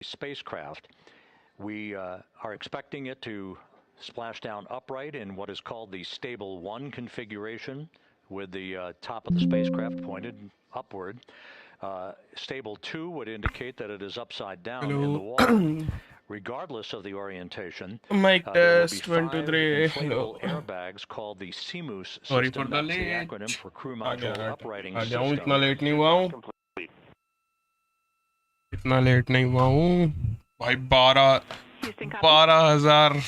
spacecraft. We are expecting it to splash down upright in what is called the Stable 1 configuration, with the top of the spacecraft pointed upward. Stable 2 would indicate that it is upside down in the water. Regardless of the orientation, Mic there will be test 1 2 5 3. inflatable airbags called the CMOOS Sorry for system. the That's the late. acronym for Crew आ गया Module Uprighting आ जाऊँ, System. इतना late नहीं हुआ हूँ, इतना late नहीं हुआ हूँ भाई. 12,000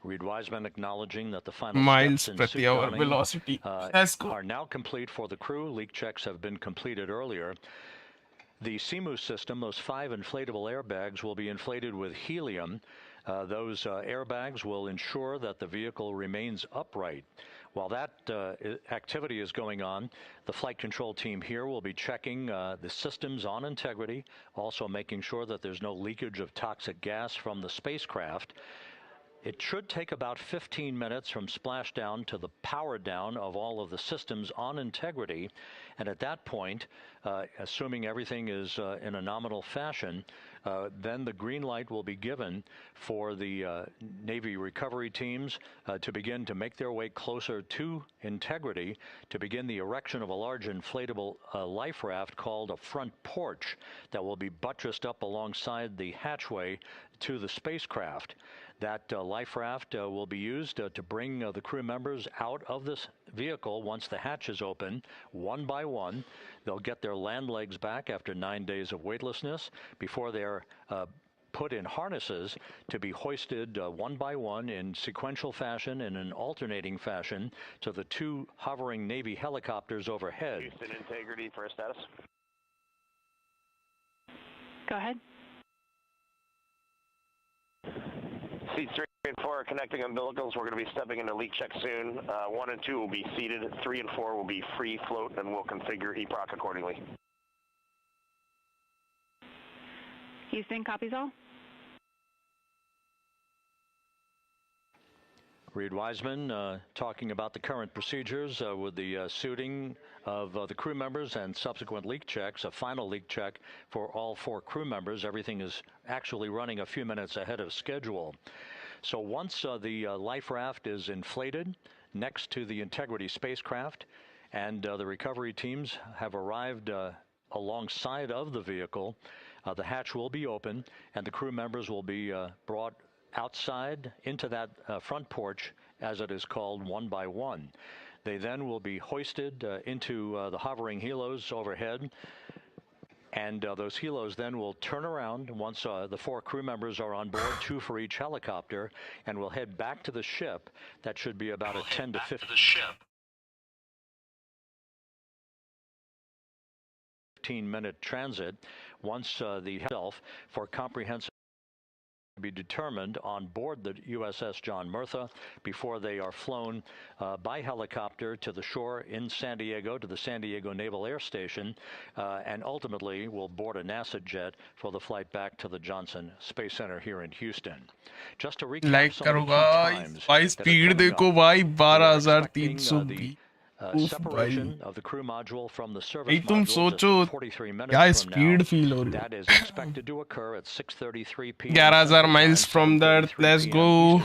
Reed Wiseman acknowledging that the final miles steps in per suit hour donning velocity. Let's go. are now complete for the crew. Leak checks have been completed earlier. The CMOOS system, those 5 inflatable airbags, will be inflated with helium. Those airbags will ensure that the vehicle remains upright. While that activity is going on, the flight control team here will be checking the systems on integrity, also making sure that there's no leakage of toxic gas from the spacecraft. It should take about 15 minutes from splashdown to the power down of all of the systems on integrity. And at that point, assuming everything is in a nominal fashion, then the green light will be given for the Navy recovery teams to begin to make their way closer to integrity, to begin the erection of a large inflatable life raft called a front porch that will be buttressed up alongside the hatchway to the spacecraft. That life raft will be used to bring the crew members out of this vehicle once the hatch is open, one by one. They'll get their land legs back after 9 days of weightlessness before they're put in harnesses to be hoisted one by one in sequential fashion, in an alternating fashion, to the 2 hovering Navy helicopters overhead. Houston, integrity for a status. Go ahead. Seats 3 and 4 are connecting umbilicals. We're going to be stepping into leak check soon. 1 and 2 will be seated. 3 and 4 will be free float, and we'll configure EPROC accordingly. Houston, copies all. Reed Wiseman talking about the current procedures with the suiting of the crew members and subsequent leak checks, a final leak check for all 4 crew members. Everything is actually running a few minutes ahead of schedule. So once the life raft is inflated next to the Integrity spacecraft and the recovery teams have arrived alongside of the vehicle, the hatch will be open and the crew members will be brought outside into that front porch, as it is called, one by one. They then will be hoisted into the hovering helos overhead, and those helos then will turn around once the 4 crew members are on board, 2 for each helicopter, and will head back to the ship. That should be about a 10 to 15-minute transit once the itself for comprehensive be determined on board the USS John Murtha before they are flown by helicopter to the shore in San Diego, to the San Diego Naval Air Station, and ultimately will board a NASA jet for the flight back to the Johnson Space Center here in Houston. Just to recap some of the key times that are coming up, separation of the crew module from the service module just 43 minutes from now. That is expected to occur at 6:33 p.m. 11,000 miles from that. Let's go.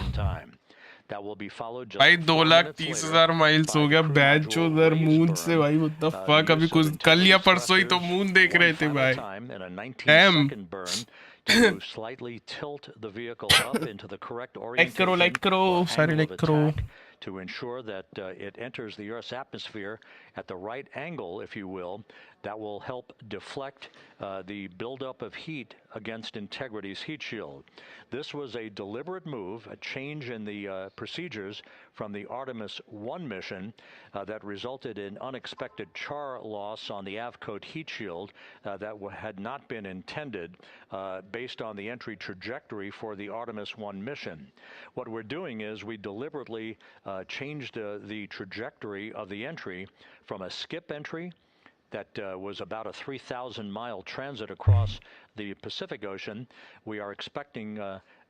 That will be followed just भाई 4 minutes 2,30,000 miles हो गया batch उधर moon से भाई. What the fuck. अभी कुछ कल या परसों ही तो मून देख रहे थे भाई. Dam. To slightly tilt the vehicle up into the correct orientation like करो सारे लाइक करो. To ensure that it enters the Earth's atmosphere at the right angle, if you will. That will help deflect the buildup of heat against Integrity's heat shield. This was a deliberate move, a change in the procedures from the Artemis I mission that resulted in unexpected char loss on the Avcoat heat shield that had not been intended based on the entry trajectory for the Artemis I mission. What we're doing is we deliberately changed the trajectory of the entry from a skip entry that was about a 3,000-mile transit across the Pacific Ocean. We are expecting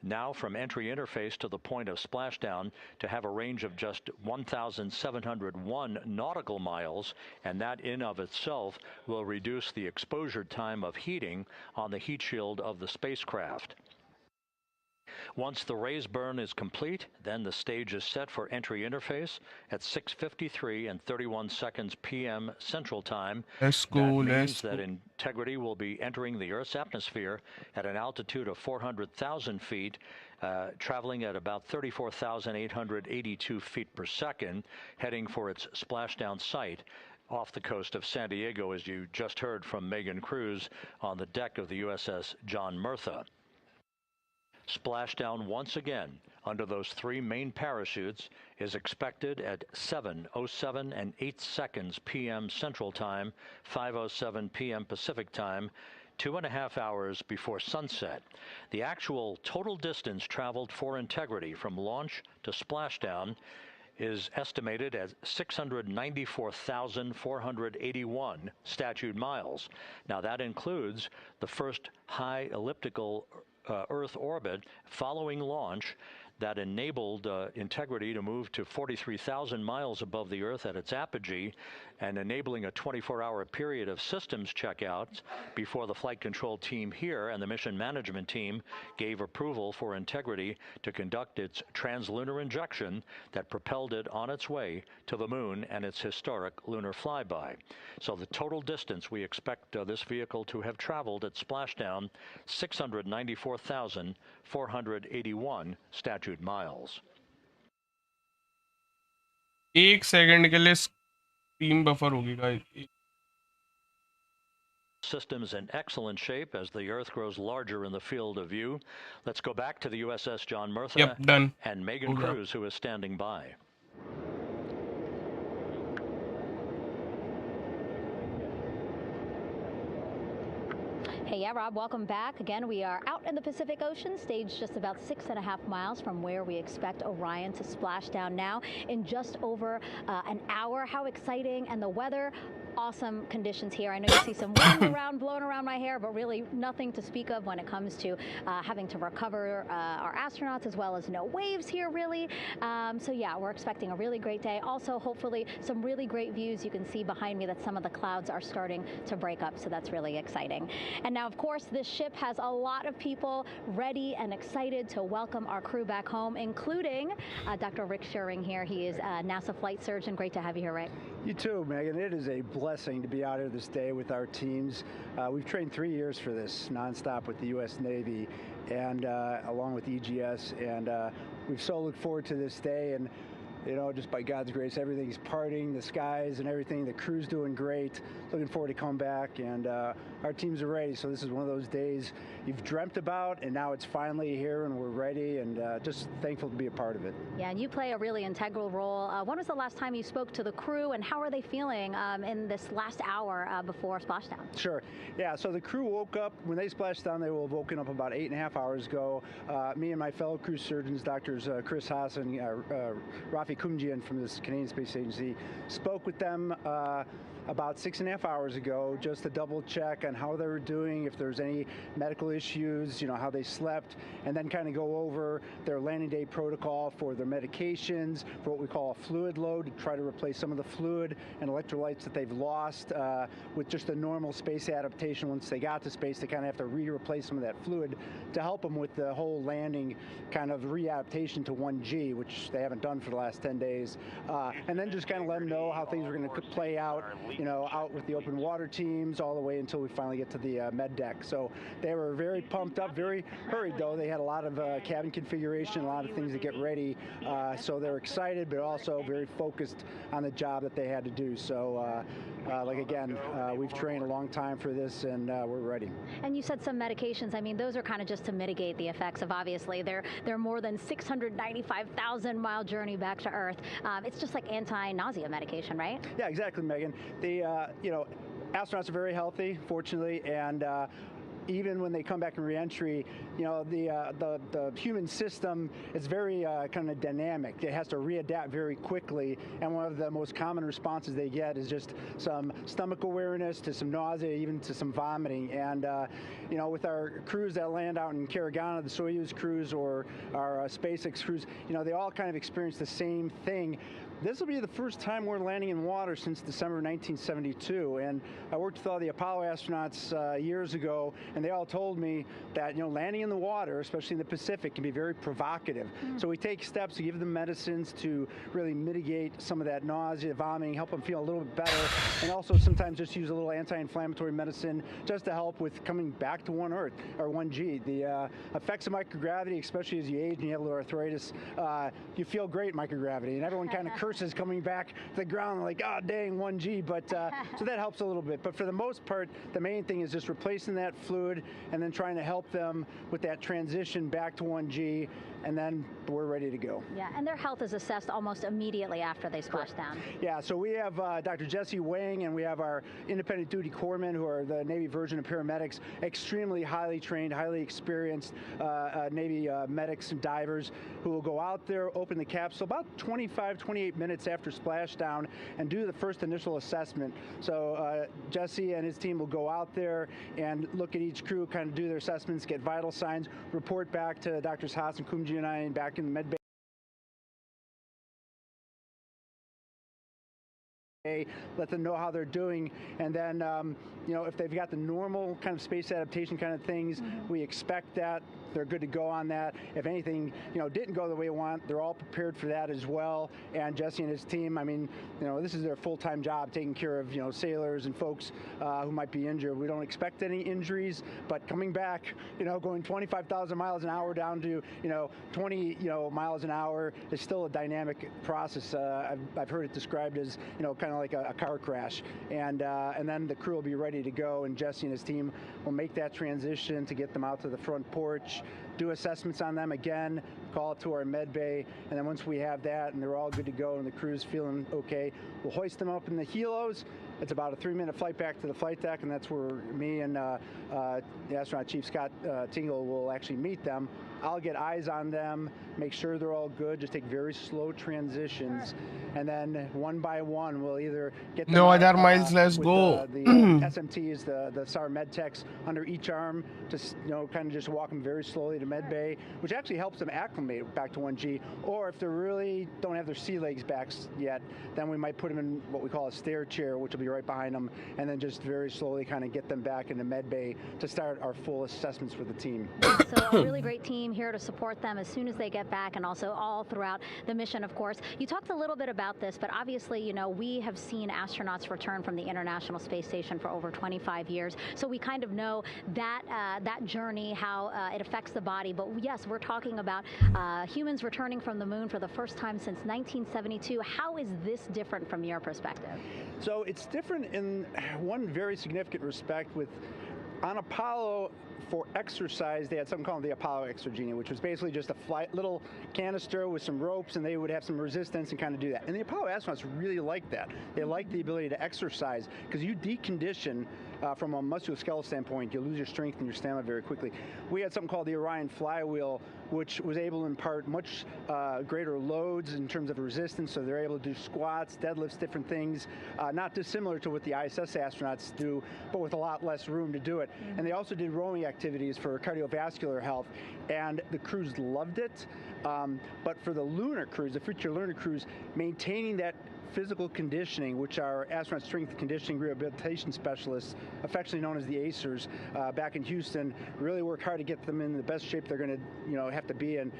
now from entry interface to the point of splashdown to have a range of just 1,701 nautical miles, and that in of itself will reduce the exposure time of heating on the heat shield of the spacecraft. Once the raise burn is complete, then the stage is set for entry interface at 6:53 and 31 seconds p.m. Central Time. Let's go, That means let's that go. Integrity will be entering the Earth's atmosphere at an altitude of 400,000 feet, traveling at about 34,882 feet per second, heading for its splashdown site off the coast of San Diego, as you just heard from Megan Cruz on the deck of the USS John Murtha. Splashdown once again under those three main parachutes is expected at 7:07 and 8 seconds p.m. Central Time, 5:07 p.m. Pacific Time, 2.5 hours before sunset. The actual total distance traveled for Integrity from launch to splashdown is estimated at 694,481 statute miles. Now that includes the first high elliptical Earth orbit following launch that enabled Integrity to move to 43,000 miles above the Earth at its apogee, and enabling a 24-hour period of systems checkouts before the flight control team here and the mission management team gave approval for Integrity to conduct its translunar injection that propelled it on its way to the moon and its historic lunar flyby. So the total distance we expect this vehicle to have traveled at splashdown, 694,481 statute miles. 1 second के लिए screen buffer होगी guys. Systems in excellent shape as the Earth grows larger in the field of view. Let's go back to the USS John Murtha. Yep, done. And Megan Cruz, who is standing by. Hey, yeah, Rob, welcome back. Again, we are out in the Pacific Ocean, staged just about 6.5 miles from where we expect Orion to splash down now in just over an hour. How exciting. And the weather, awesome conditions here. I know you see some wind around, blowing around my hair, but really nothing to speak of when it comes to having to recover our astronauts, as well as no waves here, really. So yeah, we're expecting a really great day. Also, hopefully, some really great views. You can see behind me that some of the clouds are starting to break up, so that's really exciting. And now, of course, this ship has a lot of people ready and excited to welcome our crew back home, including Dr. Rick Schuring here. He is a NASA flight surgeon. Great to have you here, Rick. You too, Megan. It is a blessing to be out here this day with our teams. We've trained 3 years for this nonstop with the U.S. Navy and along with EGS, and we've so looked forward to this day. And you know, just by God's grace, everything's parting, the skies and everything. The crew's doing great. Looking forward to come back, and our teams are ready. So this is one of those days you've dreamt about, and now it's finally here, and we're ready, and just thankful to be a part of it. Yeah, and you play a really integral role. When was the last time you spoke to the crew, and how are they feeling in this last hour before splashdown? Sure. Yeah, so the crew woke up, when they splashed down, they will have woken up about 8.5 hours ago. Me and my fellow crew surgeons, Doctors Chris Haas and Rafi Kumjian from this Canadian Space Agency, spoke with them about 6.5 hours ago, just to double check on how they were doing, if there's any medical issues, you know, how they slept, and then kind of go over their landing day protocol for their medications, for what we call a fluid load, to try to replace some of the fluid and electrolytes that they've lost with just a normal space adaptation. Once they got to space, they kind of have to replace some of that fluid to help them with the whole landing kind of readaptation to 1G, which they haven't done for the last 10 days. And then just kind of let them know how things are going to play out, you know, out with the open water teams all the way until we finally get to the med deck. So they were very pumped up, very hurried though. They had a lot of cabin configuration, a lot of things to get ready. So they're excited, but also very focused on the job that they had to do. So like again, we've trained a long time for this, and we're ready. And you said some medications. I mean, those are kind of just to mitigate the effects of, obviously, their more than 695,000 mile journey back to Earth. It's just like anti-nausea medication, right? Yeah, exactly, Megan. The you know, astronauts are very healthy, fortunately, and even when they come back in reentry, you know, the human system is very kind of dynamic. It has to readapt very quickly, and one of the most common responses they get is just some stomach awareness to some nausea, even to some vomiting. And you know, with our crews that land out in Karagana, the Soyuz crews or our SpaceX crews, you know, they all kind of experience the same thing. This will be the first time we're landing in water since December 1972, and I worked with all the Apollo astronauts years ago, and they all told me that, you know, landing in the water, especially in the Pacific, can be very provocative. So we take steps to give them medicines to really mitigate some of that nausea, vomiting, help them feel a little bit better, and also sometimes just use a little anti-inflammatory medicine just to help with coming back to 1 Earth, or 1G. The effects of microgravity, especially as you age and you have a little arthritis, you feel great in microgravity, and everyone kind of curses coming back to the ground like, oh dang, 1G, but so that helps a little bit. But for the most part, the main thing is just replacing that fluid and then trying to help them with that transition back to 1G, and then we're ready to go. Yeah, and their health is assessed almost immediately after they splash down. Yeah, so we have Dr. Jesse Wang, and we have our independent duty corpsmen, who are the Navy version of paramedics, extremely highly trained, highly experienced Navy medics and divers who will go out there, open the capsule about 25, 28 minutes after splashdown and do the first initial assessment. So Jesse and his team will go out there and look at each crew, kind of do their assessments, get vital signs, report back to Drs. Haas and Kumji and I back in the med bay, let them know how they're doing, and then you know, if they've got the normal kind of space adaptation kind of things, we expect that they're good to go on that. If anything, you know, didn't go the way we want, they're all prepared for that as well. And Jesse and his team, I mean, you know, this is their full-time job, taking care of, you know, sailors and folks who might be injured. We don't expect any injuries, but coming back, you know, going 25,000 miles an hour down to, you know, 20, you know, miles an hour is still a dynamic process. I've heard it described as, you know, kind of like a car crash. And then the crew will be ready to go, and Jesse and his team will make that transition to get them out to the front porch, do assessments on them again, call it to our med bay, and then once we have that and they're all good to go and the crew's feeling okay, we'll hoist them up in the helos. It's about a 3-minute flight back to the flight deck, and that's where me and the astronaut chief, Scott Tingle, will actually meet them. I'll get eyes on them, make sure they're all good, just take very slow transitions, and then one by one we'll either get them No out, other miles, let's with go. the SMTs, the SAR med techs under each arm, just, you know, kind of just walk them very slowly to med bay, which actually helps them acclimate back to 1G. Or if they really don't have their sea legs back yet, then we might put them in what we call a stair chair, which will be right behind them, and then just very slowly kind of get them back into med bay to start our full assessments with the team. So a really great team here to support them as soon as they get back, and also all throughout the mission, of course. You talked a little bit about this, but obviously, you know, we have seen astronauts return from the International Space Station for over 25 years, so we kind of know that that journey, how it affects the body. But yes, we're talking about humans returning from the moon for the first time since 1972. How is this different from your perspective? So it's different in one very significant respect. With on Apollo, for exercise, they had something called the Apollo Exergenia, which was basically just a little canister with some ropes, and they would have some resistance and kind of do that. And the Apollo astronauts really liked that. They liked the ability to exercise, because you decondition from a musculoskeletal standpoint, you lose your strength and your stamina very quickly. We had something called the Orion flywheel, which was able to impart much greater loads in terms of resistance, so they're able to do squats, deadlifts, different things, not dissimilar to what the ISS astronauts do, but with a lot less room to do it. And they also did rowing activities for cardiovascular health, and the crews loved it. But for the lunar crews, the future lunar crews, maintaining that physical conditioning, which our astronaut strength conditioning rehabilitation specialists, affectionately known as the ACERs, back in Houston, really work hard to get them in the best shape they're going to, you know, have to be in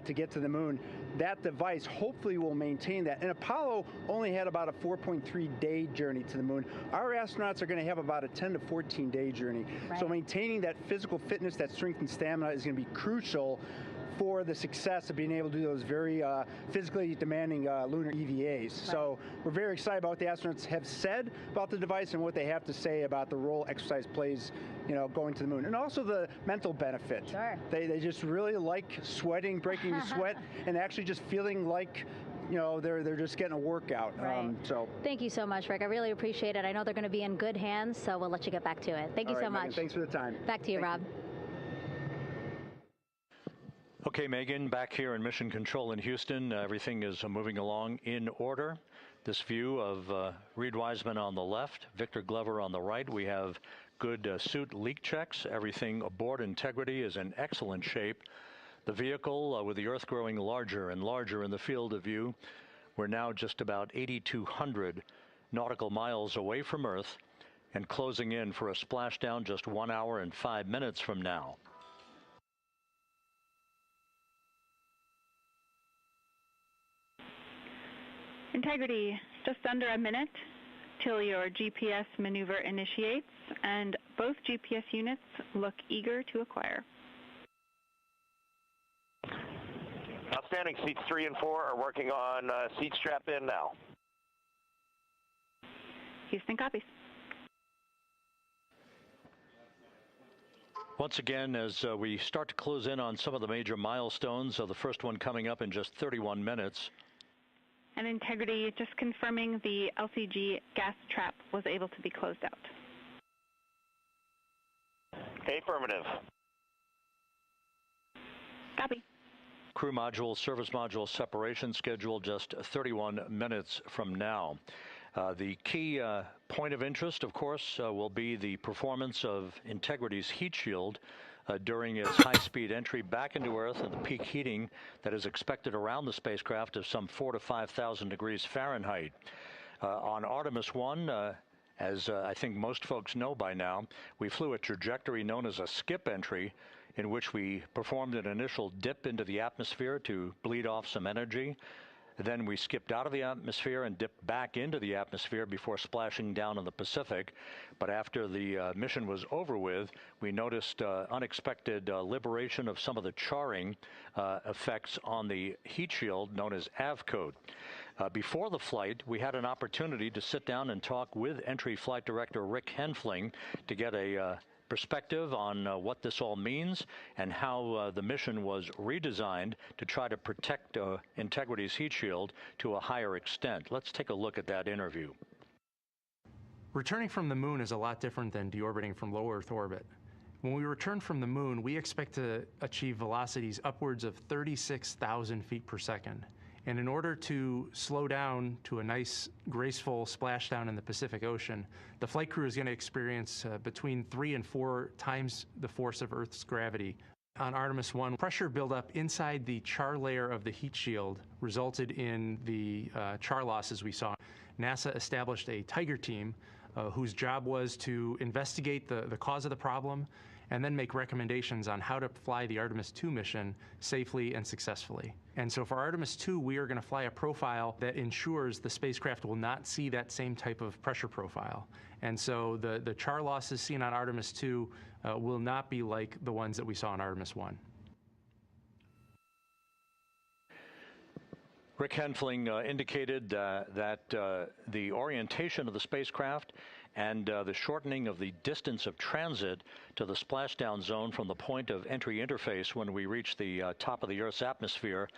to get to the moon. That device hopefully will maintain that. And Apollo only had about a 4.3-day journey to the moon. Our astronauts are going to have about a 10 to 14-day journey. Right. So maintaining that physical fitness, that strength and stamina is going to be crucial for the success of being able to do those very physically demanding lunar EVAs. Right. So we're very excited about what the astronauts have said about the device and what they have to say about the role exercise plays, going to the moon. And also the mental benefit. Sure. They just really like sweating, breaking the sweat, and actually just feeling like they're just getting a workout. Right. So thank you so much, Rick. I really appreciate it. I know they're going to be in good hands, so we'll let you get back to it. Thank you so much. Megan, thanks for the time. Back to you, Rob. Okay, Megan, back here in Mission Control in Houston, everything is moving along in order. This view of Reed Wiseman on the left, Victor Glover on the right. We have good suit leak checks. Everything aboard integrity is in excellent shape. The vehicle, with the Earth growing larger and larger in the field of view, we're now just about 8,200 nautical miles away from Earth and closing in for a splashdown just 1 hour and 5 minutes from now. Integrity, just under a minute till your GPS maneuver initiates, and both GPS units look eager to acquire. Outstanding. Seats 3 and 4 are working on seat strap in now. Houston copies. Once again, as we start to close in on some of the major milestones, the first one coming up in just 31 minutes. And Integrity, just confirming the LCG gas trap was able to be closed out. Affirmative. Copy. Crew module, service module separation scheduled just 31 minutes from now. The key point of interest, of course, will be the performance of Integrity's heat shield during its high-speed entry back into Earth and the peak heating that is expected around the spacecraft of some 4,000 to 5,000 degrees Fahrenheit. On Artemis I, as I think most folks know by now, we flew a trajectory known as a skip entry, in which we performed an initial dip into the atmosphere to bleed off some energy. Then we skipped out of the atmosphere and dipped back into the atmosphere before splashing down in the Pacific. But after the mission was over with, we noticed unexpected liberation of some of the charring effects on the heat shield known as AVCOAT. Before the flight, we had an opportunity to sit down and talk with Entry Flight Director Rick Henfling to get a perspective on what this all means and how the mission was redesigned to try to protect Integrity's heat shield to a higher extent. Let's take a look at that interview. Returning from the moon is a lot different than deorbiting from low Earth orbit. When we return from the moon, we expect to achieve velocities upwards of 36,000 feet per second. And in order to slow down to a nice, graceful splashdown in the Pacific Ocean, the flight crew is going to experience between 3 and 4 times the force of Earth's gravity. On Artemis I, pressure buildup inside the char layer of the heat shield resulted in the char losses we saw. NASA established a Tiger team whose job was to investigate the cause of the problem and then make recommendations on how to fly the Artemis II mission safely and successfully. And so for Artemis II, we are going to fly a profile that ensures the spacecraft will not see that same type of pressure profile. And so the char losses seen on Artemis II will not be like the ones that we saw on Artemis I. Rick Henfling indicated that the orientation of the spacecraft and the shortening of the distance of transit to the splashdown zone from the point of entry interface when we reach the top of the Earth's atmosphere,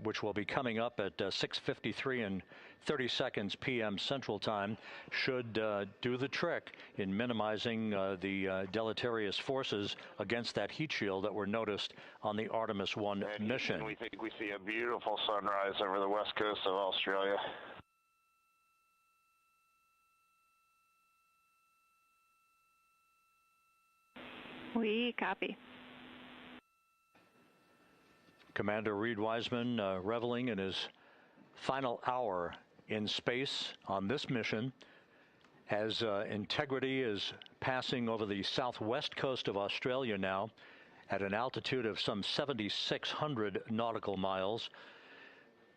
which will be coming up at 6:53 and 30 seconds p.m. Central Time, should do the trick in minimizing the deleterious forces against that heat shield that were noticed on the Artemis I mission. We think we see a beautiful sunrise over the west coast of Australia. We copy. Commander Reed Wiseman reveling in his final hour in space on this mission as Integrity is passing over the southwest coast of Australia now at an altitude of some 7,600 nautical miles.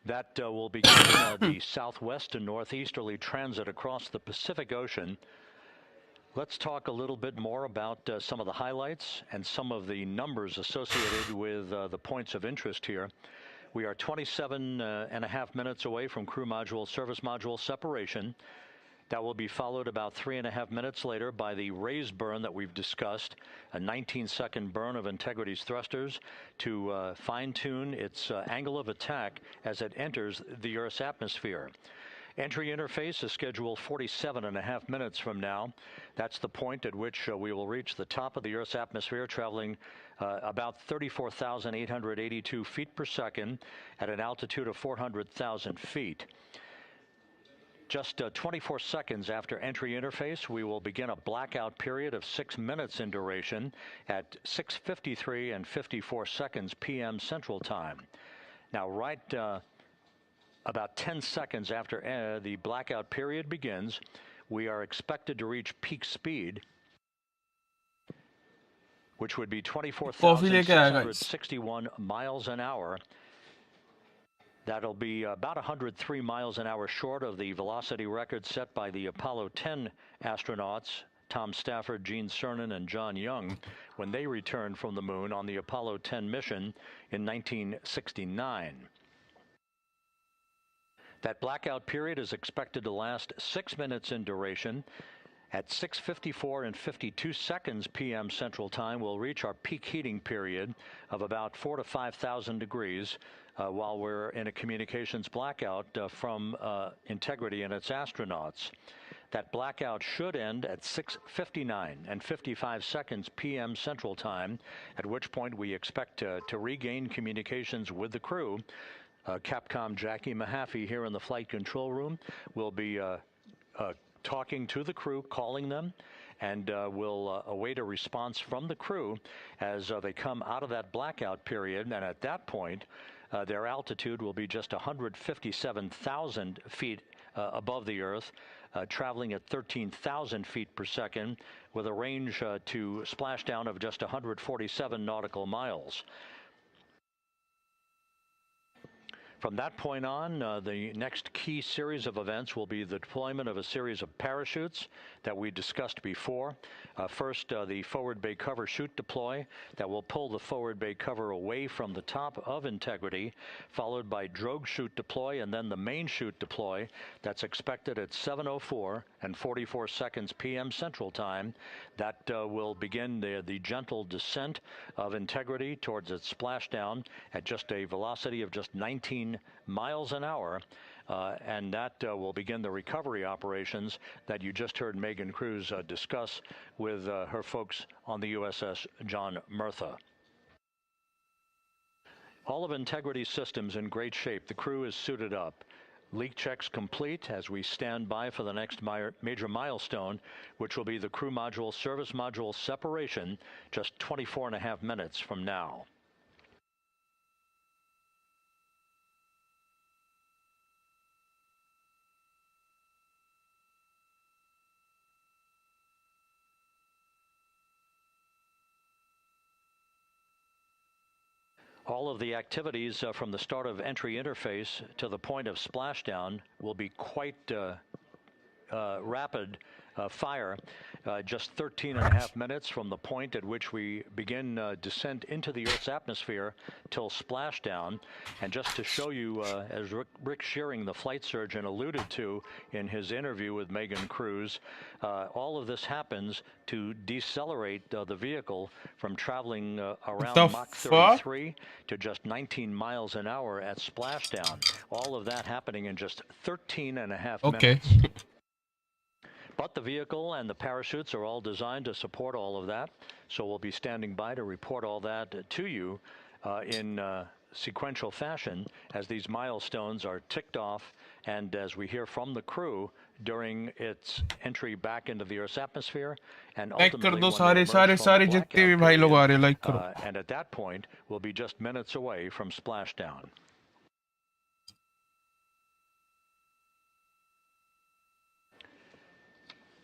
That will begin the southwest and northeasterly transit across the Pacific Ocean. Let's talk a little bit more about some of the highlights and some of the numbers associated with the points of interest here. We are 27.5 minutes away from crew module, service module separation. That will be followed about 3.5 minutes later by the raise burn that we've discussed, a 19-second burn of Integrity's thrusters to fine-tune its angle of attack as it enters the Earth's atmosphere. Entry interface is scheduled 47.5 minutes from now. That's the point at which we will reach the top of the Earth's atmosphere, traveling about 34,882 feet per second at an altitude of 400,000 feet. Just 24 seconds after entry interface, we will begin a blackout period of 6 minutes in duration at 6:53 and 54 seconds p.m. Central Time. Now, right about 10 seconds after the blackout period begins, we are expected to reach peak speed, which would be 24,661 miles an hour. That'll be about 103 miles an hour short of the velocity record set by the Apollo 10 astronauts, Tom Stafford, Gene Cernan, and John Young, when they returned from the moon on the Apollo 10 mission in 1969. That blackout period is expected to last 6 minutes in duration. At 6:54 and 52 seconds p.m. Central Time, we'll reach our peak heating period of about 4,000 to 5,000 degrees while we're in a communications blackout from Integrity and its astronauts. That blackout should end at 6:59 and 55 seconds p.m. Central Time, at which point we expect to regain communications with the crew. Capcom Jackie Mahaffey here in the flight control room will be talking to the crew, calling them, and we'll await a response from the crew as they come out of that blackout period. And at that point, their altitude will be just 157,000 feet above the Earth, traveling at 13,000 feet per second with a range to splashdown of just 147 nautical miles. From that point on, the next key series of events will be the deployment of a series of parachutes that we discussed before. First, the forward bay cover chute deploy that will pull the forward bay cover away from the top of Integrity, followed by drogue chute deploy and then the main chute deploy that's expected at 7:04 and 44 seconds p.m. Central Time. That will begin the gentle descent of Integrity towards its splashdown at just a velocity of just 19 miles an hour, and that will begin the recovery operations that you just heard Megan Cruz discuss with her folks on the USS John Murtha. All of Integrity's systems in great shape. The crew is suited up. Leak checks complete as we stand by for the next major milestone, which will be the crew module service module separation just 24.5 minutes from now. All of the activities from the start of entry interface to the point of splashdown will be quite rapid fire, just 13.5 minutes from the point at which we begin descent into the Earth's atmosphere till splashdown. And just to show you, as Rick Shearing, the flight surgeon, alluded to in his interview with Megan Cruz, all of this happens to decelerate the vehicle from traveling around Mach 33 to just 19 miles an hour at splashdown. All of that happening in just 13.5 minutes. But the vehicle and the parachutes are all designed to support all of that. So we'll be standing by to report all that to you in sequential fashion as these milestones are ticked off and as we hear from the crew during its entry back into the Earth's atmosphere and ultimately and at that point we'll be just minutes away from splashdown.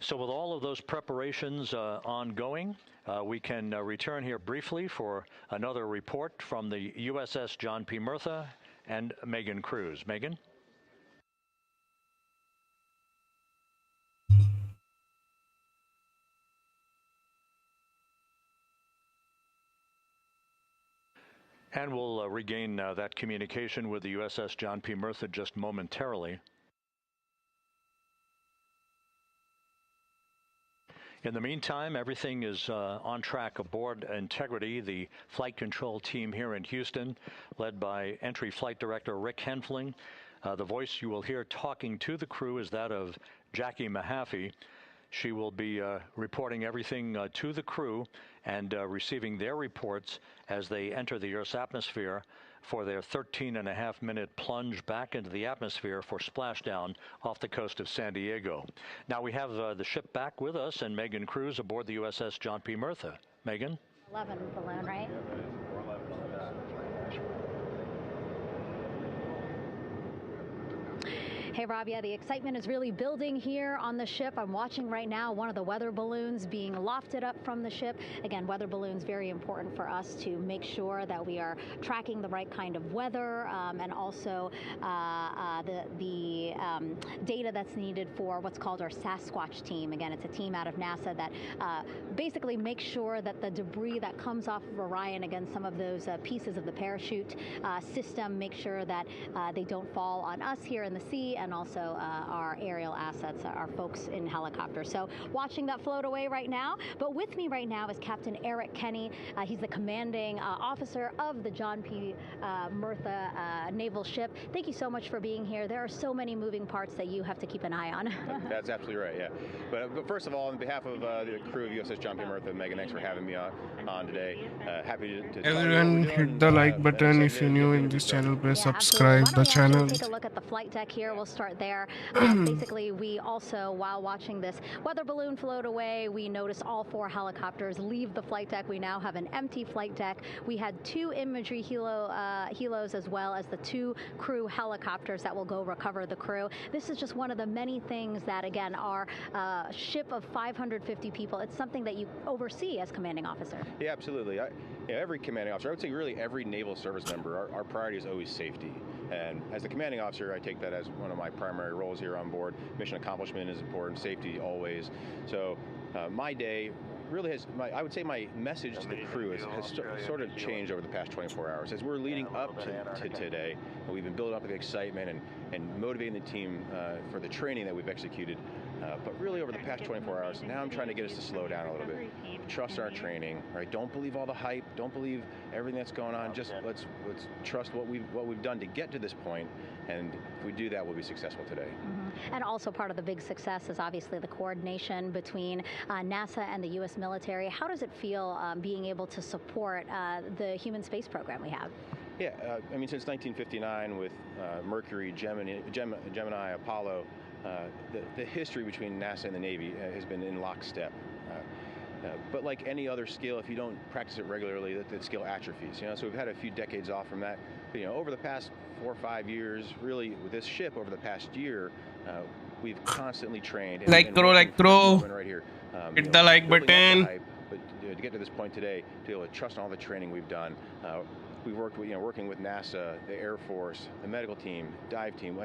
So with all of those preparations ongoing, we can return here briefly for another report from the USS John P. Murtha and Megan Cruz. Megan? And we'll regain that communication with the USS John P. Murtha just momentarily. In the meantime, everything is on track aboard Integrity, the flight control team here in Houston, led by Entry Flight Director Rick Henfling. The voice you will hear talking to the crew is that of Jackie Mahaffey. She will be reporting everything to the crew and receiving their reports as they enter the Earth's atmosphere for their 13.5-minute plunge back into the atmosphere for splashdown off the coast of San Diego. Now we have the ship back with us and Megan Cruz aboard the USS John P. Murtha. Megan? 11 balloon, right? Hey, Rob, yeah, the excitement is really building here on the ship. I'm watching right now one of the weather balloons being lofted up from the ship. Again, weather balloons, very important for us to make sure that we are tracking the right kind of weather and also the data that's needed for what's called our Sasquatch team. Again, it's a team out of NASA that basically makes sure that the debris that comes off of Orion, again, some of those pieces of the parachute system, make sure that they don't fall on us here in the sea, and also our aerial assets, our folks in helicopters. So watching that float away right now. But with me right now is Captain Eric Kenny. He's the commanding officer of the John P. Murtha naval ship. Thank you so much for being here. There are so many moving parts that you have to keep an eye on. That's absolutely right, yeah. But first of all, on behalf of the crew of USS John P. Murtha, Megan, thanks for having me on today. Happy to Everyone hit the like button. If you're new in this channel, please subscribe the channel. Take a look at the flight deck here. We'll start there. Basically, we also, while watching this weather balloon float away, we noticed all 4 helicopters leave the flight deck. We now have an empty flight deck. We had 2 imagery helos as well as the 2 crew helicopters that will go recover the crew. This is just one of the many things that, again, our ship of 550 people, it's something that you oversee as commanding officer. Yeah, absolutely. Every commanding officer, I would say really every naval service member, our priority is always safety. And as the commanding officer, I take that as one of my primary roles here on board. Mission accomplishment is important, safety always. So my day really has, I would say my message to the crew has sort of changed over the past 24 hours. As we're leading up to today, we've been building up the excitement and motivating the team for the training that we've executed. But really over the past 24 hours, now I'm trying to get us to slow down a little bit. Trust our training, right? Don't believe all the hype. Don't believe everything that's going on. Just let's trust what we've done to get to this point. And if we do that, we'll be successful today. And also part of the big success is obviously the coordination between NASA and the U.S. military. How does it feel being able to support the human space program we have? Yeah, I mean, since 1959 with Mercury, Gemini, Apollo, the history between NASA and the Navy has been in lockstep. But like any other skill, if you don't practice it regularly, that skill atrophies. So we've had a few decades off from that. But, over the past 4 or 5 years, really with this ship over the past year, we've constantly trained. Right here. Hit the like button. But to get to this point today, to be able to trust in all the training we've done, we've worked with, working with NASA, the Air Force, the medical team, dive team.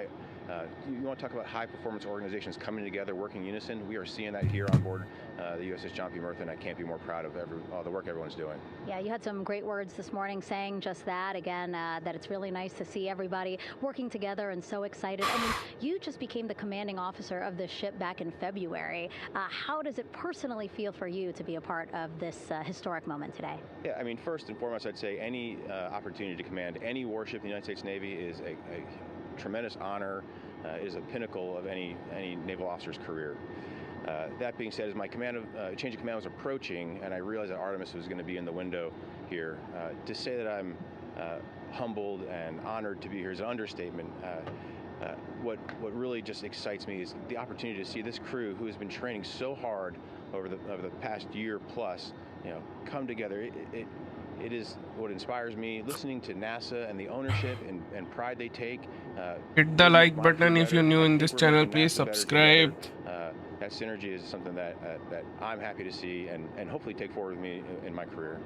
You want to talk about high-performance organizations coming together, working in unison? We are seeing that here on board the USS John P. Murtha, and I can't be more proud of all the work everyone's doing. Yeah, you had some great words this morning saying just that, again, that it's really nice to see everybody working together and so excited. I mean, you just became the commanding officer of this ship back in February. How does it personally feel for you to be a part of this historic moment today? Yeah, I mean, first and foremost, I'd say any opportunity to command any warship in the United States Navy is a tremendous honor, is a pinnacle of any naval officer's career. That being said, as my change of command was approaching, and I realized that Artemis was going to be in the window here, to say that I'm humbled and honored to be here is an understatement. What really just excites me is the opportunity to see this crew, who has been training so hard over the past year plus, come together. It is what inspires me, listening to NASA and the ownership and pride they take. Hit the like button if you're new in this channel. Please subscribe. That synergy is something that I'm happy to see and hopefully take forward with me in my career.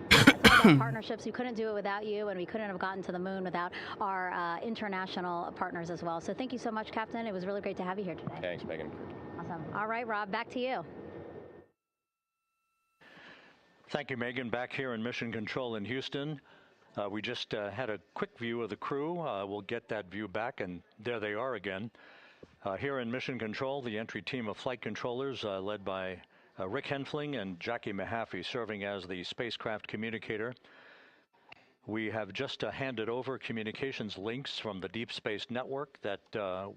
Partnerships, we couldn't do it without you, and we couldn't have gotten to the moon without our international partners as well. So thank you so much, Captain. It was really great to have you here today. Thanks, Megan. Awesome. All right, Rob, back to you. Thank you, Megan. Back here in Mission Control in Houston, We just had a quick view of the crew. We'll get that view back, and there they are again. Here in Mission Control, the entry team of flight controllers led by Rick Henfling and Jackie Mahaffey serving as the spacecraft communicator. We have just handed over communications links from the Deep Space Network that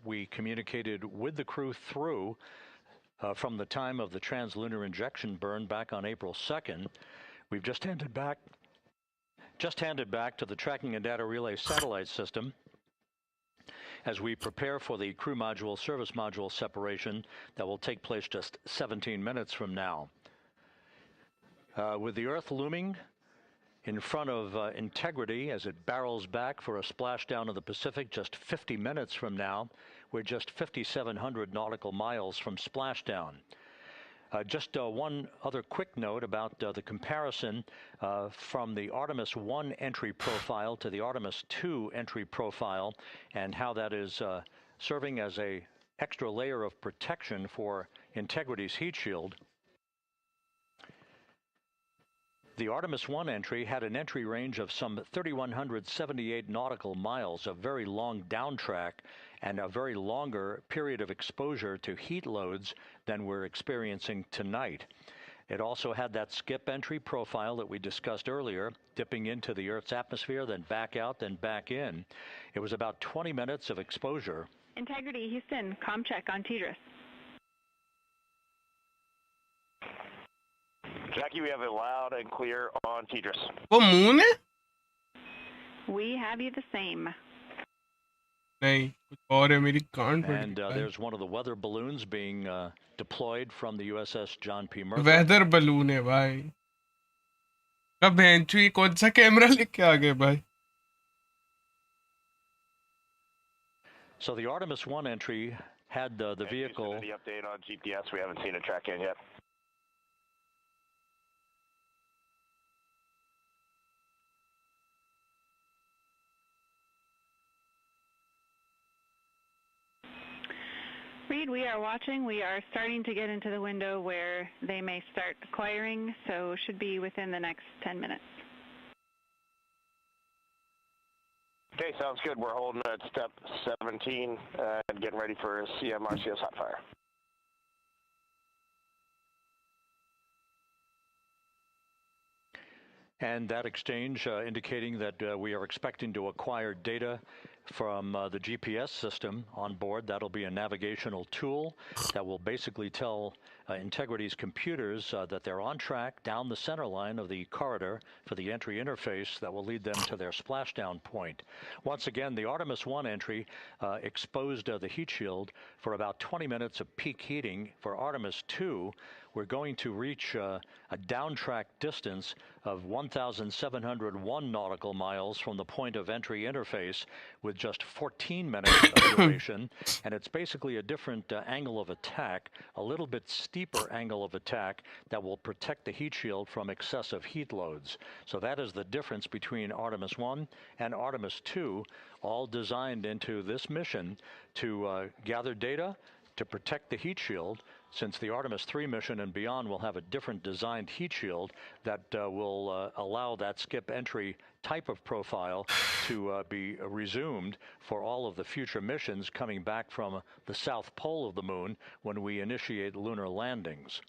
we communicated with the crew through from the time of the translunar injection burn back on April 2nd. We've just handed back to the tracking and data relay satellite system as we prepare for the crew module service module separation that will take place just 17 minutes from now. With the Earth looming in front of Integrity as it barrels back for a splashdown of the Pacific just 50 minutes from now, we're just 5,700 nautical miles from splashdown. Just one other quick note about the comparison from the Artemis I entry profile to the Artemis II entry profile and how that is serving as an extra layer of protection for Integrity's heat shield. The Artemis I entry had an entry range of some 3,178 nautical miles, a very long downtrack, and a very longer period of exposure to heat loads than we're experiencing tonight. It also had that skip entry profile that we discussed earlier, dipping into the Earth's atmosphere, then back out, then back in. It was about 20 minutes of exposure. Integrity, Houston, comm check on TDRS. Jackie, we have it loud and clear on TDRS. वो moon है? We have you the same. नहीं, कुछ और है मेरी कान फट And गई। there's one of the weather balloons being deployed from the USS John P. Murphy. Weather balloon है भाई। कब एंट्री कौन सा कैमरा लेके आ गए भाई? So the Artemis I entry had the vehicle. The update on GPS, we haven't seen a track in yet. Reed, we are watching. We are starting to get into the window where they may start acquiring, so should be within the next 10 minutes. Okay, sounds good. We're holding at step 17 and getting ready for CMRCS hot fire. And that exchange indicating that we are expecting to acquire data from the GPS system on board. That'll be a navigational tool that will basically tell Integrity's computers that they're on track down the center line of the corridor for the entry interface that will lead them to their splashdown point. Once again, the Artemis I entry exposed the heat shield for about 20 minutes of peak heating. For Artemis II, we're going to reach a downtrack distance of 1,701 nautical miles from the point of entry interface with just 14 minutes of duration. And it's basically a different angle of attack, a little bit steeper angle of attack that will protect the heat shield from excessive heat loads. So that is the difference between Artemis I and Artemis II, all designed into this mission to gather data, to protect the heat shield, since the Artemis III mission and beyond will have a different designed heat shield that will allow that skip entry type of profile to be resumed for all of the future missions coming back from the south pole of the moon when we initiate lunar landings.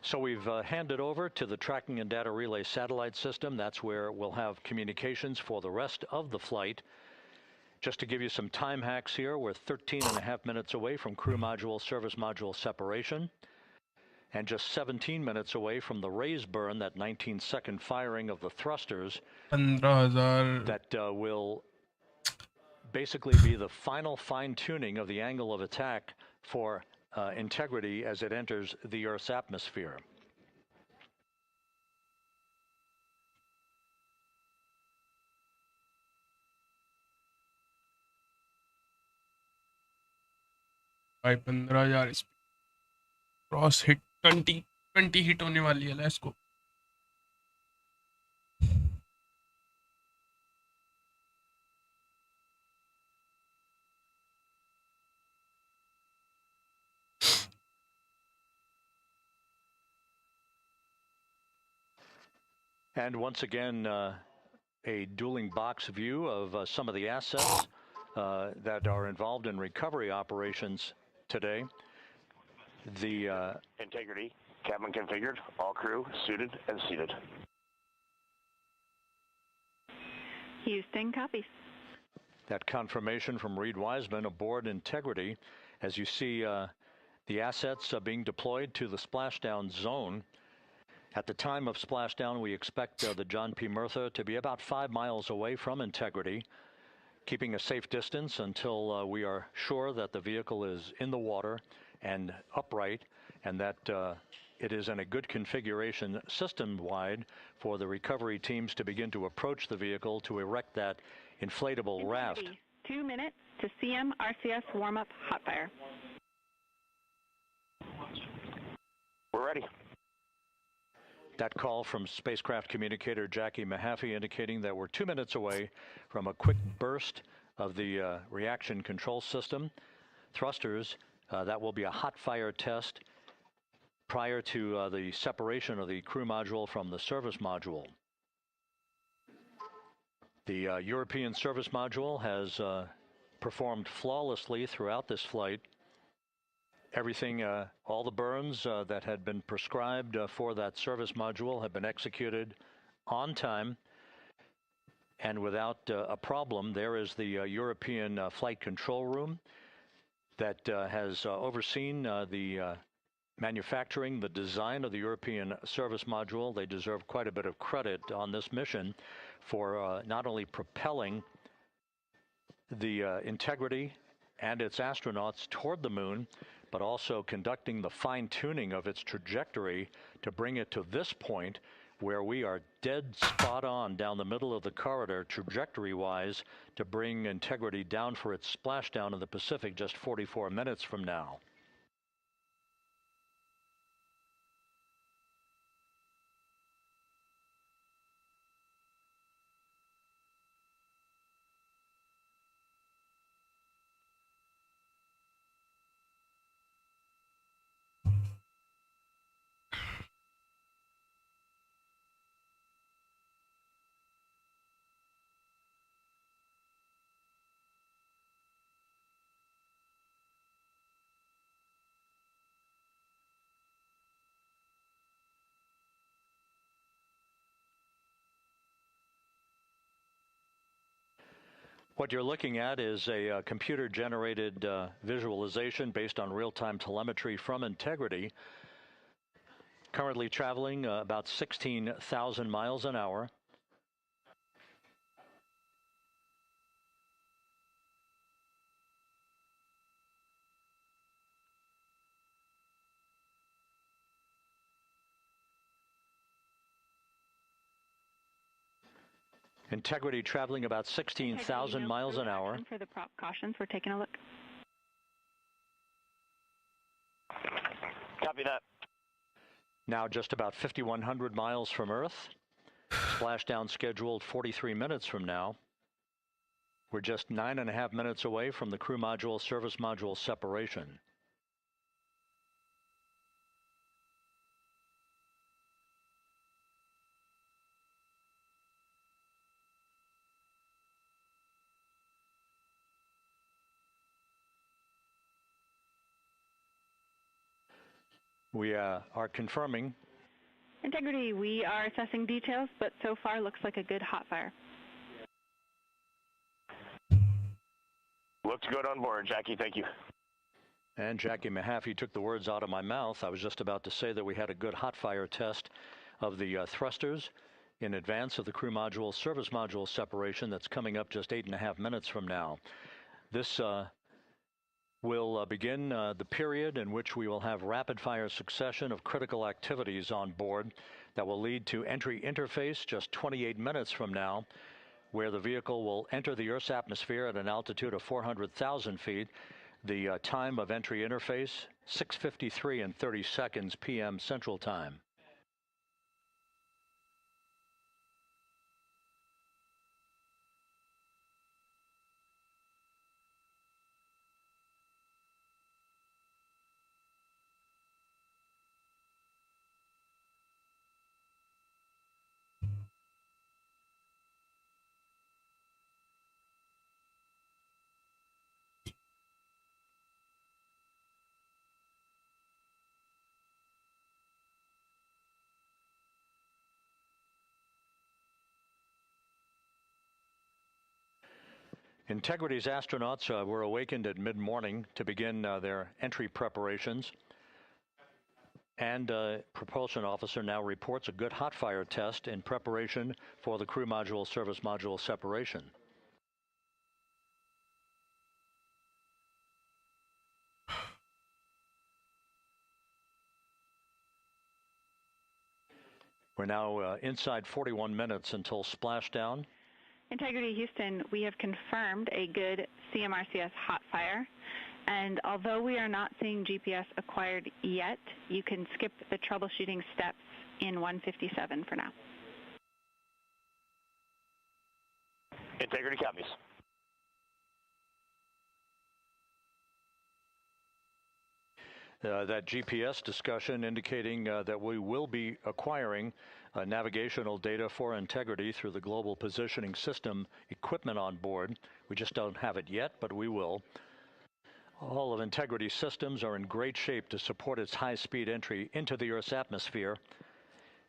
So we've handed over to the tracking and data relay satellite system. That's where we'll have communications for the rest of the flight. Just to give you some time hacks here, we're 13.5 minutes away from crew module, service module separation, and just 17 minutes away from the raise burn, that 19-second firing of the thrusters 15,000 that will basically be the final fine-tuning of the angle of attack for Integrity as it enters the Earth's atmosphere. भाई 15,000 cross hit 20 hit होने वाली है let's go And once again, a dueling box view of some of the assets that are involved in recovery operations today. The integrity, cabin configured, all crew suited and seated. Houston, copies. That confirmation from Reed Wiseman aboard Integrity, as you see the assets being deployed to the splashdown zone. At the time of splashdown, we expect the John P. Murtha to be about 5 miles away from Integrity, keeping a safe distance until we are sure that the vehicle is in the water and upright, and that it is in a good configuration system-wide for the recovery teams to begin to approach the vehicle to erect that inflatable raft. 2 minutes to CM RCS warm-up hot fire. We're ready. That call from spacecraft communicator Jackie Mahaffey indicating that we're 2 minutes away from a quick burst of the reaction control system. Thrusters, that will be a hot fire test prior to the separation of the crew module from the service module. The European service module has performed flawlessly throughout this flight. Everything, all the burns that had been prescribed for that service module have been executed on time and without a problem. There is the European flight control room that has overseen the manufacturing, the design of the European service module. They deserve quite a bit of credit on this mission for not only propelling the Integrity and its astronauts toward the moon, but also conducting the fine-tuning of its trajectory to bring it to this point where we are dead spot on down the middle of the corridor trajectory-wise to bring Integrity down for its splashdown in the Pacific just 44 minutes from now. What you're looking at is a computer-generated visualization based on real-time telemetry from Integrity. Currently traveling about 16,000 miles an hour. Integrity traveling about 16,000 miles an hour. For the prop cautions, we're taking a look. Copy that. Now just about 5,100 miles from Earth. Splashdown scheduled 43 minutes from now. We're just 9.5 minutes away from the crew module service module separation. We are confirming. Integrity, we are assessing details, but so far looks like a good hot fire. Looks good on board, Jackie. Thank you. And Jackie Mahaffey took the words out of my mouth. I was just about to say that we had a good hot fire test of the thrusters in advance of the crew module service module separation that's coming up just 8.5 minutes from now. This will begin the period in which we will have rapid-fire succession of critical activities on board that will lead to entry interface just 28 minutes from now, where the vehicle will enter the Earth's atmosphere at an altitude of 400,000 feet. The time of entry interface, 6:53 and 30 seconds p.m. Central Time. Integrity's astronauts were awakened at mid-morning to begin their entry preparations. And propulsion officer now reports a good hot fire test in preparation for the crew module service module separation. We're now inside 41 minutes until splashdown. Integrity Houston, we have confirmed a good CMRCS hot fire. And although we are not seeing GPS acquired yet, you can skip the troubleshooting steps in 157 for now. Integrity copies. That GPS discussion indicating that we will be acquiring navigational data for Integrity through the Global Positioning System equipment on board. We just don't have it yet, but we will. All of Integrity's systems are in great shape to support its high-speed entry into the Earth's atmosphere.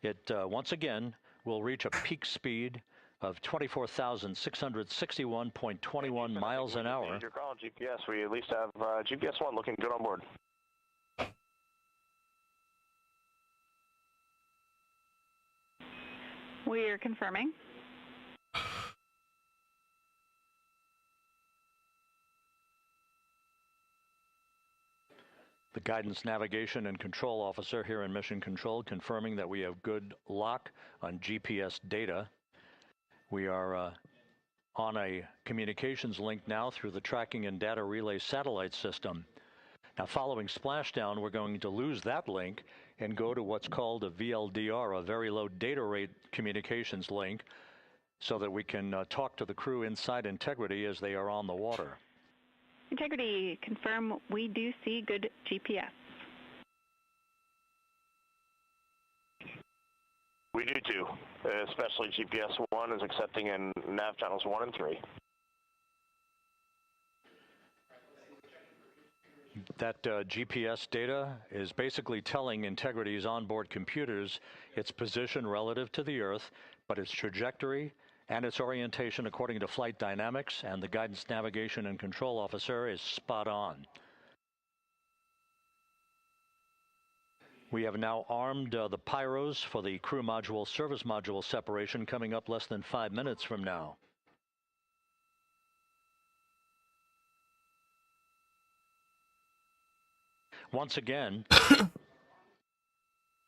It, once again, will reach a peak speed of 24,661.21 miles an hour. Your call, GPS. We at least have GPS 1 looking good on board. We are confirming. The guidance, navigation, and control officer here in Mission Control confirming that we have good lock on GPS data. We are on a communications link now through the tracking and data relay satellite system. Now, following splashdown, we're going to lose that link and go to what's called a VLDR, a very low data rate communications link, so that we can talk to the crew inside Integrity as they are on the water. Integrity, confirm we do see good GPS. We do too, especially GPS 1 is accepting in nav channels 1 and 3. That GPS data is basically telling Integrity's onboard computers its position relative to the Earth, but its trajectory and its orientation according to flight dynamics and the guidance, navigation, and control officer is spot on. We have now armed the pyros for the crew module service module separation coming up less than 5 minutes from now. Once again,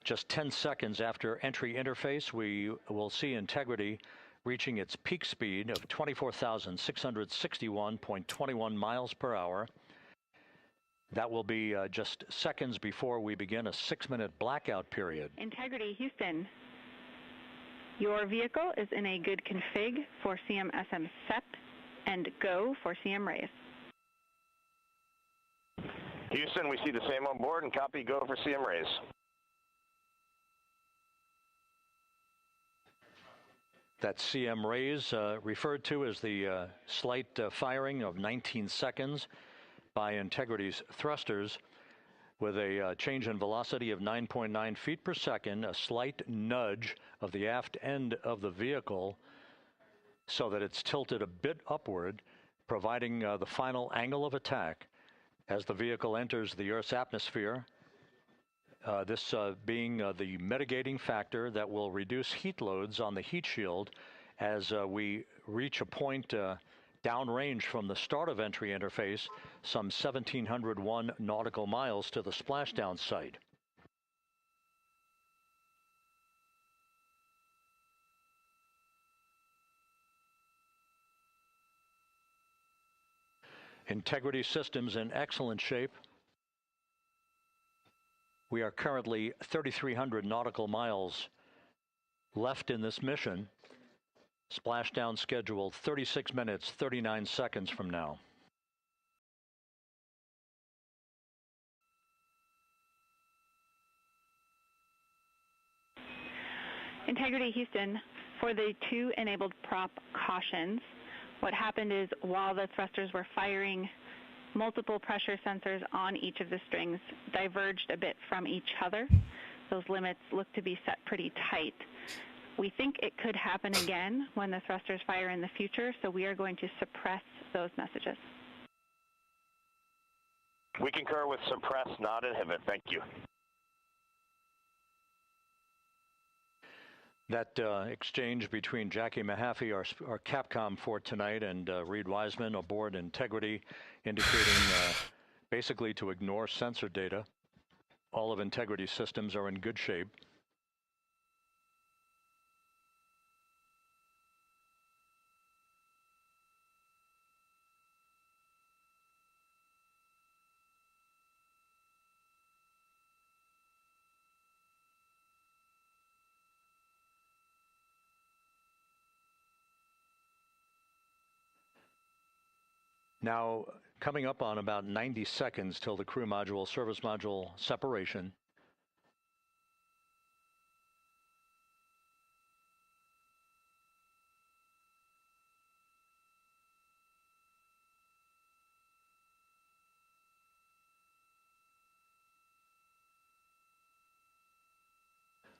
just 10 seconds after entry interface, we will see Integrity reaching its peak speed of 24,661.21 miles per hour. That will be just seconds before we begin a 6-minute blackout period. Integrity Houston, your vehicle is in a good config for CM-SM SEP and go for CM raise. Houston, we see the same on board and copy go for CM raise. That CM raise referred to as the slight firing of 19 seconds by Integrity's thrusters with a change in velocity of 9.9 feet per second, a slight nudge of the aft end of the vehicle so that it's tilted a bit upward, providing the final angle of attack as the vehicle enters the Earth's atmosphere. This being the mitigating factor that will reduce heat loads on the heat shield as we reach a point downrange from the start of entry interface, some 1,701 nautical miles to the splashdown site. Integrity systems in excellent shape. We are currently 3,300 nautical miles left in this mission. Splashdown scheduled 36 minutes, 39 seconds from now. Integrity Houston, for the 2 enabled prop cautions, what happened is while the thrusters were firing, multiple pressure sensors on each of the strings diverged a bit from each other. Those limits look to be set pretty tight. We think it could happen again when the thrusters fire in the future, so we are going to suppress those messages. We concur with suppress, not inhibit. Thank you. That exchange between Jackie Mahaffey, our Capcom for tonight, and Reed Wiseman aboard Integrity, indicating basically to ignore sensor data. All of Integrity's systems are in good shape. Now, coming up on about 90 seconds till the crew module, service module separation.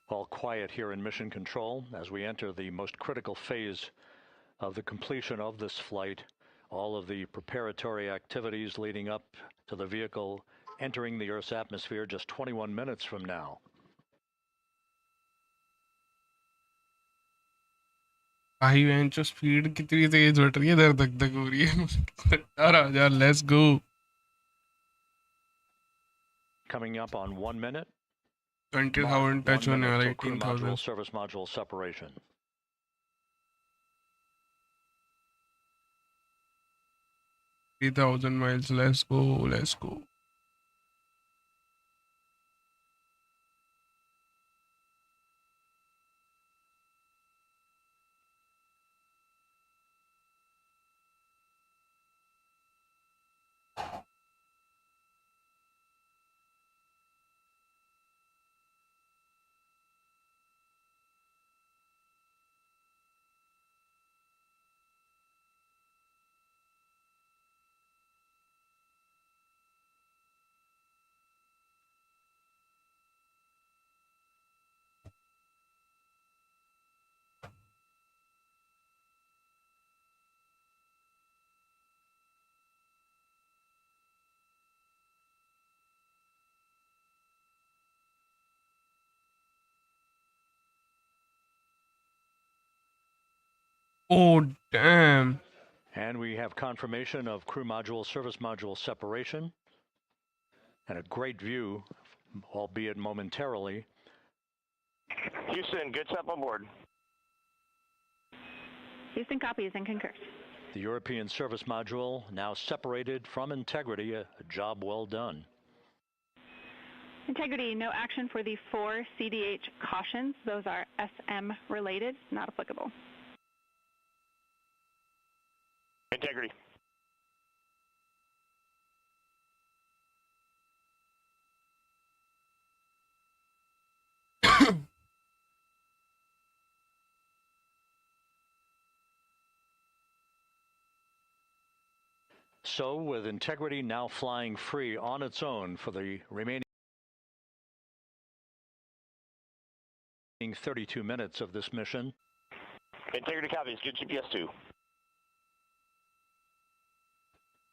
All quiet here in Mission Control as we enter the most critical phase of the completion of this flight. All of the preparatory activities leading up to the vehicle entering the Earth's atmosphere just 21 minutes from now. भाई बहन जो speed कितनी तेज बढ़ रही है, इधर धक धक हो रही है। यार let's go. Coming up on 1 minute. 20,000 touch होने वाला है, 18,000 service module separation. 3,000 miles. Let's go, let's go. Oh, damn. And we have confirmation of crew module, service module separation. And a great view, albeit momentarily. Houston, good step on board. Houston copies and concurs. The European service module now separated from Integrity, a job well done. Integrity, no action for the 4 CDH cautions. Those are SM related, not applicable. Integrity. So, with Integrity now flying free on its own for the remaining 32 minutes of this mission. Integrity copies. Good GPS 2.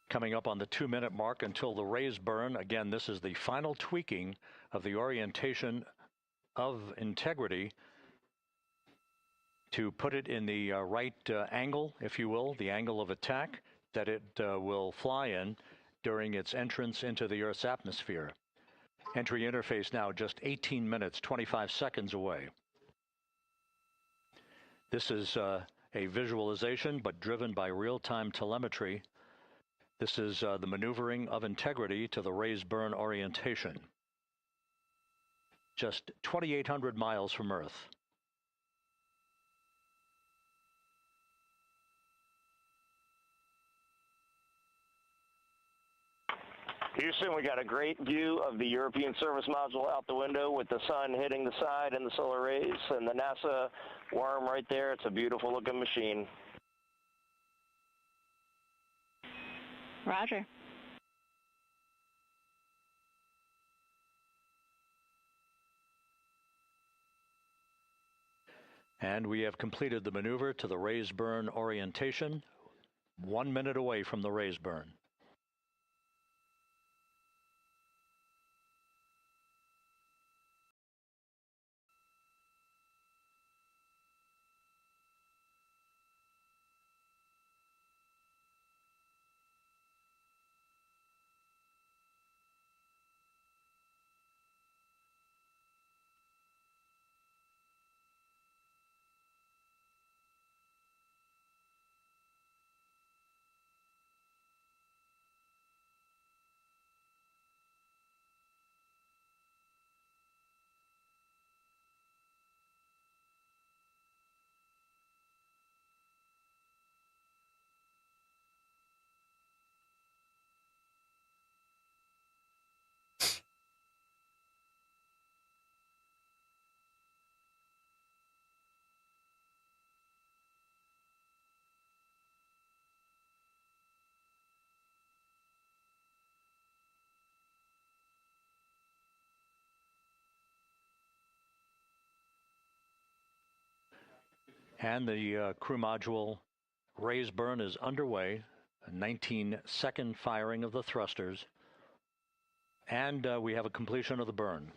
Coming up on the 2-minute mark until the rays burn. Again, this is the final tweaking of the orientation of Integrity to put it in the right angle, if you will, the angle of attack that it will fly in during its entrance into the Earth's atmosphere. Entry interface now just 18 minutes, 25 seconds away. This is a visualization, but driven by real-time telemetry. This is the maneuvering of Integrity to the rays burn orientation. Just 2,800 miles from Earth. Houston, we got a great view of the European service module out the window with the sun hitting the side and the solar rays and the NASA worm right there. It's a beautiful looking machine. Roger. And we have completed the maneuver to the raise burn orientation, 1 minute away from the raise burn. And the crew module raise burn is underway, a 19-second firing of the thrusters, and we have a completion of the burn.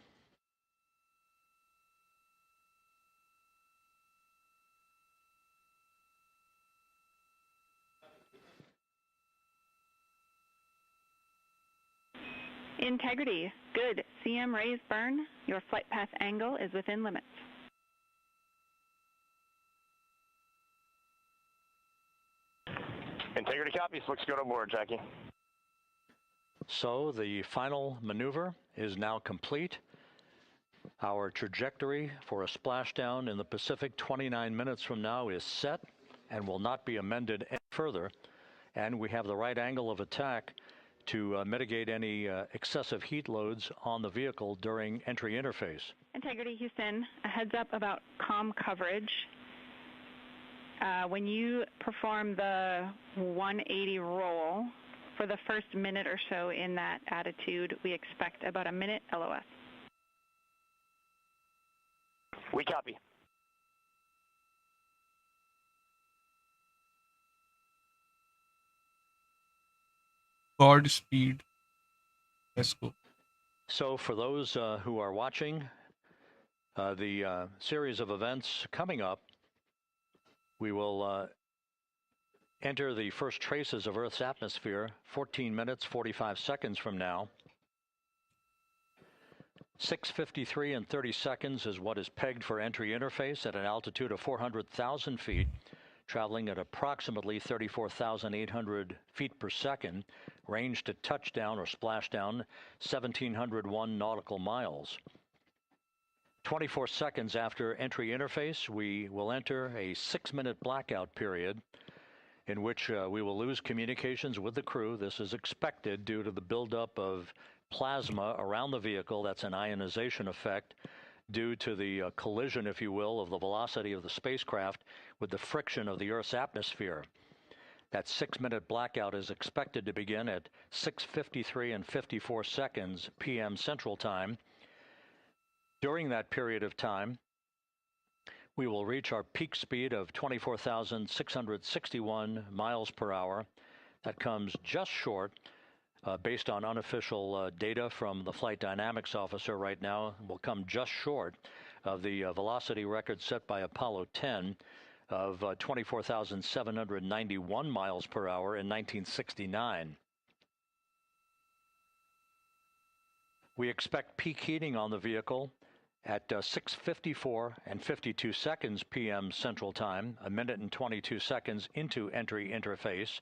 Integrity, good. CM raise burn. Your flight path angle is within limits. Integrity copies. Looks good on board, Jackie. So the final maneuver is now complete. Our trajectory for a splashdown in the Pacific 29 minutes from now is set and will not be amended any further. And we have the right angle of attack to mitigate any excessive heat loads on the vehicle during entry interface. Integrity Houston, a heads up about comm coverage. When you perform the 180 roll, for the first minute or so in that attitude, we expect about a minute LOS. We copy. God speed. Let's go. So for those who are watching the series of events coming up, we will enter the first traces of Earth's atmosphere 14 minutes, 45 seconds from now. 6:53 and 30 seconds is what is pegged for entry interface at an altitude of 400,000 feet, traveling at approximately 34,800 feet per second, range to touchdown or splashdown 1,701 nautical miles. 24 seconds after entry interface, we will enter a 6-minute blackout period in which we will lose communications with the crew. This is expected due to the buildup of plasma around the vehicle. That's an ionization effect due to the collision, if you will, of the velocity of the spacecraft with the friction of the Earth's atmosphere. That 6-minute blackout is expected to begin at 6:53 and 54 seconds p.m. Central Time. During that period of time, we will reach our peak speed of 24,661 miles per hour. That comes just short, based on unofficial data from the flight dynamics officer right now, will come just short of the velocity record set by Apollo 10 of 24,791 miles per hour in 1969. We expect peak heating on the vehicle at 6:54 and 52 seconds p.m. Central Time, a minute and 22 seconds into entry interface.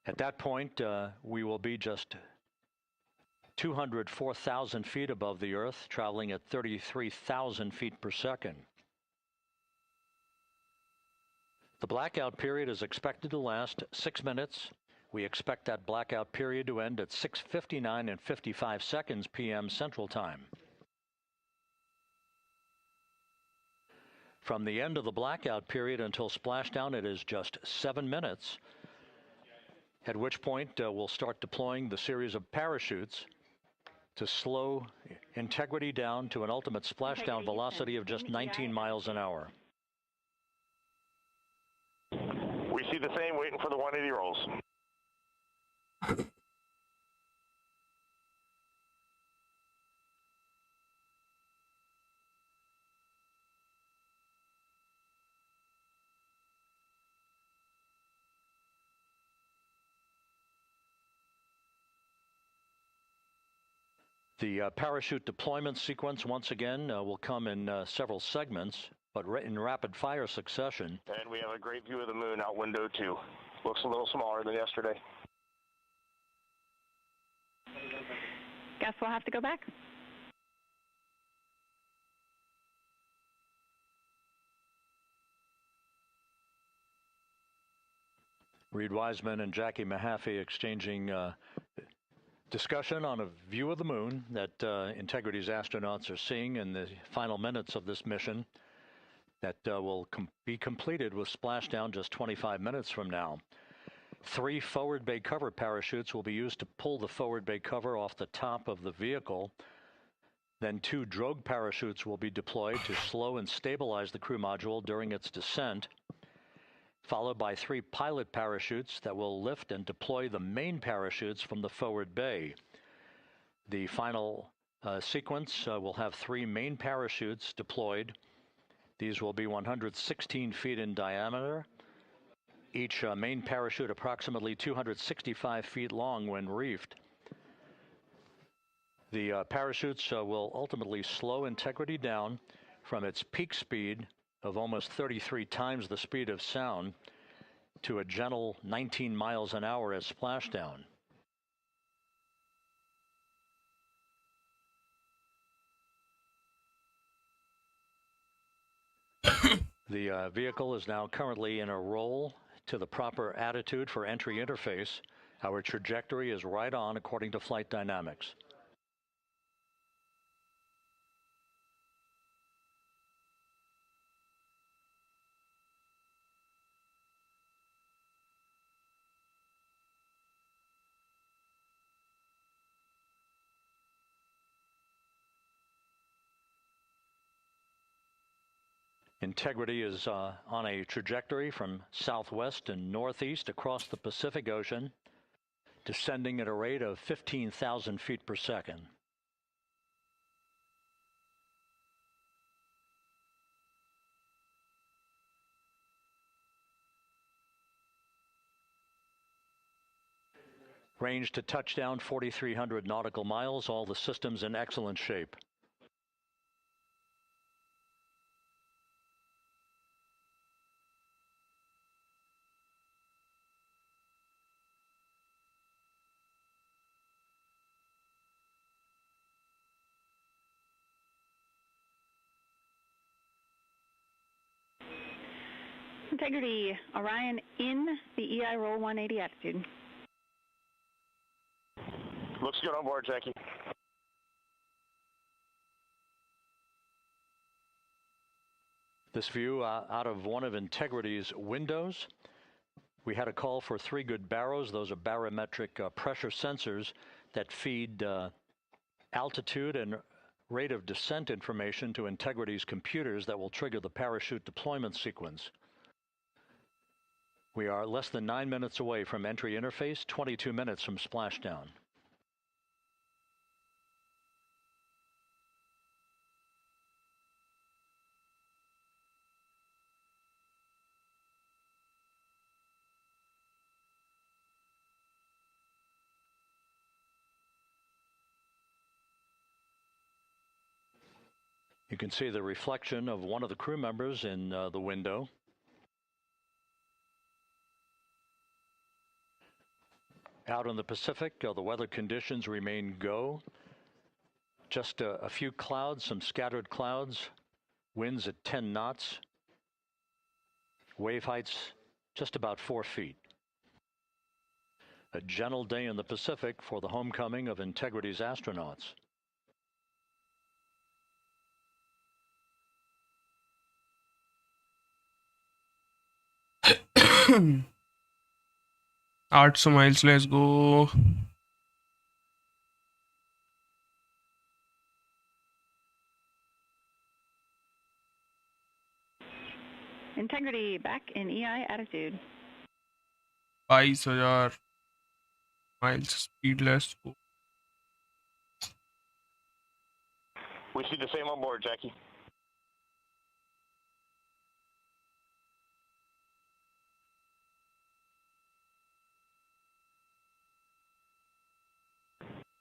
At that point, we will be just 204,000 feet above the Earth, traveling at 33,000 feet per second. The blackout period is expected to last 6 minutes. We expect that blackout period to end at 6:59 and 55 seconds p.m. Central Time. From the end of the blackout period until splashdown, it is just 7 minutes, at which point we'll start deploying the series of parachutes to slow Integrity down to an ultimate splashdown velocity of just 19 miles an hour. We see the same, waiting for the 180 rolls. The parachute deployment sequence, once again, will come in several segments, but in rapid fire succession. And we have a great view of the moon out window too. Looks a little smaller than yesterday. Guess we'll have to go back. Reed Wiseman and Jackie Mahaffey exchanging discussion on a view of the moon that Integrity's astronauts are seeing in the final minutes of this mission that will be completed with splashdown just 25 minutes from now. 3 forward bay cover parachutes will be used to pull the forward bay cover off the top of the vehicle. Then 2 drogue parachutes will be deployed to slow and stabilize the crew module during its descent, followed by 3 pilot parachutes that will lift and deploy the main parachutes from the forward bay. The final sequence will have 3 main parachutes deployed. These will be 116 feet in diameter, each main parachute approximately 265 feet long when reefed. The parachutes will ultimately slow Integrity down from its peak speed of almost 33 times the speed of sound to a gentle 19 miles an hour at splashdown. The vehicle is now currently in a roll to the proper attitude for entry interface. Our trajectory is right on according to flight dynamics. Integrity is on a trajectory from southwest and northeast across the Pacific Ocean, descending at a rate of 15,000 feet per second. Range to touchdown 4,300 nautical miles, all the systems in excellent shape. Integrity, Orion in the EI roll 180 attitude. Looks good on board, Jackie. This view out of one of Integrity's windows. We had a call for 3 good baros. Those are barometric pressure sensors that feed altitude and rate of descent information to Integrity's computers that will trigger the parachute deployment sequence. We are less than 9 minutes away from entry interface, 22 minutes from splashdown. You can see the reflection of one of the crew members in the window. Out in the Pacific, the weather conditions remain go. Just a few clouds, some scattered clouds, winds at 10 knots, wave heights just about 4 feet. A gentle day in the Pacific for the homecoming of Integrity's astronauts. Art miles, let's go. Integrity back in EI attitude. 22,000 miles speedless. We see the same on board, Jackie.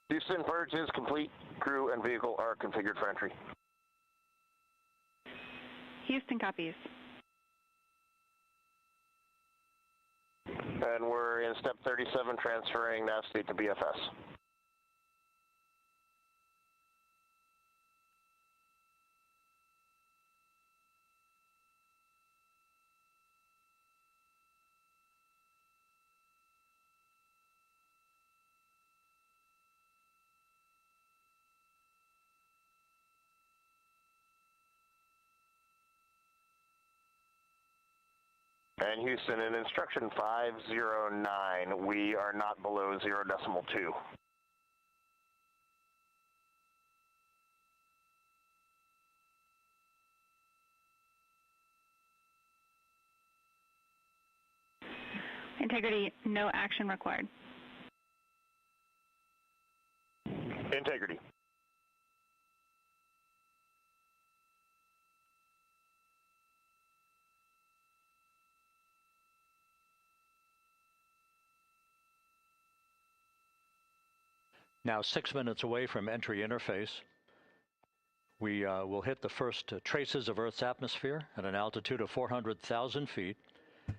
Houston, purge is complete. Crew and vehicle are configured for entry. Houston copies. And we're in step 37, transferring nav state to BFS. And Houston, in instruction 509, we are not below 0.2. Integrity, no action required. Integrity. Now 6 minutes away from entry interface. We will hit the first traces of Earth's atmosphere at an altitude of 400,000 feet,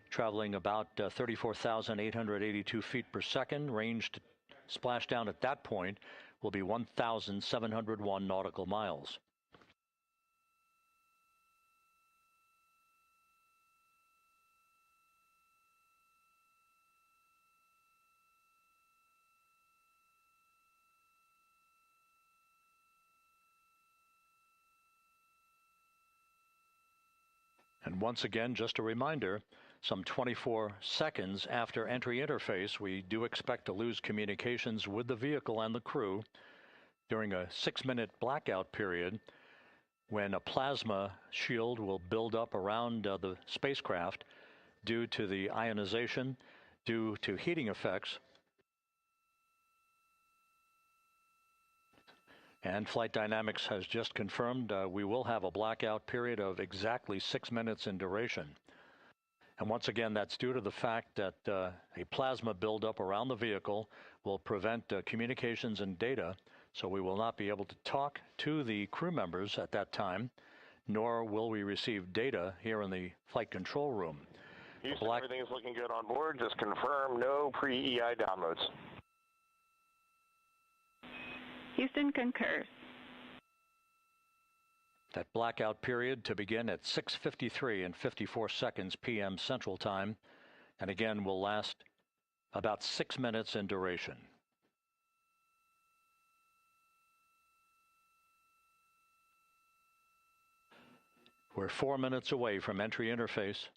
traveling about 34,882 feet per second. Range to splashdown at that point will be 1,701 nautical miles. And once again, just a reminder, some 24 seconds after entry interface, we do expect to lose communications with the vehicle and the crew during a 6-minute blackout period when a plasma shield will build up around the spacecraft due to the ionization, due to heating effects. And Flight Dynamics has just confirmed we will have a blackout period of exactly 6 minutes in duration. And once again, that's due to the fact that a plasma buildup around the vehicle will prevent communications and data, so we will not be able to talk to the crew members at that time, nor will we receive data here in the flight control room. Houston, everything is looking good on board. Just confirm no pre-EI downloads. Houston concurs. That blackout period to begin at 6:53 and 54 seconds p.m. Central Time, and again will last about 6 minutes in duration. We're 4 minutes away from entry interface.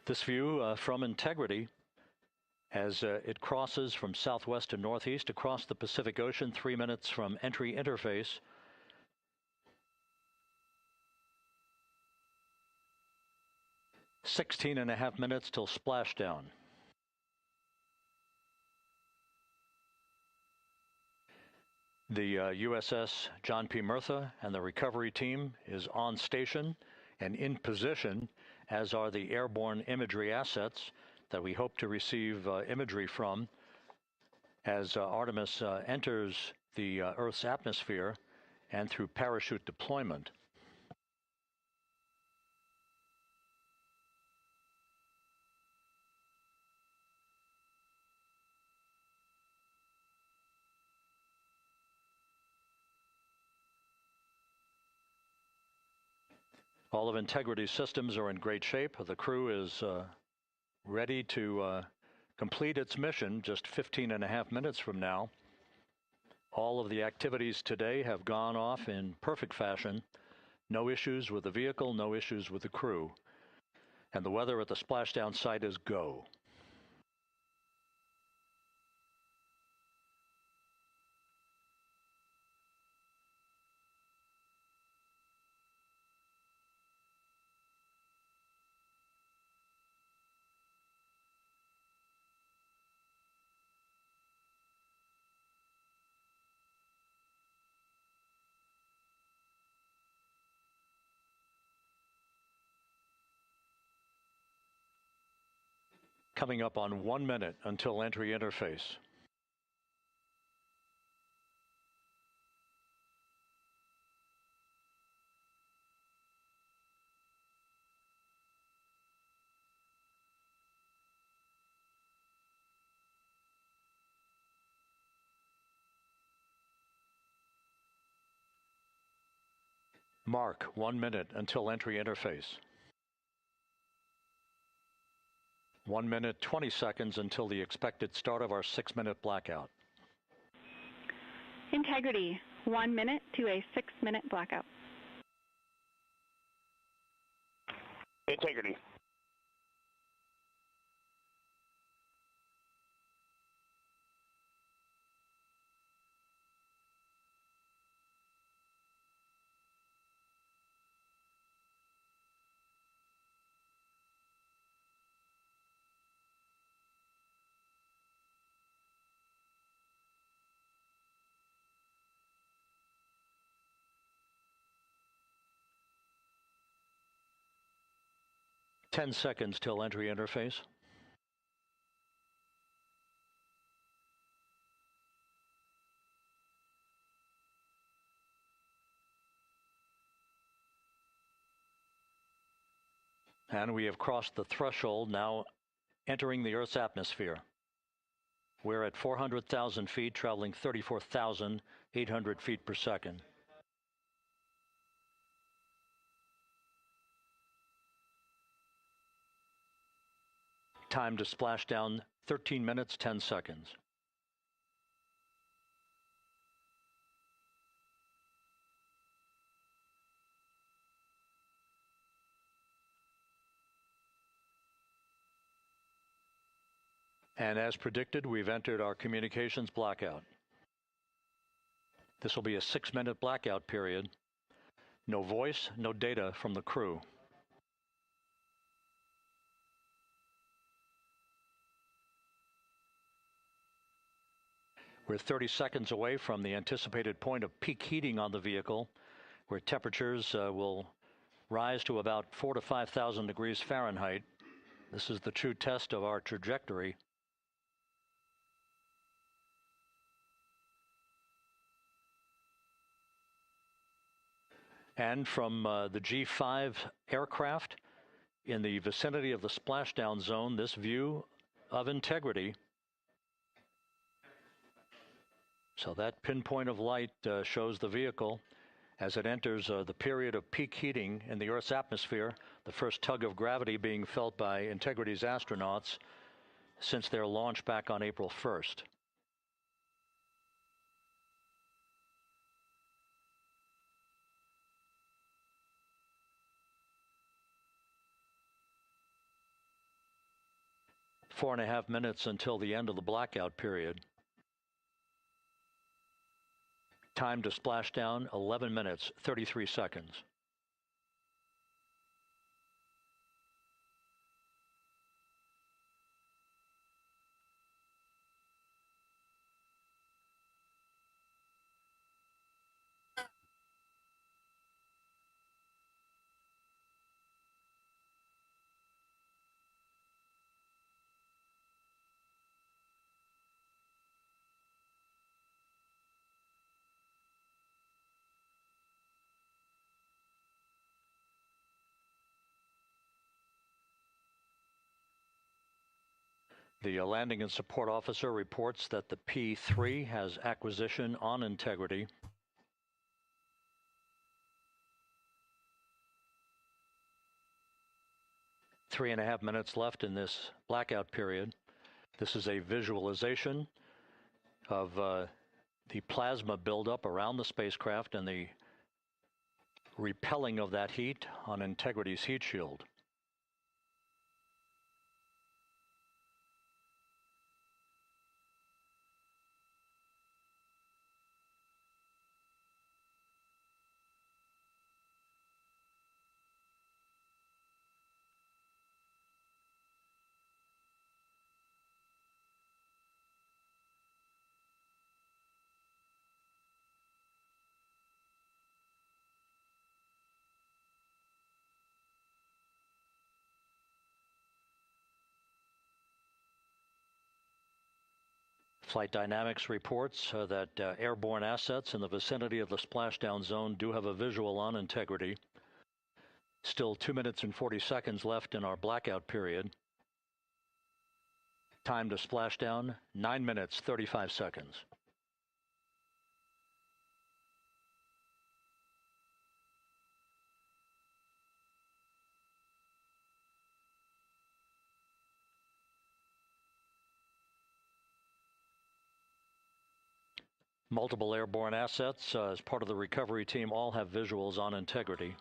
This view from Integrity as it crosses from southwest to northeast across the Pacific Ocean, 3 minutes from entry interface. "16.5 minutes till splashdown." The USS John P. Murtha and the recovery team is on station and in position, as are the airborne imagery assets that we hope to receive imagery from As Artemis enters the Earth's atmosphere and through parachute deployment, all of Integrity's systems are in great shape. The crew is ready to complete its mission just 15.5 minutes from now. All of the activities today have gone off in perfect fashion. No issues with the vehicle, no issues with the crew. And the weather at the splashdown site is go. Coming up on 1 minute until entry interface. Mark 1 minute until entry interface. 1 minute, 20 seconds until the expected start of our 6-minute blackout. Integrity, 1 minute to a 6-minute blackout. Integrity. Ten seconds till entry interface. And we have crossed the threshold, now entering the Earth's atmosphere. We're at 400,000 feet, traveling 34,800 feet per second. Time to splash down, 13 minutes, 10 seconds. And as predicted, we've entered our communications blackout. This will be a 6-minute blackout period. No voice, no data from the crew. We're 30 seconds away from the anticipated point of peak heating on the vehicle, where temperatures will rise to about 4,000 to 5,000 degrees Fahrenheit. This is the true test of our trajectory. And from the G5 aircraft in the vicinity of the splashdown zone, this view of Integrity. So that pinpoint of light shows the vehicle as it enters the period of peak heating in the Earth's atmosphere, the first tug of gravity being felt by Integrity's astronauts since their launch back on April 1st. Four and a half minutes until the end of the blackout period. Time to splash down, 11 minutes, 33 seconds. The landing and support officer reports that the P3 has acquisition on integrity. Three and a half minutes left in this blackout period. This is a visualization of the plasma buildup around the spacecraft and the repelling of that heat on Integrity's heat shield. Flight Dynamics reports that airborne assets in the vicinity of the splashdown zone do have a visual on Integrity. Still 2 minutes and 40 seconds left in our blackout period. Time to splashdown, 9 minutes, 35 seconds. Multiple airborne assets as part of the recovery team all have visuals on Integrity.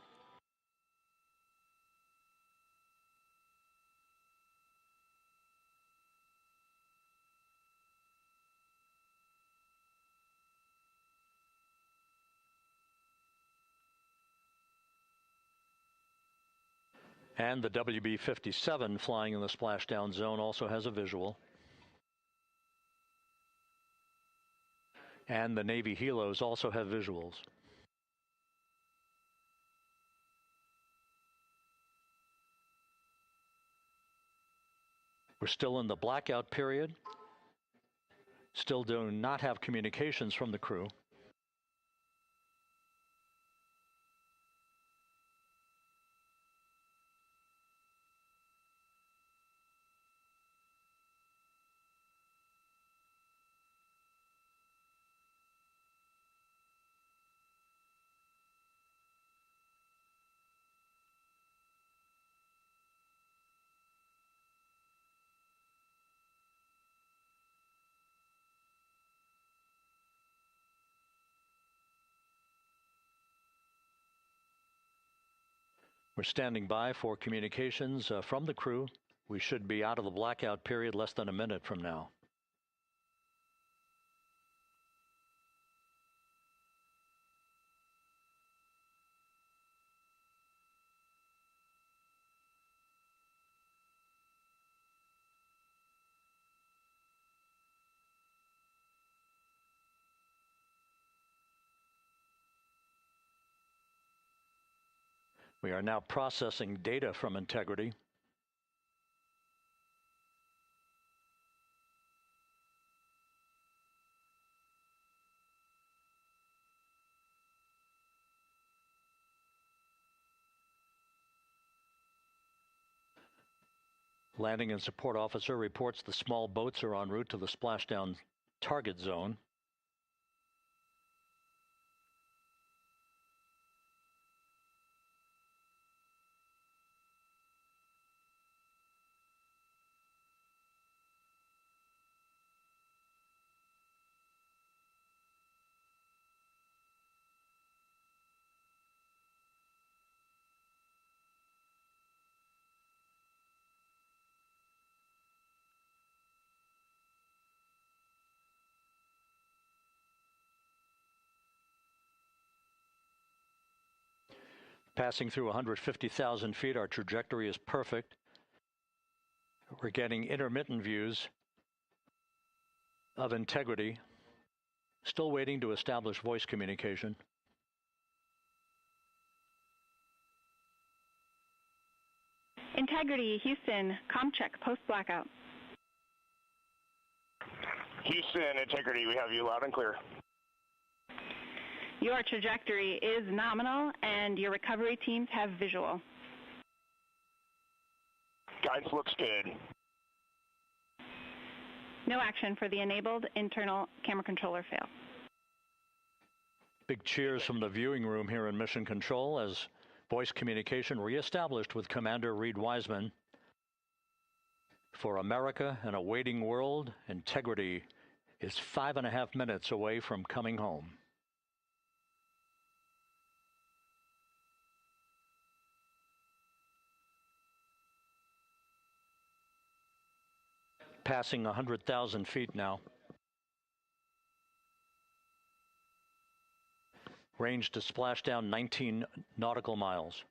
And the WB-57 flying in the splashdown zone also has a visual. And the Navy helos also have visuals. We're still in the blackout period. Still do not have communications from the crew. We're standing by for communications from the crew. We should be out of the blackout period less than a minute from now. We are now processing data from Integrity. Landing and support officer reports the small boats are en route to the splashdown target zone. Passing through 150,000 feet, our trajectory is perfect. We're getting intermittent views of Integrity. Still waiting to establish voice communication. Integrity, Houston, comm check, post-blackout. Houston, Integrity, we have you loud and clear. Your trajectory is nominal, and your recovery teams have visual. Guidance looks good. No action for the enabled internal camera controller fail. Big cheers from the viewing room here in Mission Control as voice communication reestablished with Commander Reed Wiseman. For America and a waiting world, Integrity is 5.5 minutes away from coming home. Passing 100,000 feet now. Range to splashdown 19 nautical miles.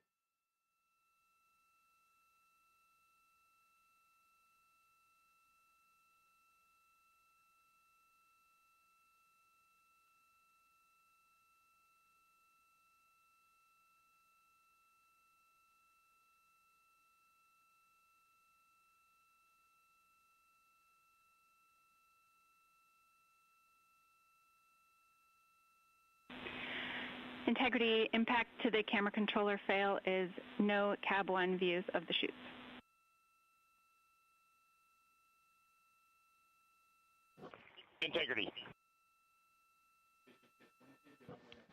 Integrity impact to the camera controller fail is no Cab 1 views of the chutes. Integrity.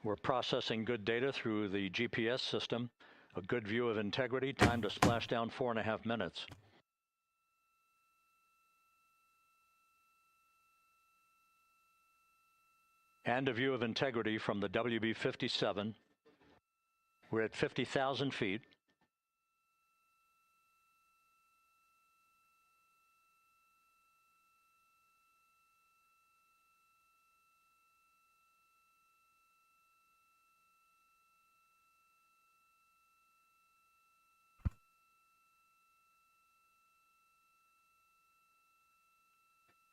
We're processing good data through the GPS system. A good view of Integrity. Time to splashdown 4.5 minutes. And a view of Integrity from the WB-57. We're at 50,000 feet.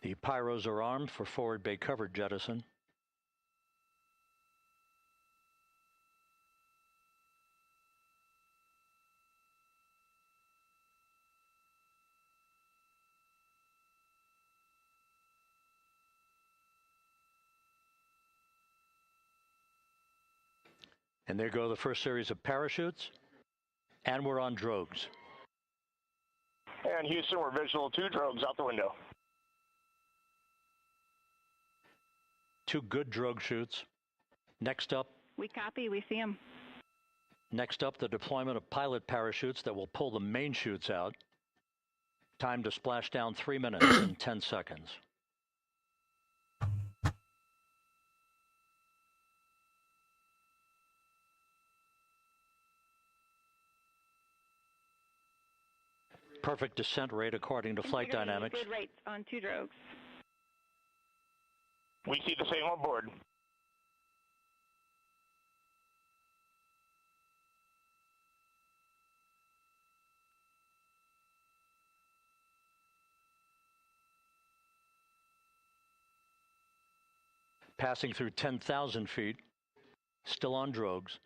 The pyros are armed for forward bay cover jettison. And there go the first series of parachutes. And we're on drogues. And Houston, we're visual 2 drogues out the window. 2 good drogue chutes. Next up. We copy, we see them. Next up, the deployment of pilot parachutes that will pull the main chutes out. Time to splash down 3 minutes and 10 seconds. Perfect descent rate according to flight dynamics. Good rates on 2 drogues. We see the same on board. Passing through 10,000 feet, still on drogues.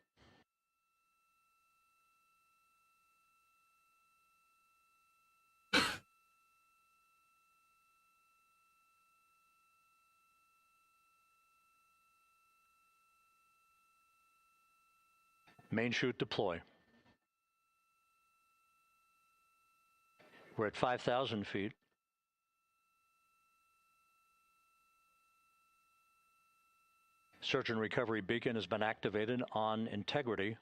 Main chute deploy. We're at 5,000 feet. Search and recovery beacon has been activated on Integrity.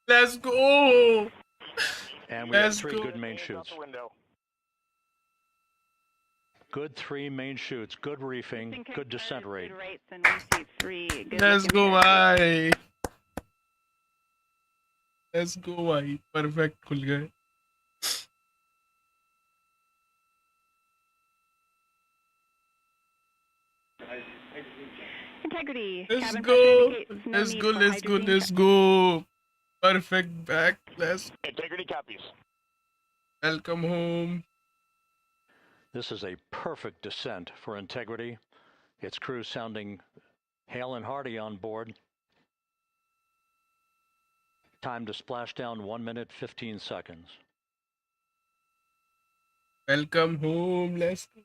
Let's go! And we have 3 good main chutes. Good 3 main chutes, good reefing, good descent rate. Let's go, bhai. Let's go, bhai. Perfect खुल गए. Integrity. Let's go. Let's go. Let's go. Let's go. Perfect back. Let's. Integrity copies. Welcome home. This is a perfect descent for Integrity. Its crew sounding hale and hearty on board. Time to splash down 1 minute, 15 seconds. Welcome home. Let's go.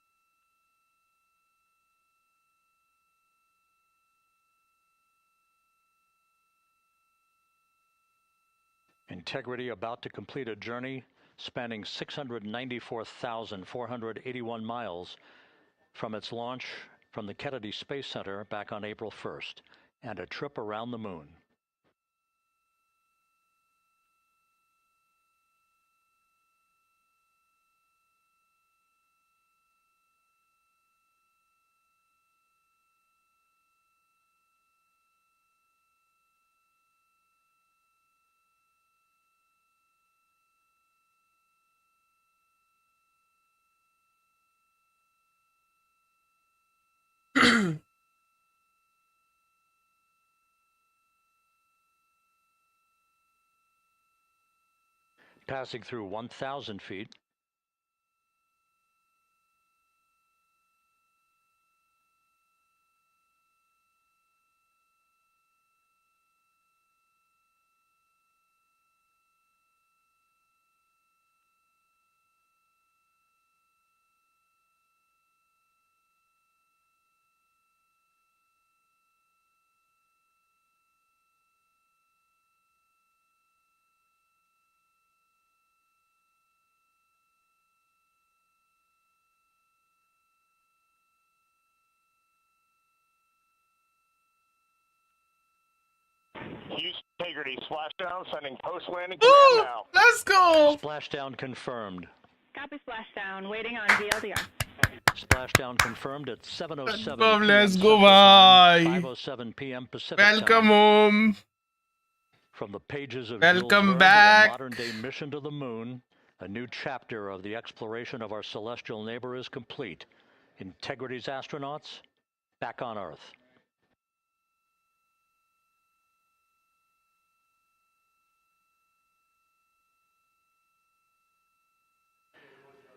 Integrity about to complete a journey spanning 694,481 miles from its launch from the Kennedy Space Center back on April 1st, and a trip around the moon. Passing through 1,000 feet. Houston Integrity, splashdown, sending post-landing command now. Let's go! Splashdown confirmed. Copy splashdown, waiting on VLDR. Splashdown confirmed at 7:07 Welcome, p.m. let's go, Central Time, bye. 5:07 p.m. Pacific Welcome Time. home. From the pages of Welcome Jules Verne back. to a modern-day mission to the moon, a new chapter of the exploration of our celestial neighbor is complete. Integrity's astronauts back on Earth.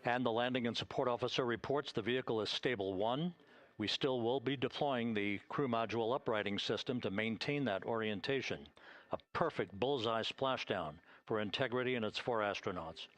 And the landing and support officer reports the vehicle is stable 1. We still will be deploying the crew module uprighting system to maintain that orientation. A perfect bullseye splashdown for Integrity and its 4 astronauts.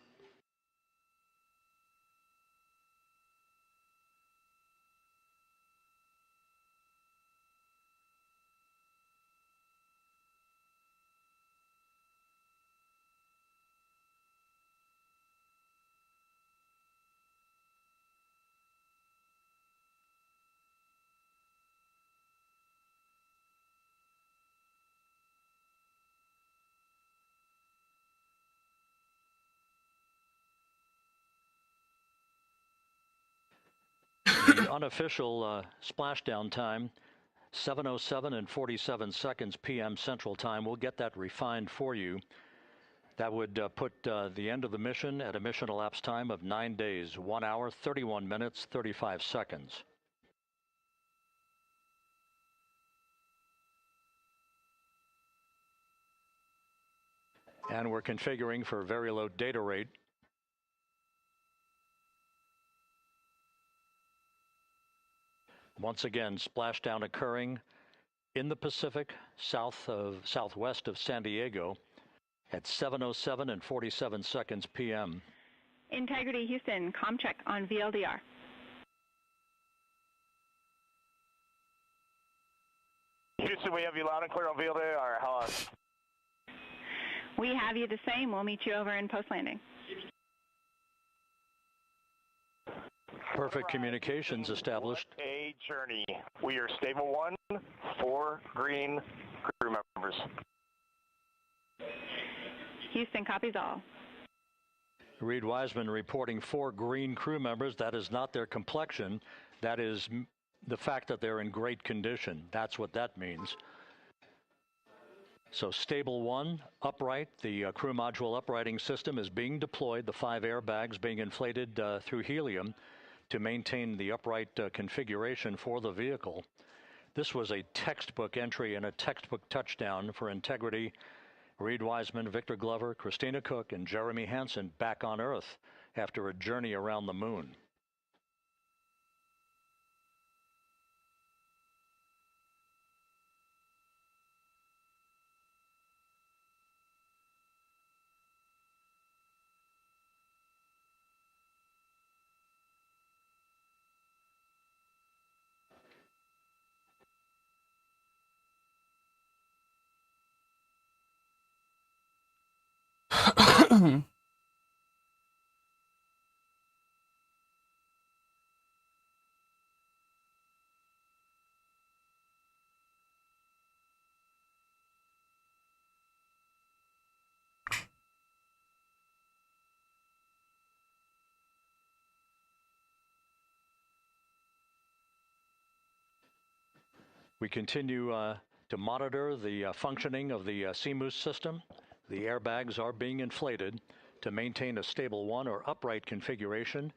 The unofficial splashdown time, 7:07 and 47 seconds p.m. Central Time. We'll get that refined for you. That would put the end of the mission at a mission elapsed time of 9 days, 1 hour, 31 minutes, 35 seconds. And we're configuring for very low data rate. Once again, splashdown occurring in the Pacific, southwest of San Diego at 7:07 and 47 seconds p.m. Integrity Houston, comm check on VLDR. Houston, we have you loud and clear on VLDR. How on? We have you the same. We'll meet you over in post-landing. Perfect communications established. What a journey. We are stable 1, 4 green crew members. Houston copies all. Reed Wiseman reporting 4 green crew members. That is not their complexion. That is the fact that they're in great condition. That's what that means. So stable 1, upright. The crew module uprighting system is being deployed. The 5 airbags being inflated through helium to maintain the upright configuration for the vehicle. This was a textbook entry and a textbook touchdown for Integrity. Reed Wiseman, Victor Glover, Christina Cook, and Jeremy Hansen back on Earth after a journey around the moon. We continue to monitor the functioning of the CMOOS system. The airbags are being inflated to maintain a stable one or upright configuration.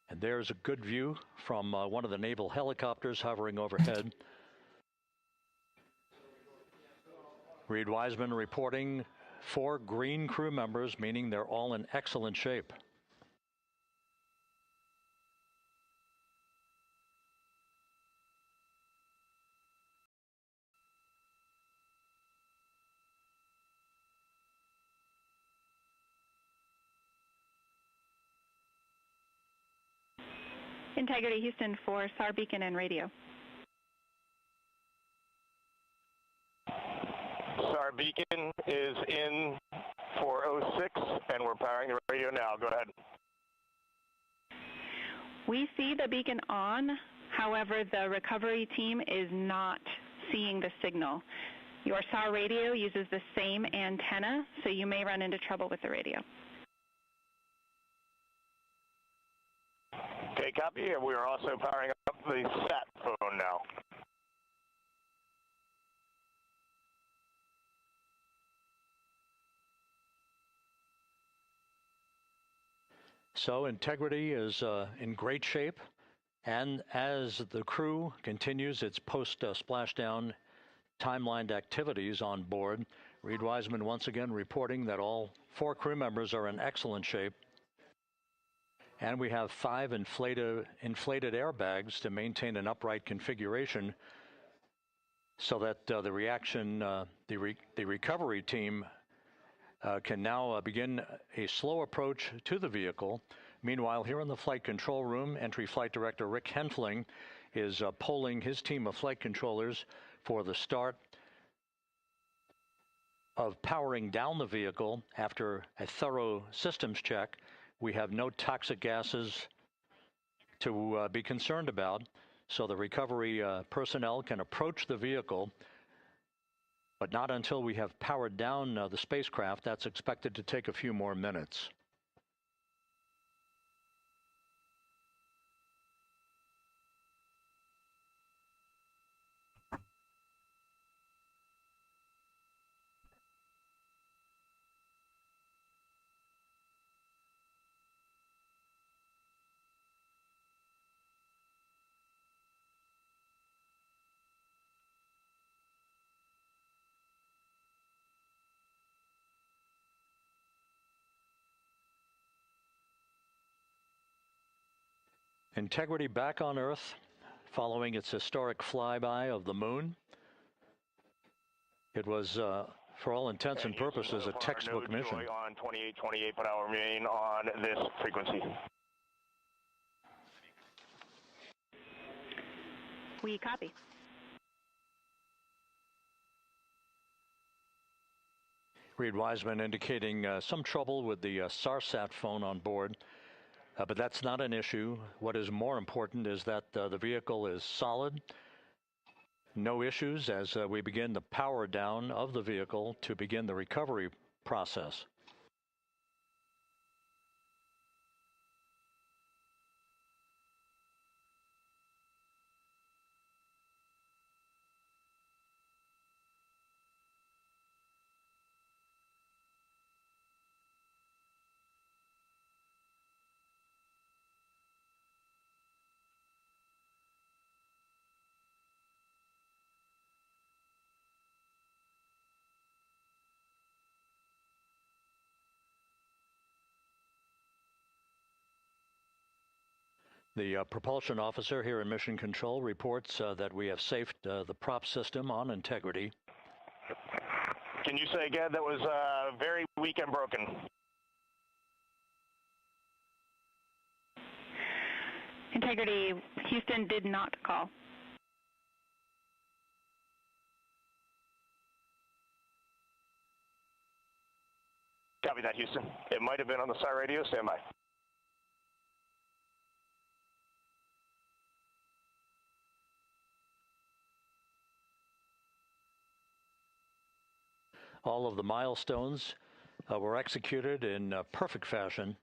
And there's a good view from one of the naval helicopters hovering overhead. Reed Wiseman reporting 4 green crew members, meaning they're all in excellent shape. Integrity Houston for SAR beacon and radio. SAR beacon is in for 06, and we're powering the radio now. Go ahead. We see the beacon on. However, the recovery team is not seeing the signal. Your SAR radio uses the same antenna, so you may run into trouble with the radio. Okay, copy. And we are also powering up the sat phone now. So Integrity is in great shape, and as the crew continues its post-splashdown timelined activities on board, Reed Wiseman once again reporting that all 4 crew members are in excellent shape. And we have 5 inflated airbags to maintain an upright configuration so that the recovery team can now begin a slow approach to the vehicle. Meanwhile, here in the flight control room, Entry Flight Director Rick Henfling is polling his team of flight controllers for the start of powering down the vehicle after a thorough systems check. We have no toxic gases to be concerned about, so the recovery personnel can approach the vehicle, but not until we have powered down the spacecraft. That's expected to take a few more minutes. Integrity back on Earth following its historic flyby of the moon. It was, for all intents and purposes, a textbook mission. On 28, but I'll remain on this frequency. We copy. Reed Wiseman indicating some trouble with the SARSAT phone on board. But that's not an issue. What is more important is that the vehicle is solid. No issues as we begin the power down of the vehicle to begin the recovery process. The propulsion officer here in Mission Control reports that we have safed the prop system on Integrity. Can you say again? That was very weak and broken. Integrity Houston did not call. Copy that, Houston. It might have been on the SAR radio. Stand by. All of the milestones were executed in perfect fashion.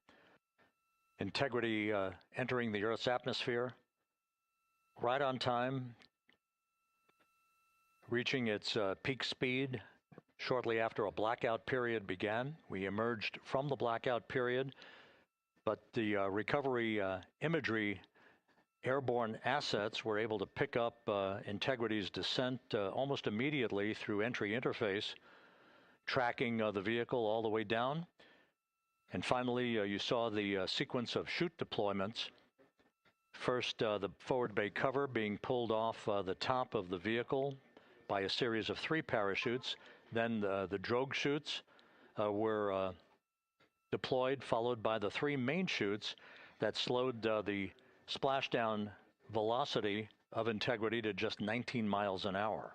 Integrity entering the Earth's atmosphere right on time, reaching its peak speed shortly after a blackout period began. We emerged from the blackout period, but the recovery imagery airborne assets were able to pick up Integrity's descent almost immediately through entry interface, tracking the vehicle all the way down. And finally, you saw the sequence of chute deployments. First, the forward bay cover being pulled off the top of the vehicle by a series of 3 parachutes. Then the drogue chutes were deployed, followed by the 3 main chutes that slowed the splashdown velocity of Integrity to just 19 miles an hour.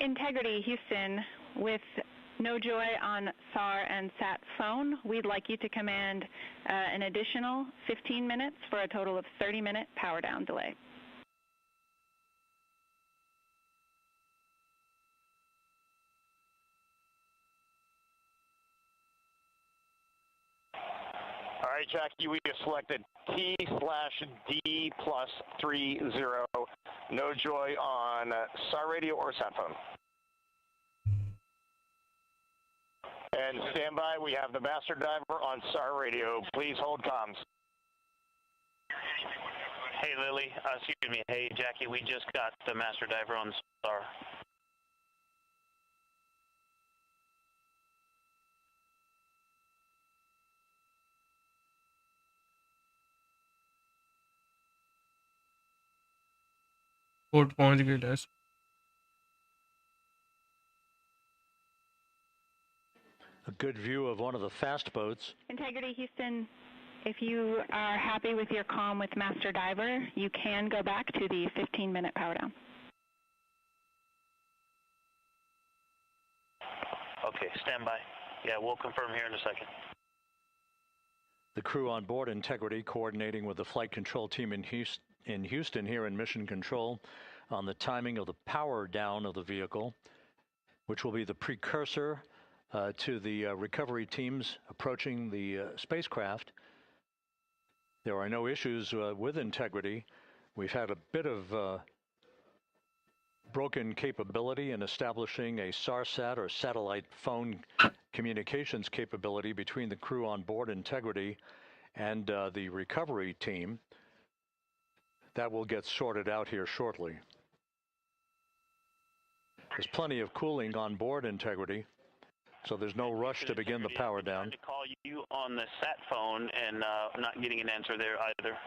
Integrity, Houston, with no joy on SAR and SAT phone, we'd like you to command an additional 15 minutes for a total of 30-minute power down delay. All right, Jackie, we have selected T/D+30. No joy on SAR radio or sat phone. And stand by, we have the master diver on SAR radio. Please hold comms. Hey, Lily, excuse me. Hey, Jackie, we just got the master diver on SAR. Court पहुंच गए dash A good view of one of the fast boats. Integrity, Houston, if you are happy with your comm with master diver, you can go back to the 15-minute power down. Okay, stand by. Yeah, we'll confirm here in a second. The crew on board Integrity coordinating with the flight control team in Houston here in Mission Control on the timing of the power down of the vehicle, which will be the precursor to the recovery teams approaching the spacecraft. There are no issues with Integrity. We've had a bit of broken capability in establishing a SARSAT or satellite phone communications capability between the crew on board Integrity and the recovery team. That will get sorted out here shortly. There's plenty of cooling on board Integrity, so there's no rush to begin the power down. I'm trying to call you on the sat phone and not getting an answer there either.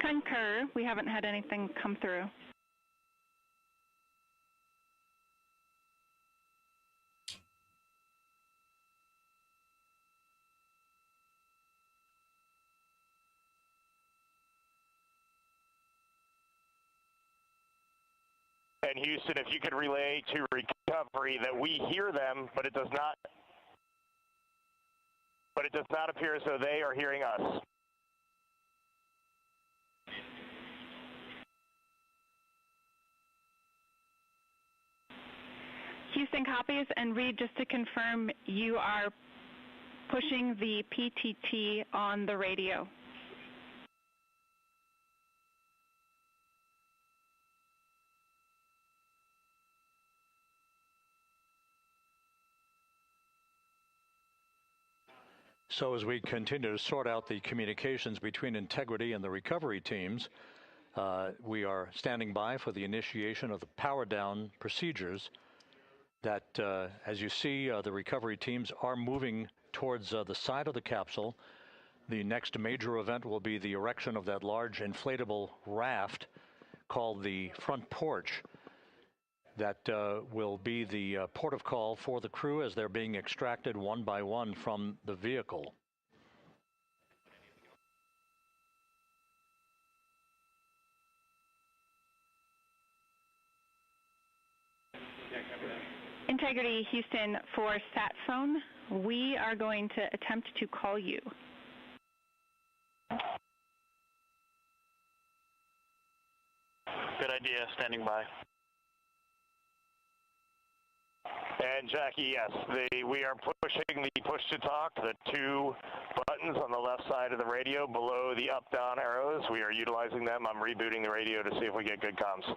Concur, we haven't had anything come through. And Houston, if you could relay to recovery that we hear them, but it does not appear as though they are hearing us. Houston copies, and Reed, just to confirm, you are pushing the PTT on the radio. So as we continue to sort out the communications between Integrity and the recovery teams, we are standing by for the initiation of the power down procedures that, as you see, the recovery teams are moving towards the side of the capsule. The next major event will be the erection of that large inflatable raft called the front porch. That will be the port of call for the crew as they're being extracted one by one from the vehicle. Integrity, Houston, for sat phone, we are going to attempt to call you. Good idea, standing by. And Jackie, yes, we are pushing the push-to-talk, the two buttons on the left side of the radio below the up-down arrows. We are utilizing them. I'm rebooting the radio to see if we get good comms.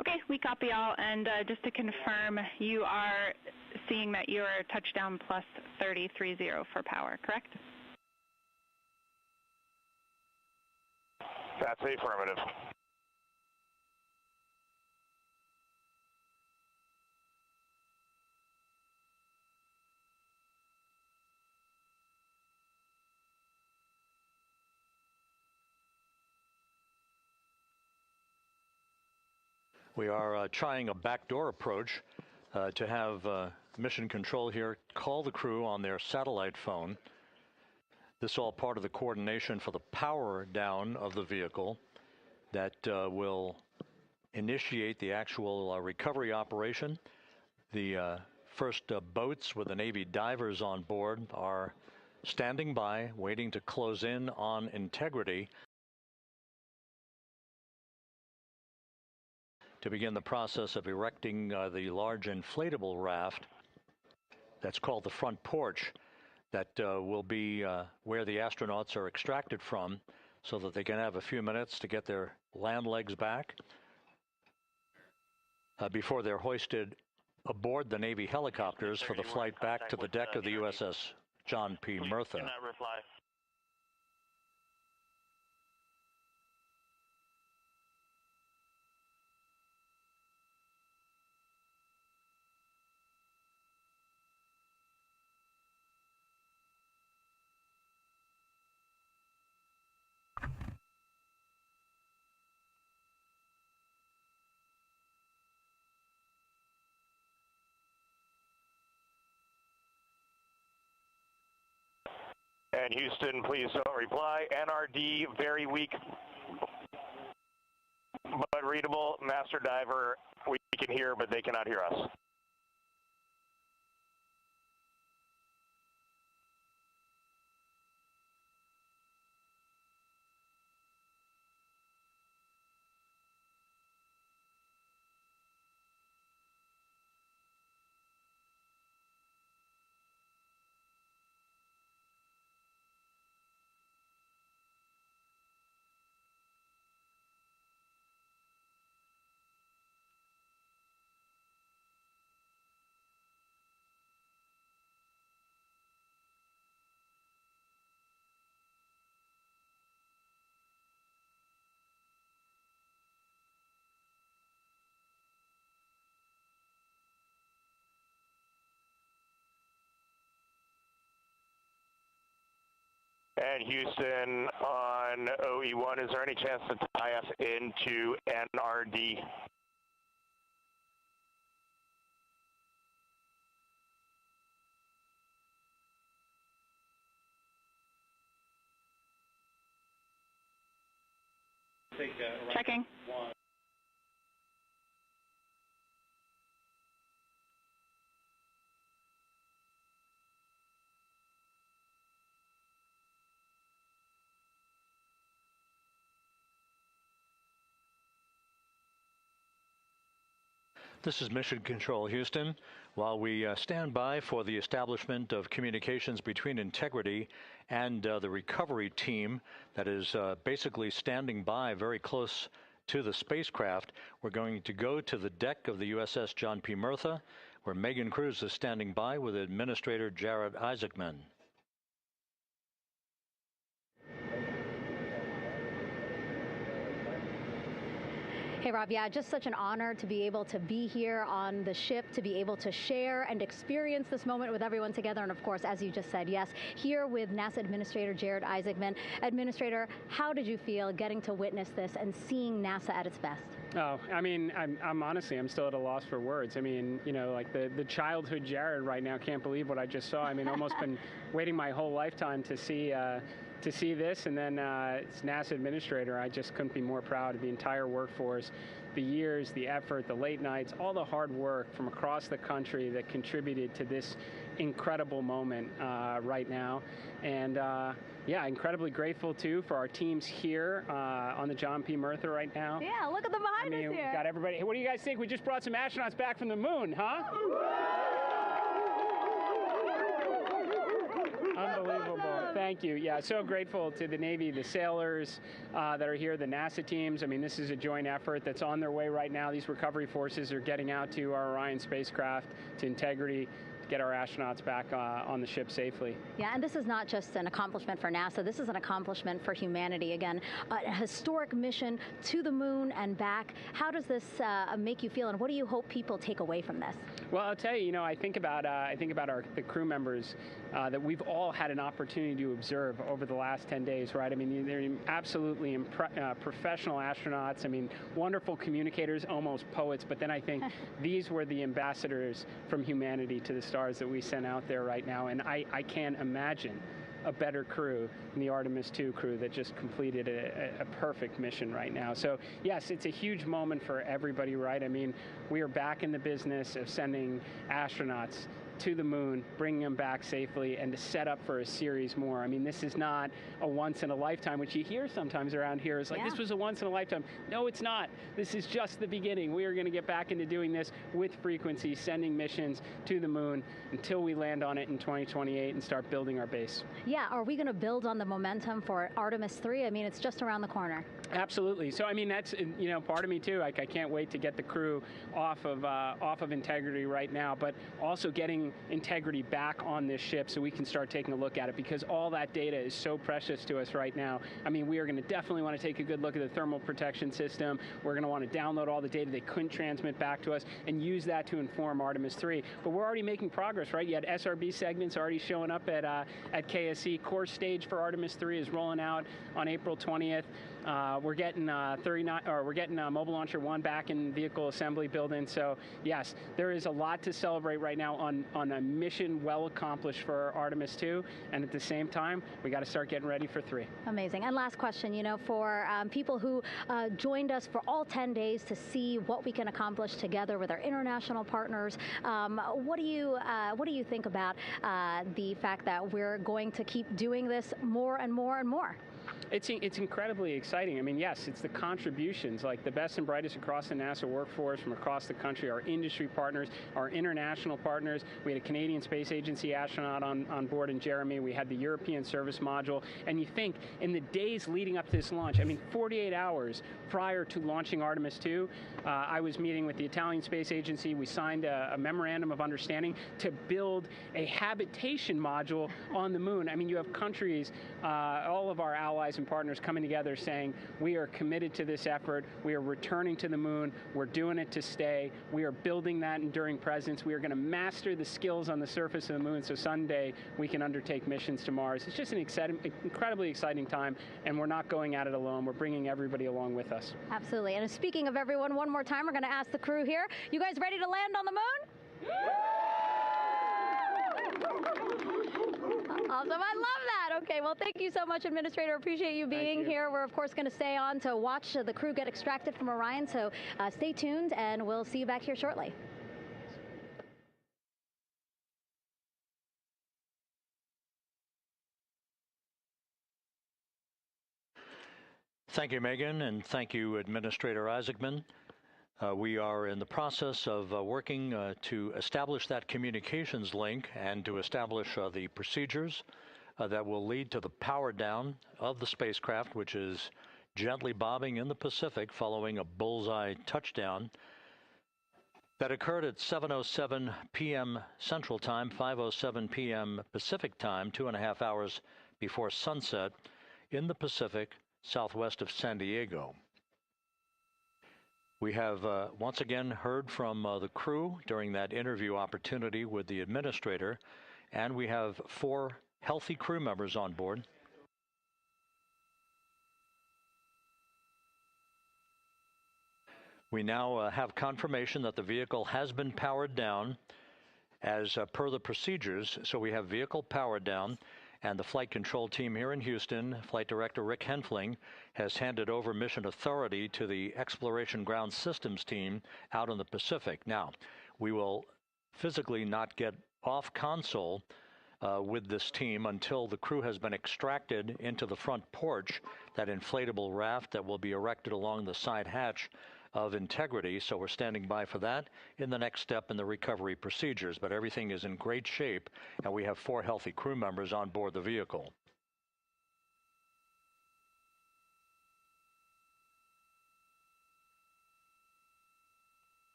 Okay, we copy all, and just to confirm, you are seeing that you are touchdown plus 3030 for power, correct? That's affirmative. We are trying a backdoor approach to have mission control here call the crew on their satellite phone. This is all part of the coordination for the power down of the vehicle that will initiate the actual recovery operation. The first boats with the Navy divers on board are standing by, waiting to close in on Integrity to begin the process of erecting the large inflatable raft that's called the front porch that will be where the astronauts are extracted from so that they can have a few minutes to get their land legs back before they're hoisted aboard the Navy helicopters for the flight back to the deck of the USS John P. Murtha. Cannot reply. And Houston, please don't reply. NRD, very weak, but readable. Master Diver, we can hear, but they cannot hear us. And Houston on OE1, is there any chance to tie us into NRD? Checking. This is Mission Control, Houston. While we stand by for the establishment of communications between Integrity and the recovery team that is basically standing by very close to the spacecraft, we're going to go to the deck of the USS John P. Murtha, where Megan Cruz is standing by with Administrator Jared Isaacman. Hey, Rob, yeah, just such an honor to be able to be here on the ship, to be able to share and experience this moment with everyone together. And of course, as you just said, yes, here with NASA Administrator Jared Isaacman. Administrator, how did you feel getting to witness this and seeing NASA at its best? Oh, I mean, I'm honestly, I'm still at a loss for words. I mean, you know, like the childhood Jared right now can't believe what I just saw. I mean, almost been waiting my whole lifetime to see to see this, and then as NASA administrator, I just couldn't be more proud of the entire workforce, the years, the effort, the late nights, all the hard work from across the country that contributed to this incredible moment right now. And yeah, incredibly grateful too for our teams here on the John P. Murtha right now. Yeah, look at them behind us here. Got everybody. Hey, what do you guys think? We just brought some astronauts back from the moon, huh? Unbelievable. Thank you. Yeah, so grateful to the Navy, the sailors that are here, the NASA teams. I mean, this is a joint effort that's on their way right now. These recovery forces are getting out to our Orion spacecraft, to Integrity, get our astronauts back on the ship safely. Yeah, and this is not just an accomplishment for NASA. This is an accomplishment for humanity. Again, a historic mission to the moon and back. How does this make you feel, and what do you hope people take away from this? Well, I'll tell you, you know, I think about the crew members that we've all had an opportunity to observe over the last 10 days, right? I mean, they're absolutely professional astronauts. I mean, wonderful communicators, almost poets. But then I think these were the ambassadors from humanity to the stars that we sent out there right now. And I can't imagine a better crew than the Artemis II crew that just completed a perfect mission right now. So yes, it's a huge moment for everybody, right? I mean, we are back in the business of sending astronauts to the moon, bringing them back safely, and to set up for a series more. I mean, this is not a once in a lifetime, which you hear sometimes around here. It's like, this was a once in a lifetime. No, it's not. This is just the beginning. We are going to get back into doing this with frequency, sending missions to the moon until we land on it in 2028 and start building our base. Yeah, are we going to build on the momentum for Artemis III? I mean, it's just around the corner. Absolutely. So, I mean, that's, you know, part of me too. Like, I can't wait to get the crew off of Integrity right now, but also getting Integrity back on this ship so we can start taking a look at it, because all that data is so precious to us right now. I mean, we are going to definitely want to take a good look at the thermal protection system. We're going to want to download all the data they couldn't transmit back to us and use that to inform Artemis III. But we're already making progress, right? You had SRB segments already showing up at KSC. Core stage for Artemis III is rolling out on April 20th. We're getting Mobile Launcher 1 back in vehicle assembly building. So yes, there is a lot to celebrate right now on a mission well accomplished for Artemis II, and at the same time, we got to start getting ready for 3. Amazing. And last question, you know, for people who joined us for all 10 days to see what we can accomplish together with our international partners, what do you think about the fact that we're going to keep doing this more and more and more? It's incredibly exciting. I mean, yes, it's the contributions, like the best and brightest across the NASA workforce from across the country, our industry partners, our international partners. We had a Canadian Space Agency astronaut on board in Jeremy. We had the European Service Module. And you think in the days leading up to this launch, I mean, 48 hours prior to launching Artemis II, I was meeting with the Italian Space Agency. We signed a memorandum of understanding to build a habitation module on the moon. I mean, you have countries, all of our allies and partners coming together saying, we are committed to this effort. We are returning to the moon. We're doing it to stay. We are building that enduring presence. We are going to master the skills on the surface of the moon so someday we can undertake missions to Mars. It's just an incredibly exciting time, and we're not going at it alone. We're bringing everybody along with us. Absolutely. And speaking of everyone, one more time, we're going to ask the crew here, you guys ready to land on the moon? Awesome. I love that. Okay, well, thank you so much, Administrator. Appreciate you being here. We're, of course, going to stay on to watch the crew get extracted from Orion, so stay tuned, and we'll see you back here shortly. Thank you, Megan, and thank you, Administrator Isaacman. We are in the process of working to establish that communications link and to establish the procedures that will lead to the power down of the spacecraft, which is gently bobbing in the Pacific following a bullseye touchdown that occurred at 7:07 p.m. Central Time, 5:07 p.m. Pacific Time, 2.5 hours before sunset in the Pacific, southwest of San Diego. We have once again heard from the crew during that interview opportunity with the administrator, and we have 4 healthy crew members on board. We now have confirmation that the vehicle has been powered down as per the procedures. So we have vehicle powered down, And the flight control team here in Houston, Flight Director Rick Henfling, has handed over mission authority to the Exploration Ground Systems team out in the Pacific. Now, we will physically not get off console with this team until the crew has been extracted into the front porch, that inflatable raft that will be erected along the side hatch of Integrity. So we're standing by for that in the next step in the recovery procedures. But everything is in great shape, and we have 4 healthy crew members on board the vehicle.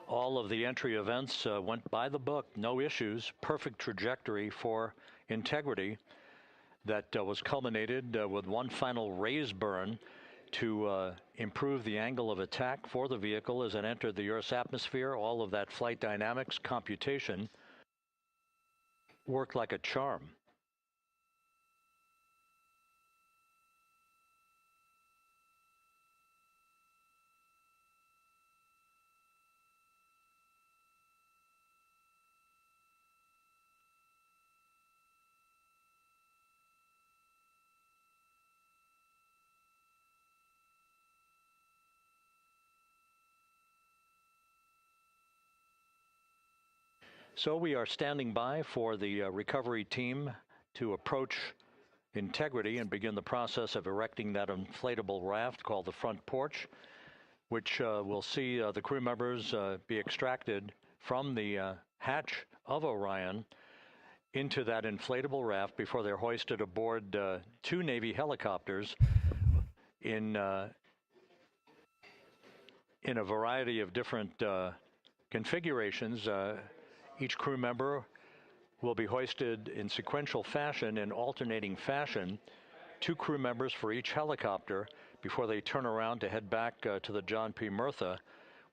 All of the entry events went by the book, no issues, perfect trajectory for Integrity that was culminated with one final raise burn to improve the angle of attack for the vehicle as it entered the Earth's atmosphere. All of that flight dynamics computation worked like a charm. So we are standing by for the recovery team to approach Integrity and begin the process of erecting that inflatable raft called the front porch, which will see the crew members be extracted from the hatch of Orion into that inflatable raft before they're hoisted aboard 2 Navy helicopters in a variety of different configurations. Each crew member will be hoisted in sequential fashion, in alternating fashion, 2 crew members for each helicopter before they turn around to head back to the John P. Murtha.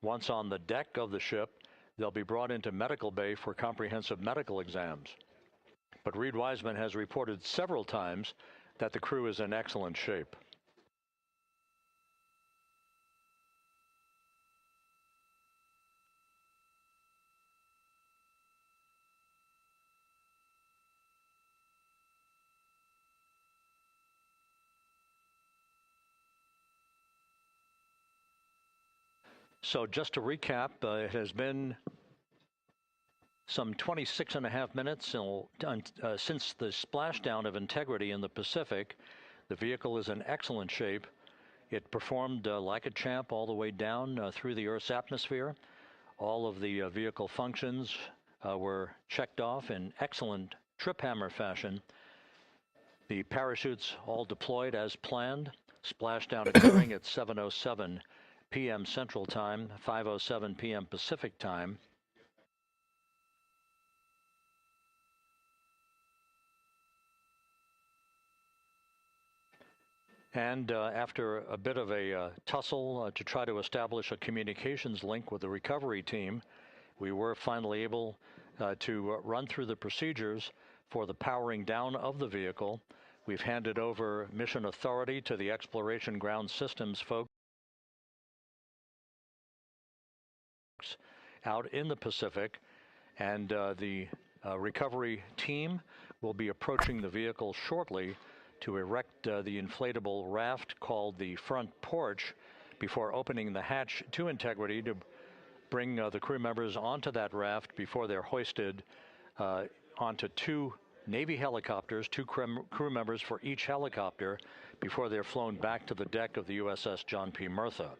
Once on the deck of the ship, they'll be brought into medical bay for comprehensive medical exams. But Reed Wiseman has reported several times that the crew is in excellent shape. So just to recap, it has been some 26.5 minutes since the splashdown of Integrity in the Pacific. The vehicle is in excellent shape. It performed like a champ all the way down through the Earth's atmosphere. All of the vehicle functions were checked off in excellent trip hammer fashion. The parachutes all deployed as planned. Splashdown occurring at 7:07 p.m. Central Time, 5:07 p.m. Pacific Time. And after a bit of a tussle to try to establish a communications link with the recovery team, we were finally able to run through the procedures for the powering down of the vehicle. We've handed over mission authority to the Exploration Ground Systems folks out in the Pacific, and the recovery team will be approaching the vehicle shortly to erect the inflatable raft called the front porch before opening the hatch to Integrity to bring the crew members onto that raft before they're hoisted onto 2 Navy helicopters, 2 crew members for each helicopter before they're flown back to the deck of the USS John P. Murtha.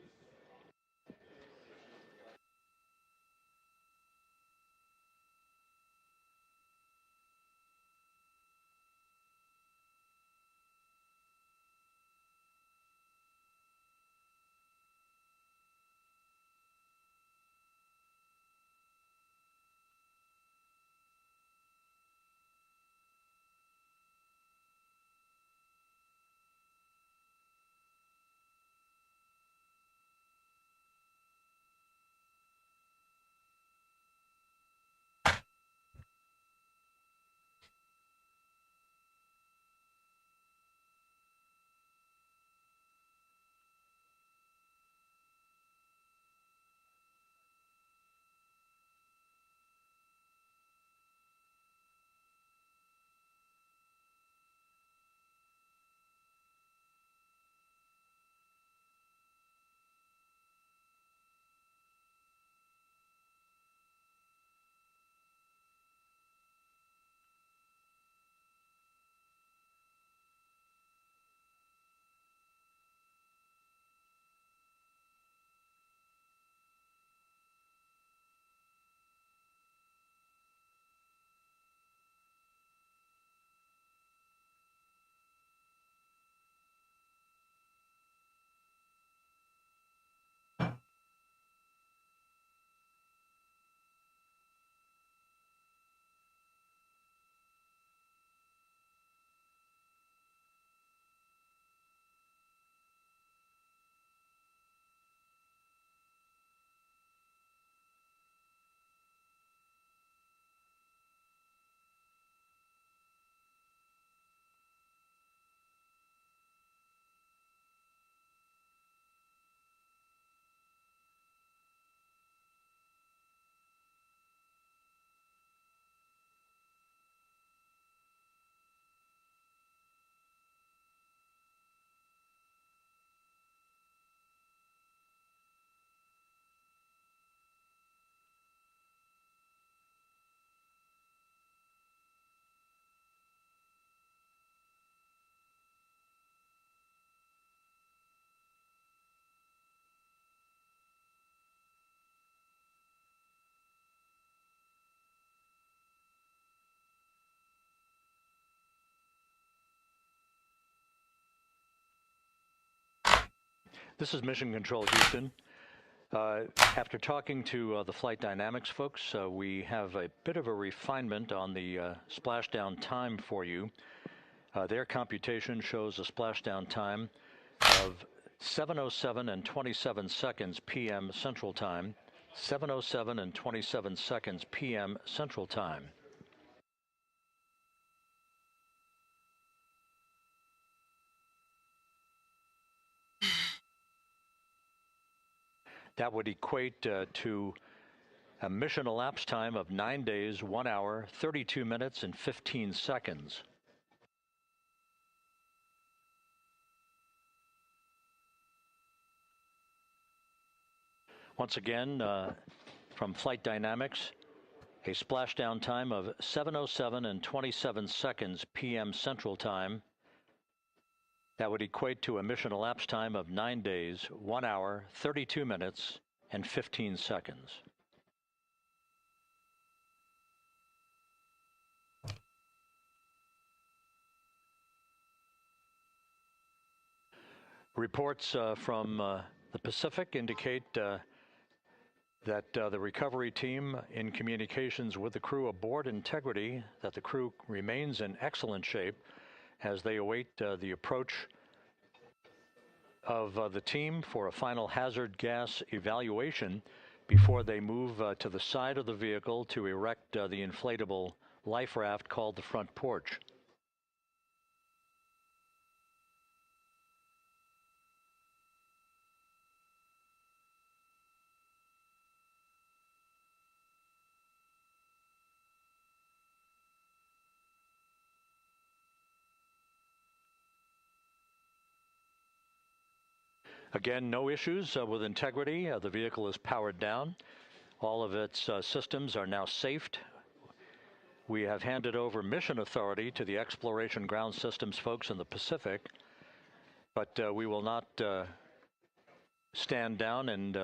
This is Mission Control Houston. After talking to the flight dynamics folks, we have a bit of a refinement on the splashdown time for you. Their computation shows a splashdown time of 7:07 and 27 seconds p.m. Central Time, 7:07 and 27 seconds p.m. Central Time. That would equate to a mission elapsed time of 9 days, 1 hour, 32 minutes, and 15 seconds. Once again, from Flight Dynamics, a splashdown time of 7:07 and 27 seconds p.m. Central Time. That would equate to a mission elapsed time of 9 days, 1 hour, 32 minutes, and 15 seconds. Reports from the Pacific indicate that the recovery team in communications with the crew aboard Integrity, that the crew remains in excellent shape as they await the approach of the team for a final hazard gas evaluation before they move to the side of the vehicle to erect the inflatable life raft called the front porch. Again, no issues with Integrity. The vehicle is powered down. All of its systems are now safed. We have handed over mission authority to the Exploration Ground Systems folks in the Pacific, but we will not stand down and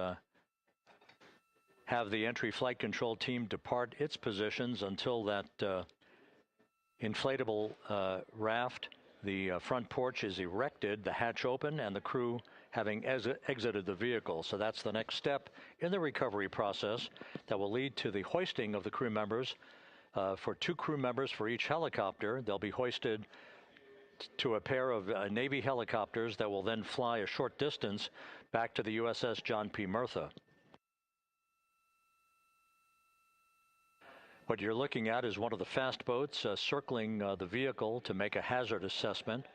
have the entry flight control team depart its positions until that inflatable raft, the front porch, is erected, the hatch open, and the crew having exited the vehicle. So that's the next step in the recovery process that will lead to the hoisting of the crew members. For 2 crew members for each helicopter, they'll be hoisted to a pair of Navy helicopters that will then fly a short distance back to the USS John P. Murtha. What you're looking at is one of the fast boats circling the vehicle to make a hazard assessment.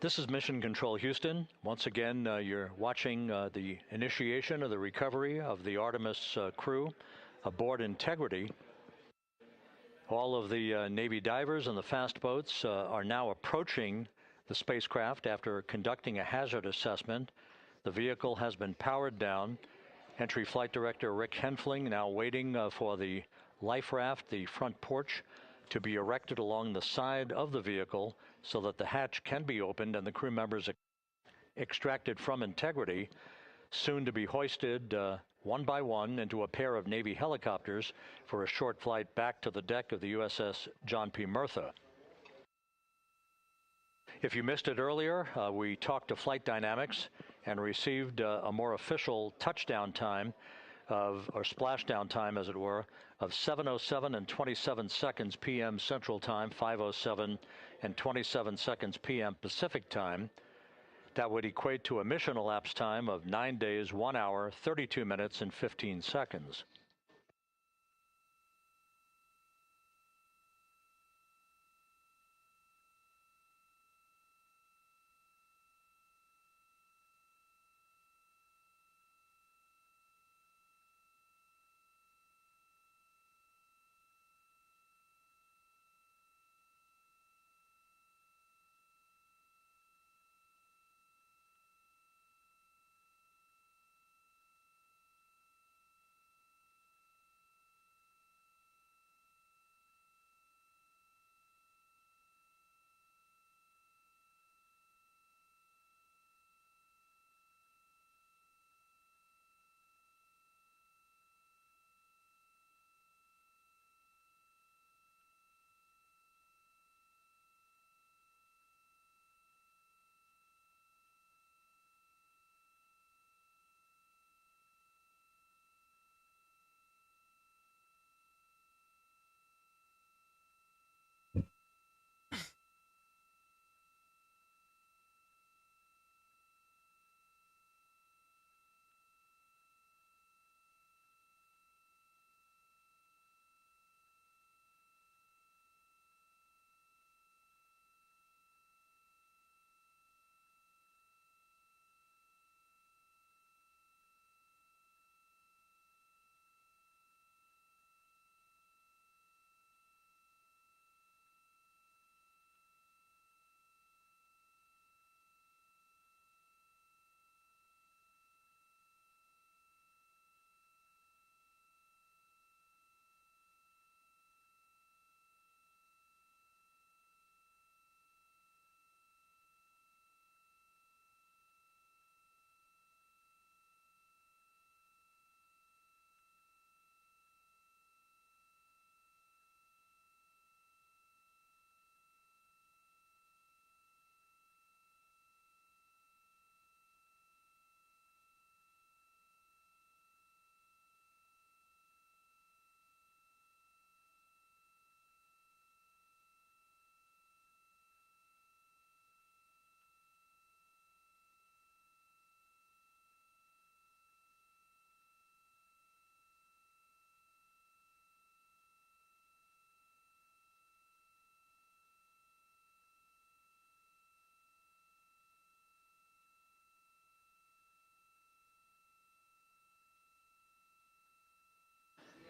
This is Mission Control Houston. Once again, you're watching the initiation of the recovery of the Artemis crew aboard Integrity. All of the Navy divers and the fast boats are now approaching the spacecraft after conducting a hazard assessment. The vehicle has been powered down. Entry Flight Director Rick Henfling now waiting for the life raft, the front porch, to be erected along the side of the vehicle so that the hatch can be opened and the crew members extracted from Integrity, soon to be hoisted one by one into a pair of Navy helicopters for a short flight back to the deck of the USS John P. Murtha. If you missed it earlier, we talked to Flight Dynamics and received a more official touchdown time or splashdown time, as it were, of 7:07 and 27 seconds p.m. Central Time, 5:07 and 27 seconds p.m. Pacific Time. That would equate to a mission elapsed time of 9 days, 1 hour, 32 minutes, and 15 seconds.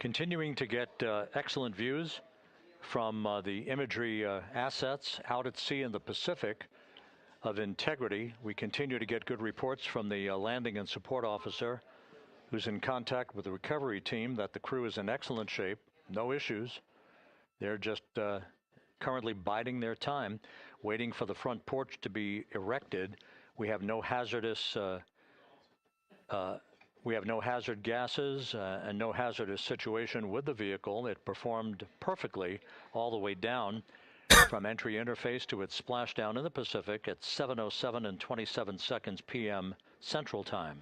Continuing to get excellent views from the imagery assets out at sea in the Pacific of Integrity. We continue to get good reports from the landing and support officer who's in contact with the recovery team that the crew is in excellent shape, no issues. They're just currently biding their time, waiting for the front porch to be erected. We have no hazardous we have no hazard gases and no hazardous situation with the vehicle. It performed perfectly all the way down from entry interface to its splashdown in the Pacific at 7:07 and 27 seconds p.m. Central Time.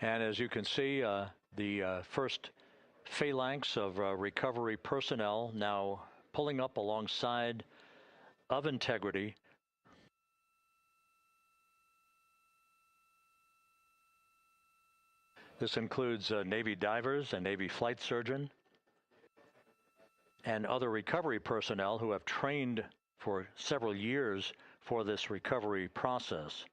And as you can see, the first phalanx of recovery personnel now pulling up alongside of Integrity. This includes Navy divers, a Navy flight surgeon, and other recovery personnel who have trained for several years for this recovery process.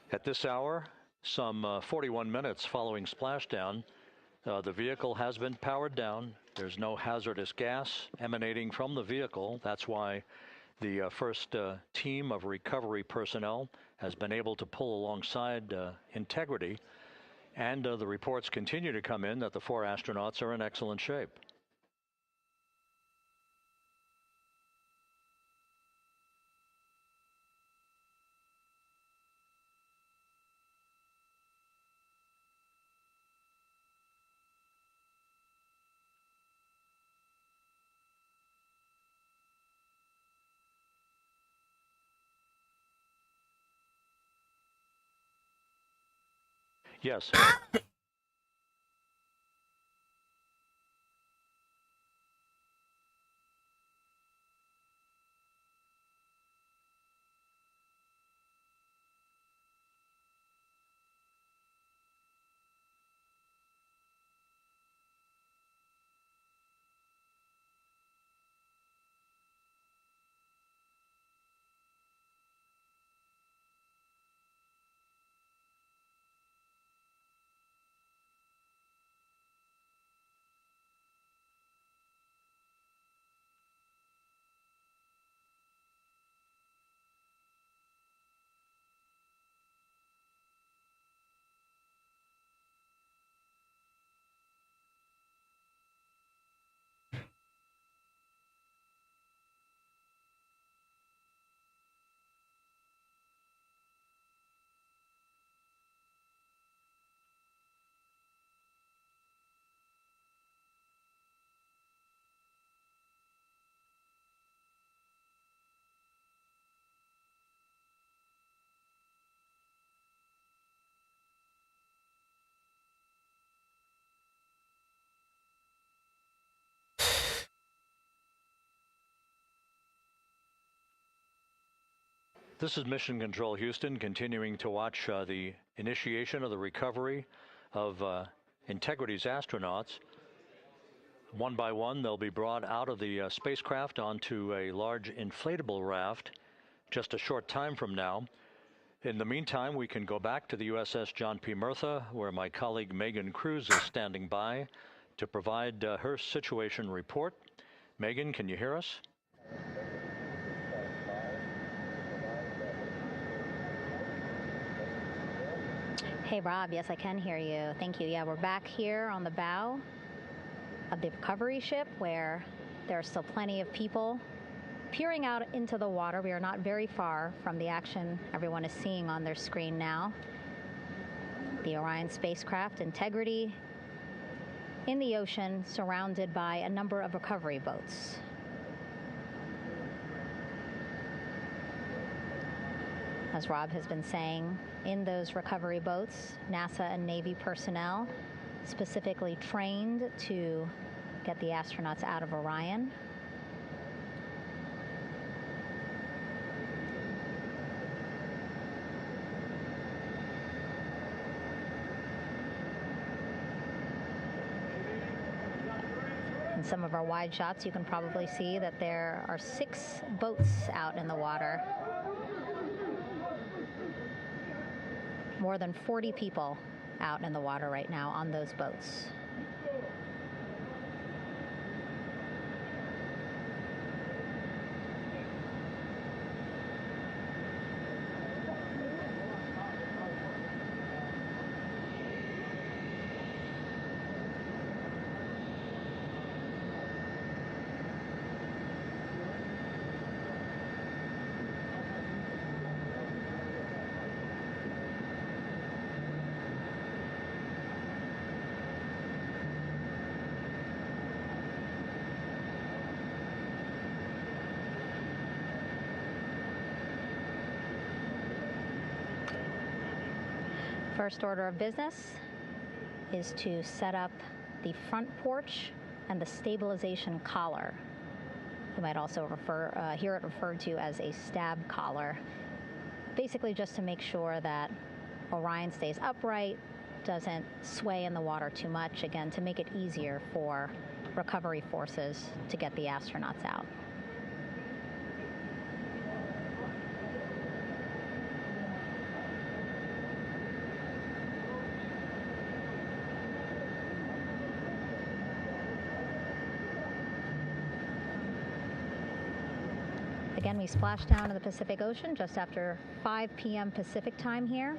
At this hour, some 41 minutes following splashdown, the vehicle has been powered down. There's no hazardous gas emanating from the vehicle. That's why the first team of recovery personnel has been able to pull alongside Integrity. And the reports continue to come in that the 4 astronauts are in excellent shape. Yes. This is Mission Control Houston, continuing to watch the initiation of the recovery of Integrity's astronauts. One by one, they'll be brought out of the spacecraft onto a large inflatable raft just a short time from now. In the meantime, we can go back to the USS John P. Murtha, where my colleague Megan Cruz is standing by to provide her situation report. Megan, can you hear us? Hey, Rob. Yes, I can hear you. Thank you. Yeah, we're back here on the bow of the recovery ship where there are still plenty of people peering out into the water. We are not very far from the action everyone is seeing on their screen now. The Orion spacecraft, Integrity, in the ocean, surrounded by a number of recovery boats. As Rob has been saying, in those recovery boats, NASA and Navy personnel specifically trained to get the astronauts out of Orion. In some of our wide shots, you can probably see that there are 6 boats out in the water. More than 40 people out in the water right now on those boats. First order of business is to set up the front porch and the stabilization collar. You might also hear it referred to as a stab collar. Basically just to make sure that Orion stays upright, doesn't sway in the water too much, again, to make it easier for recovery forces to get the astronauts out. Again, we splashed down in the Pacific Ocean just after 5 p.m. Pacific time here.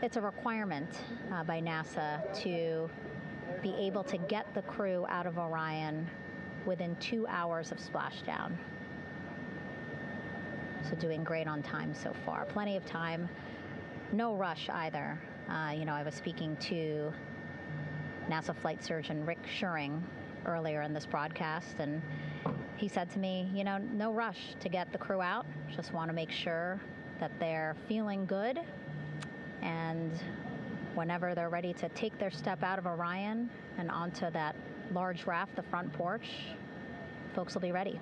It's a requirement by NASA to be able to get the crew out of Orion within 2 hours of splashdown. So doing great on time so far. Plenty of time. No rush either. I was speaking to NASA flight surgeon Rick Schuring earlier in this broadcast, and he said to me, no rush to get the crew out. Just want to make sure that they're feeling good, and whenever they're ready to take their step out of Orion and onto that large raft, the front porch, folks will be ready.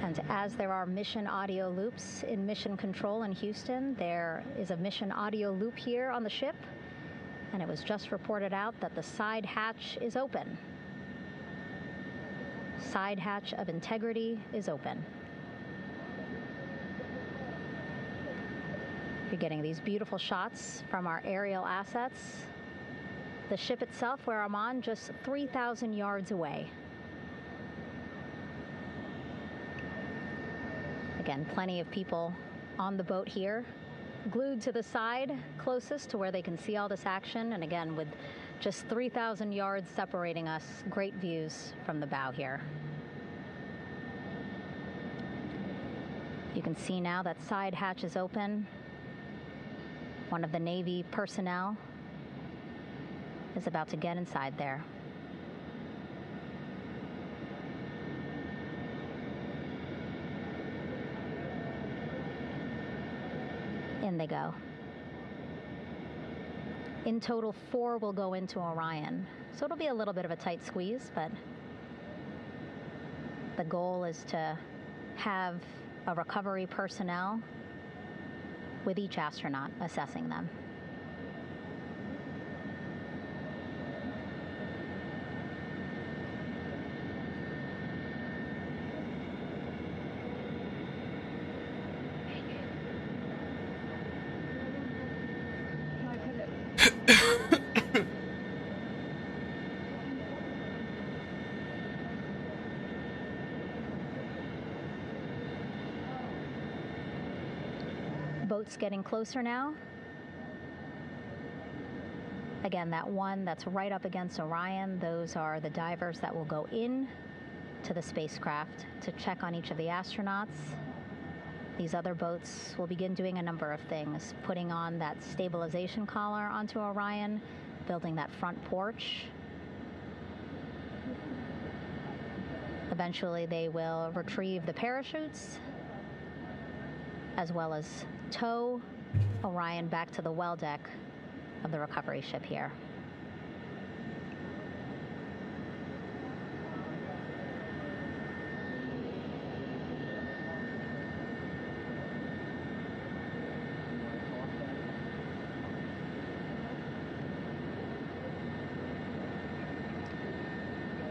And as there are mission audio loops in Mission Control in Houston, there is a mission audio loop here on the ship, and it was just reported out that the side hatch is open. Side hatch of integrity is open. You're getting these beautiful shots from our aerial assets. The ship itself, where I'm on, just 3,000 yards away. Again, plenty of people on the boat here, glued to the side closest to where they can see all this action. And again, with just 3,000 yards separating us, great views from the bow here. You can see now that side hatch is open. One of the Navy personnel is about to get inside there. In they go. In total, 4 will go into Orion. So it'll be a little bit of a tight squeeze, but the goal is to have a recovery personnel with each astronaut assessing them. Boats getting closer now. Again, that one that's right up against Orion, those are the divers that will go in to the spacecraft to check on each of the astronauts. These other boats will begin doing a number of things, putting on that stabilization collar onto Orion, building that front porch. Eventually, they will retrieve the parachutes, as well as tow Orion back to the well deck of the recovery ship here.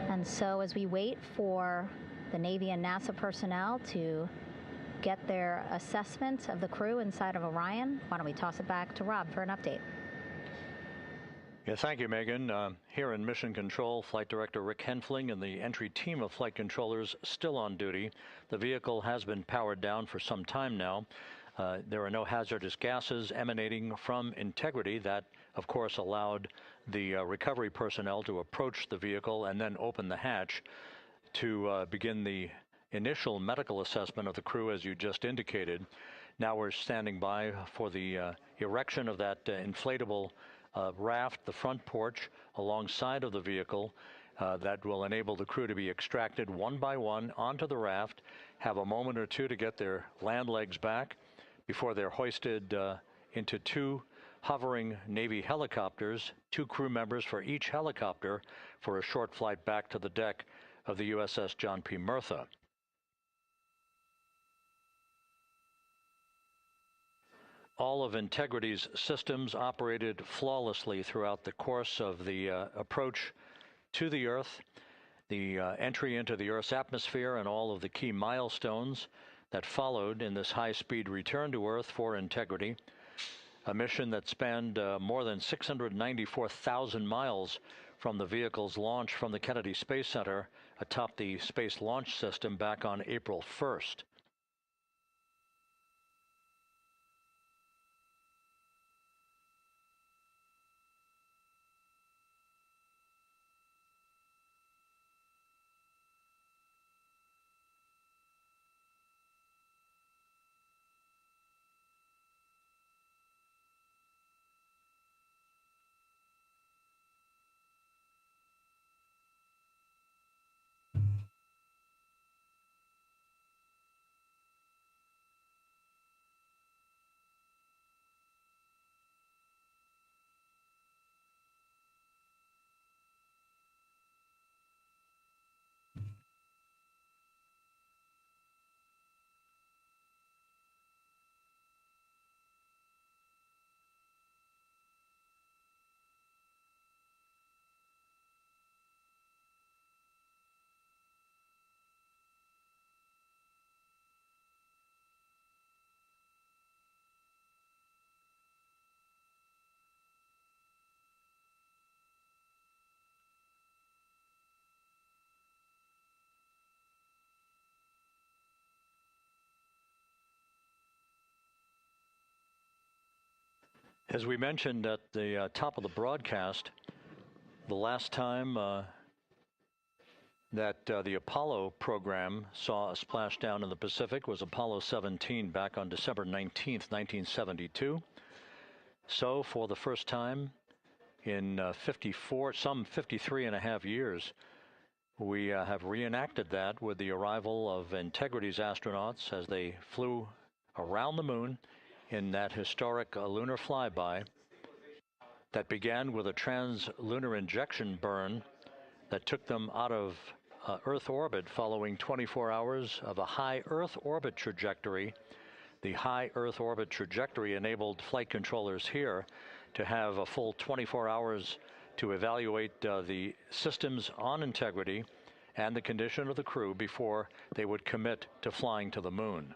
And so as we wait for the Navy and NASA personnel to get their assessment of the crew inside of Orion, why don't we toss it back to Rob for an update? Yeah, thank you, Megan. Here in Mission Control, Flight Director Rick Henfling and the entry team of flight controllers still on duty. The vehicle has been powered down for some time now. There are no hazardous gases emanating from integrity. That, of course, allowed the recovery personnel to approach the vehicle and then open the hatch to begin the initial medical assessment of the crew, as you just indicated. Now we're standing by for the erection of that inflatable raft, the front porch, alongside of the vehicle. That will enable the crew to be extracted one by one onto the raft, have a moment or two to get their land legs back before they're hoisted into two hovering Navy helicopters, 2 crew members for each helicopter, for a short flight back to the deck of the USS John P. Murtha. All of Integrity's systems operated flawlessly throughout the course of the approach to the Earth, the entry into the Earth's atmosphere, and all of the key milestones that followed in this high-speed return to Earth for Integrity, a mission that spanned more than 694,000 miles from the vehicle's launch from the Kennedy Space Center atop the Space Launch System back on April 1st. As we mentioned at the top of the broadcast, the last time that the Apollo program saw a splashdown in the Pacific was Apollo 17 back on December 19th, 1972. So for the first time in some 53 and a half years, we have reenacted that with the arrival of Integrity's astronauts as they flew around the moon in that historic lunar flyby that began with a trans-lunar injection burn that took them out of Earth orbit following 24 hours of a high Earth orbit trajectory. The high Earth orbit trajectory enabled flight controllers here to have a full 24 hours to evaluate the systems on Integrity and the condition of the crew before they would commit to flying to the moon.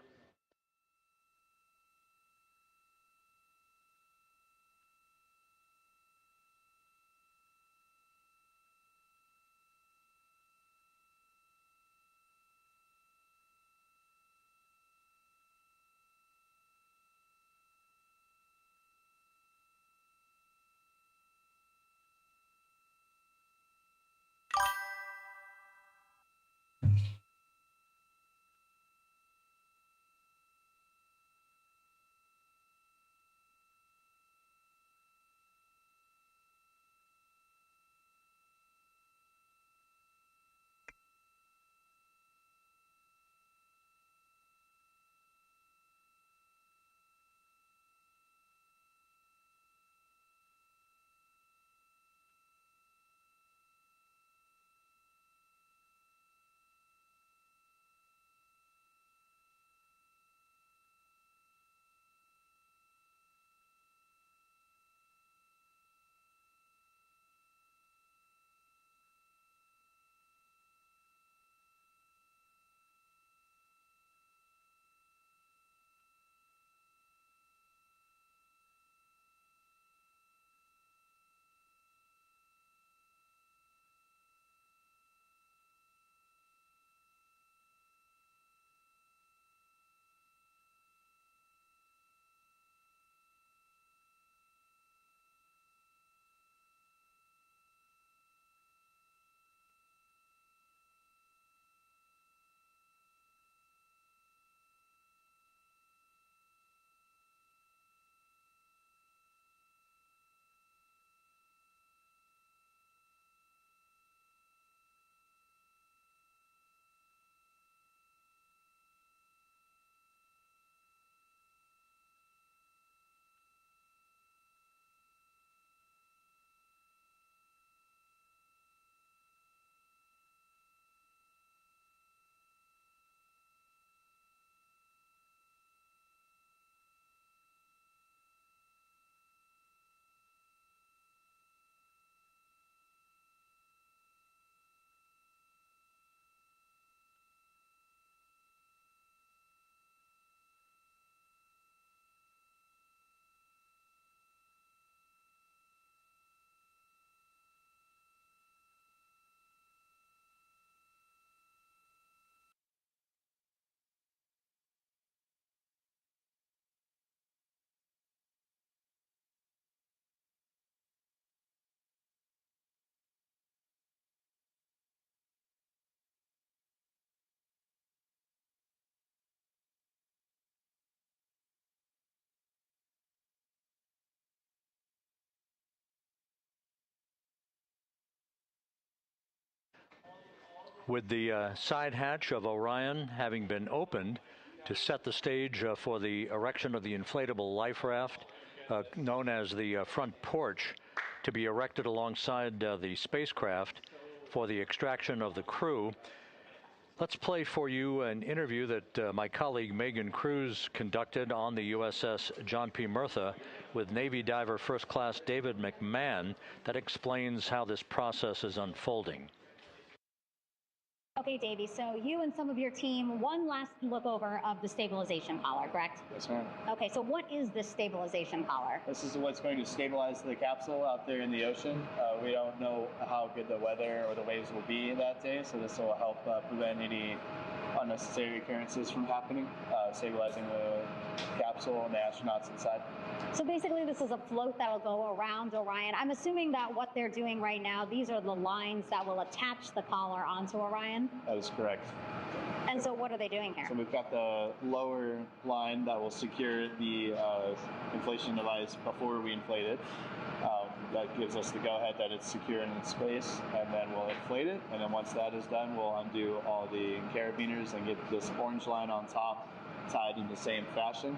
With the side hatch of Orion having been opened to set the stage for the erection of the inflatable life raft, known as the front porch, to be erected alongside the spacecraft for the extraction of the crew. Let's play for you an interview that my colleague Megan Cruz conducted on the USS John P. Murtha with Navy diver First Class David McMahon that explains how this process is unfolding. Okay, Davey, so you and some of your team, one last look over of the stabilization collar, correct? Yes, ma'am. Okay, so what is this stabilization collar? This is what's going to stabilize the capsule out there in the ocean. We don't know how good the weather or the waves will be that day, so this will help prevent any unnecessary occurrences from happening, stabilizing the capsule and the astronauts inside. So basically this is a float that will go around Orion. I'm assuming that what they're doing right now, these are the lines that will attach the collar onto Orion? That is correct. And so what are they doing here? So we've got the lower line that will secure the inflation device before we inflate it. That gives us the go-ahead that it's secure in its space, and then we'll inflate it. And then once that is done, we'll undo all the carabiners and get this orange line on top tied in the same fashion.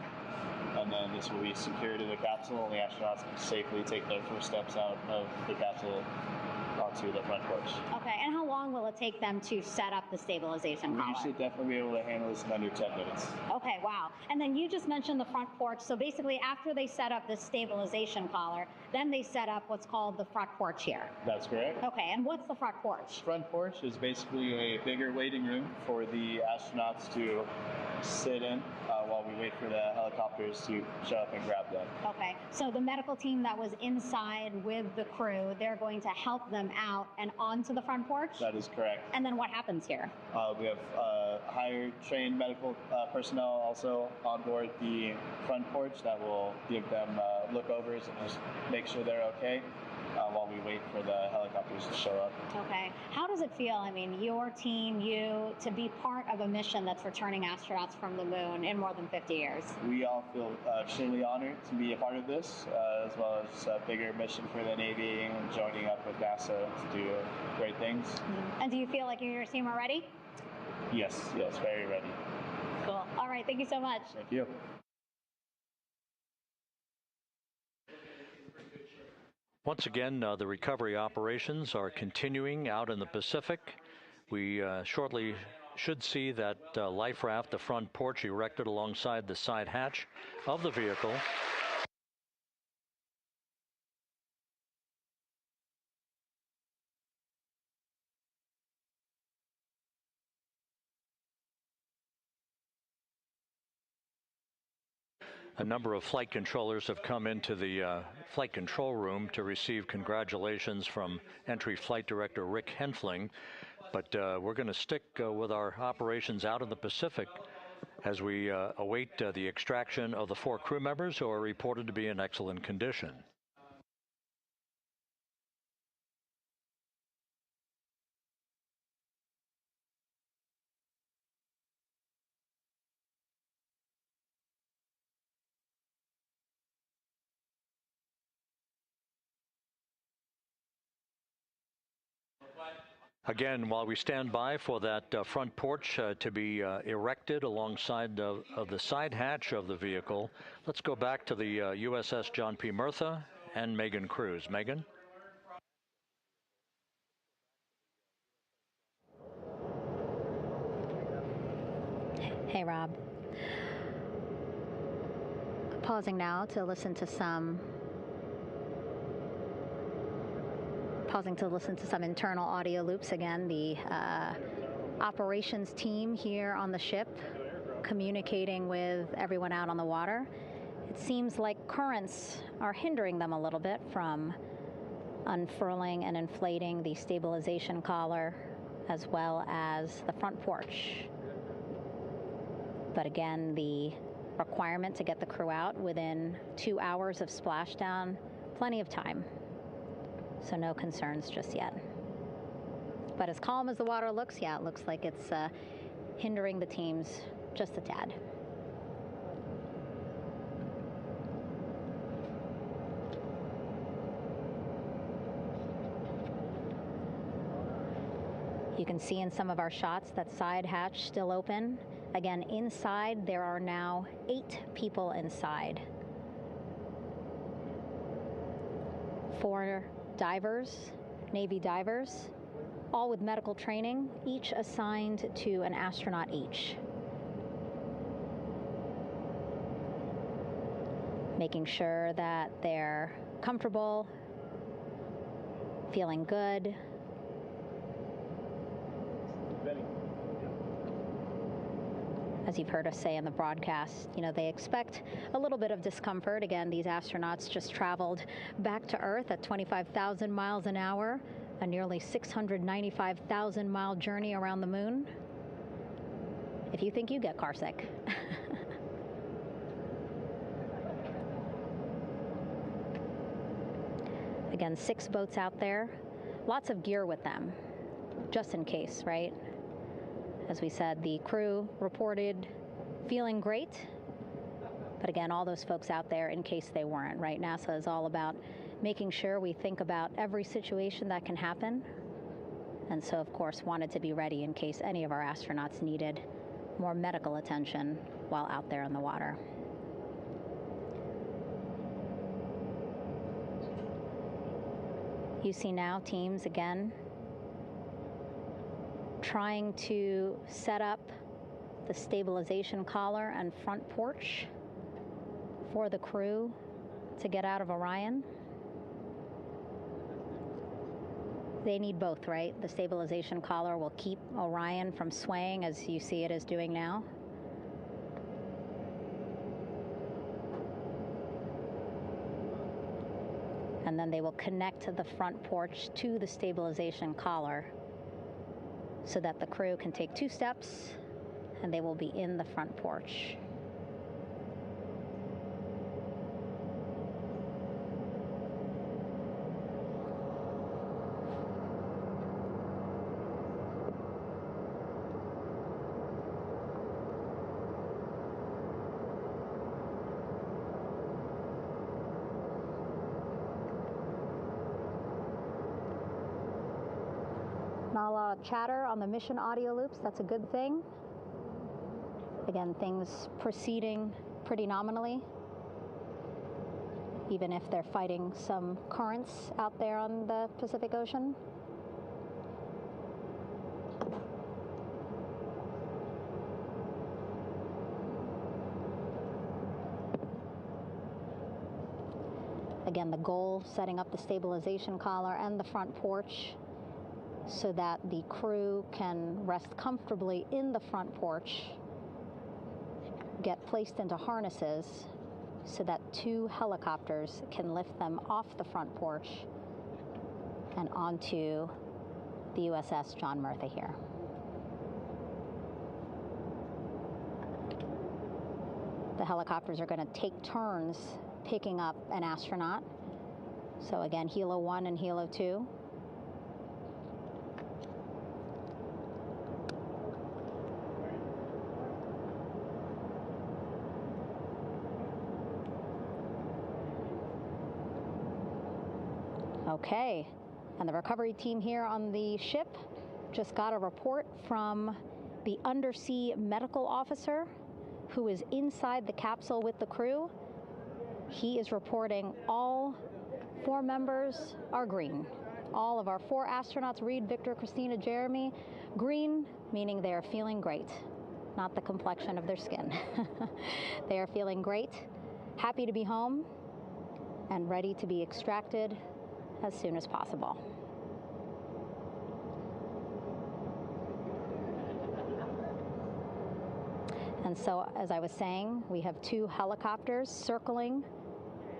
And then this will be secure to the capsule, and the astronauts can safely take their first steps out of the capsule onto the front porch. Okay, and how long will it take them to set up the stabilization collar? We should definitely be able to handle this in under 10 minutes. Okay, wow. And then you just mentioned the front porch. So basically after they set up this stabilization collar, then they set up what's called the front porch here. That's correct. Okay, and what's the front porch? Front porch is basically a bigger waiting room for the astronauts to sit in while we wait for the helicopters to show up and grab them. Okay, so the medical team that was inside with the crew, they're going to help them out and onto the front porch? That is correct. And then what happens here? We have higher trained medical personnel also on board the front porch that will give them lookovers and just make sure they're okay while we wait for the helicopters to show up. Okay. How does it feel, I mean, your team, you, to be part of a mission that's returning astronauts from the moon in more than 50 years? We all feel extremely honored to be a part of this, as well as a bigger mission for the Navy and joining up with NASA to do great things. Mm-hmm. And do you feel like you and your team are ready? Yes, very ready. Cool. All right, thank you so much. Thank you. Once again, the recovery operations are continuing out in the Pacific. We shortly should see that life raft, the front porch, erected alongside the side hatch of the vehicle. A number of flight controllers have come into the flight control room to receive congratulations from Entry Flight Director Rick Henfling. But we're going to stick with our operations out in the Pacific as we await the extraction of the 4 crew members who are reported to be in excellent condition. Again, while we stand by for that front porch to be erected alongside of the side hatch of the vehicle, let's go back to the USS John P. Murtha and Megan Cruz. Megan? Hey, Rob. Pausing now to listen to some internal audio loops. Again, the operations team here on the ship communicating with everyone out on the water. It seems like currents are hindering them a little bit from unfurling and inflating the stabilization collar as well as the front porch. But again, the requirement to get the crew out within 2 hours of splashdown, plenty of time. So no concerns just yet. But as calm as the water looks, yeah, it looks like it's hindering the teams just a tad. You can see in some of our shots that side hatch still open. Again, inside there are now 8 people inside. 4 divers, Navy divers, all with medical training, each assigned to an astronaut each. Making sure that they're comfortable, feeling good. As you've heard us say in the broadcast, you know, they expect a little bit of discomfort. Again, these astronauts just traveled back to Earth at 25,000 miles an hour, a nearly 695,000-mile journey around the moon. If you think you get carsick. Again, 6 boats out there, lots of gear with them, just in case, right? As we said, the crew reported feeling great, but again, all those folks out there in case they weren't, right? NASA is all about making sure we think about every situation that can happen, and so, of course, wanted to be ready in case any of our astronauts needed more medical attention while out there in the water. You see now teams, again, trying to set up the stabilization collar and front porch for the crew to get out of Orion. They need both, right? The stabilization collar will keep Orion from swaying as you see it is doing now. And then they will connect the front porch to the stabilization collar so that the crew can take 2 steps and they will be in the front porch. Not a lot of chatter on the mission audio loops. That's a good thing. Again, things proceeding pretty nominally, even if they're fighting some currents out there on the Pacific Ocean. Again, the goal, setting up the stabilization collar and the front porch so that the crew can rest comfortably in the front porch, get placed into harnesses so that 2 helicopters can lift them off the front porch and onto the USS John Murtha here. The helicopters are going to take turns picking up an astronaut. So again, Helo 1 and Helo 2. Okay, and the recovery team here on the ship just got a report from the undersea medical officer who is inside the capsule with the crew. He is reporting all 4 members are green. All of our 4 astronauts, Reed, Victor, Christina, Jeremy, green, meaning they are feeling great, not the complexion of their skin. They are feeling great, happy to be home, and ready to be extracted as soon as possible. And so, as I was saying, we have 2 helicopters circling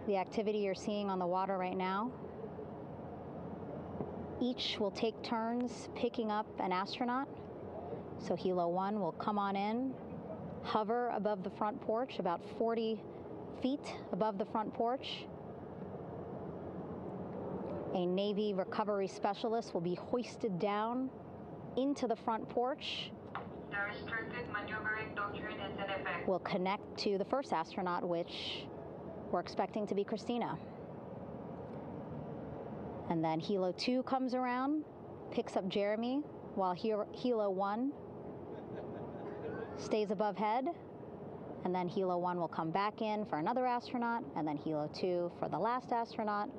the activity you're seeing on the water right now. Each will take turns picking up an astronaut. So Helo 1 will come on in, hover above the front porch, about 40 feet above the front porch. A Navy recovery specialist will be hoisted down into the front porch. The restricted maneuvering doctrine is in effect. Will connect to the first astronaut, which we're expecting to be Christina. And then Helo 2 comes around, picks up Jeremy, while Helo 1 stays above head, and then Helo 1 will come back in for another astronaut, and then Helo 2 for the last astronaut,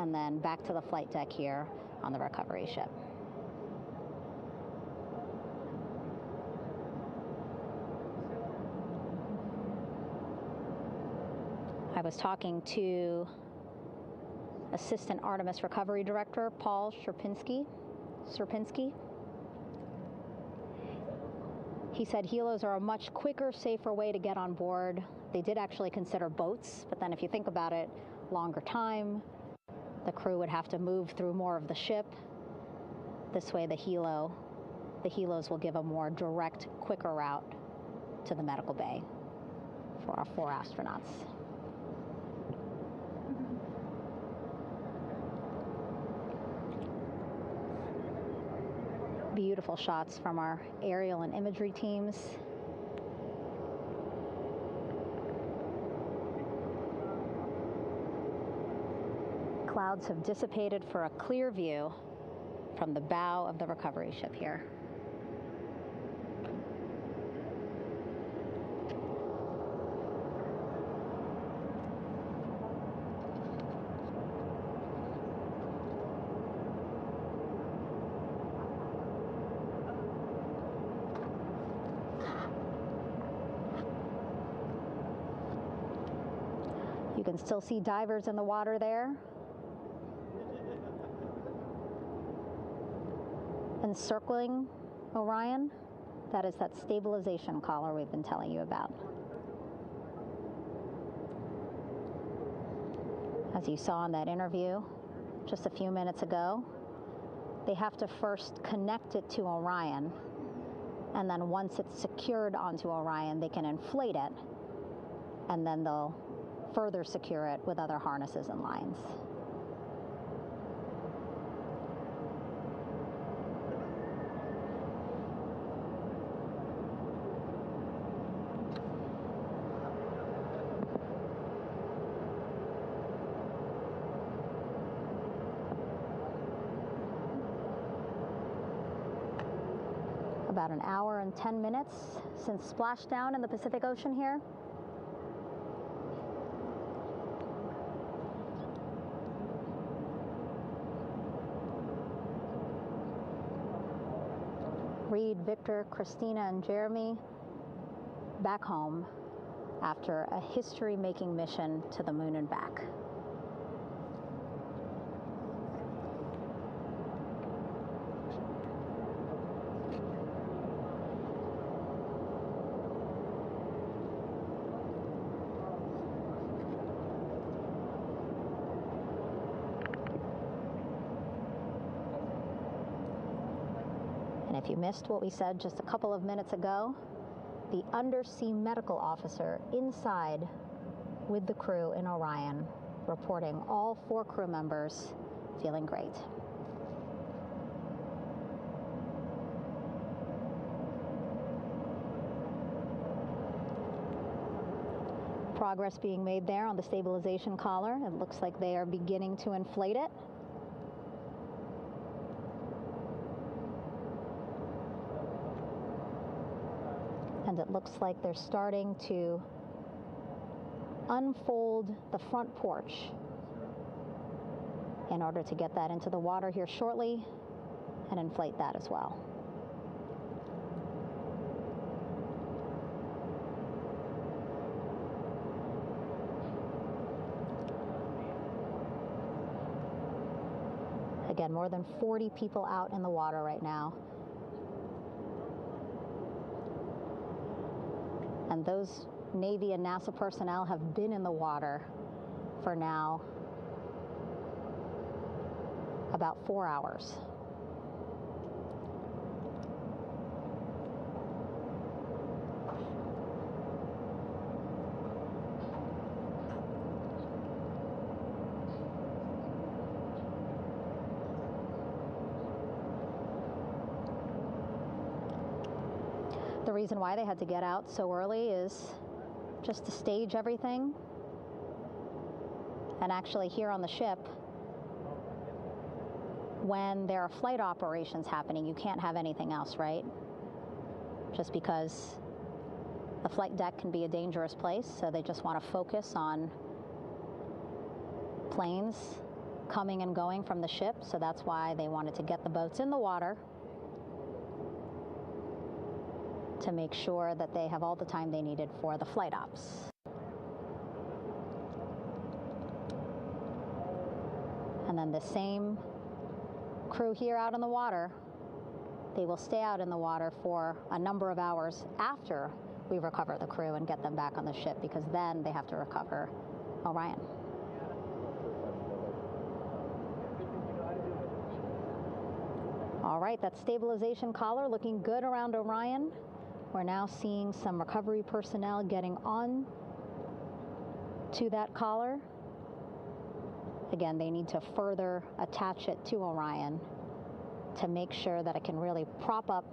and then back to the flight deck here on the recovery ship. I was talking to Assistant Artemis Recovery Director Paul Sierpinski. He said helos are a much quicker, safer way to get on board. They did actually consider boats, but then if you think about it, longer time, the crew would have to move through more of the ship. This way the helos will give a more direct, quicker route to the medical bay for our 4 astronauts. Beautiful shots from our aerial and imagery teams. Clouds have dissipated for a clear view from the bow of the recovery ship here. You can still see divers in the water there. Encircling Orion, that is that stabilization collar we've been telling you about. As you saw in that interview just a few minutes ago, they have to first connect it to Orion, and then once it's secured onto Orion, they can inflate it, and then they'll further secure it with other harnesses and lines. About an hour and 10 minutes since splashdown in the Pacific Ocean here. Reed, Victor, Christina, and Jeremy back home after a history-making mission to the moon and back. If you missed what we said just a couple of minutes ago, the undersea medical officer inside with the crew in Orion reporting all 4 crew members feeling great. Progress being made there on the stabilization collar. It looks like they are beginning to inflate it. And it looks like they're starting to unfold the front porch in order to get that into the water here shortly and inflate that as well. Again, more than 40 people out in the water right now. And those Navy and NASA personnel have been in the water for now about 4 hours. The reason why they had to get out so early is just to stage everything. And actually here on the ship, when there are flight operations happening, you can't have anything else, right? Just because the flight deck can be a dangerous place, so they just want to focus on planes coming and going from the ship, so that's why they wanted to get the boats in the water to make sure that they have all the time they needed for the flight ops. And then the same crew here out in the water, they will stay out in the water for a number of hours after we recover the crew and get them back on the ship, because then they have to recover Orion. All right, that stabilization collar looking good around Orion. We're now seeing some recovery personnel getting on to that collar. Again, they need to further attach it to Orion to make sure that it can really prop up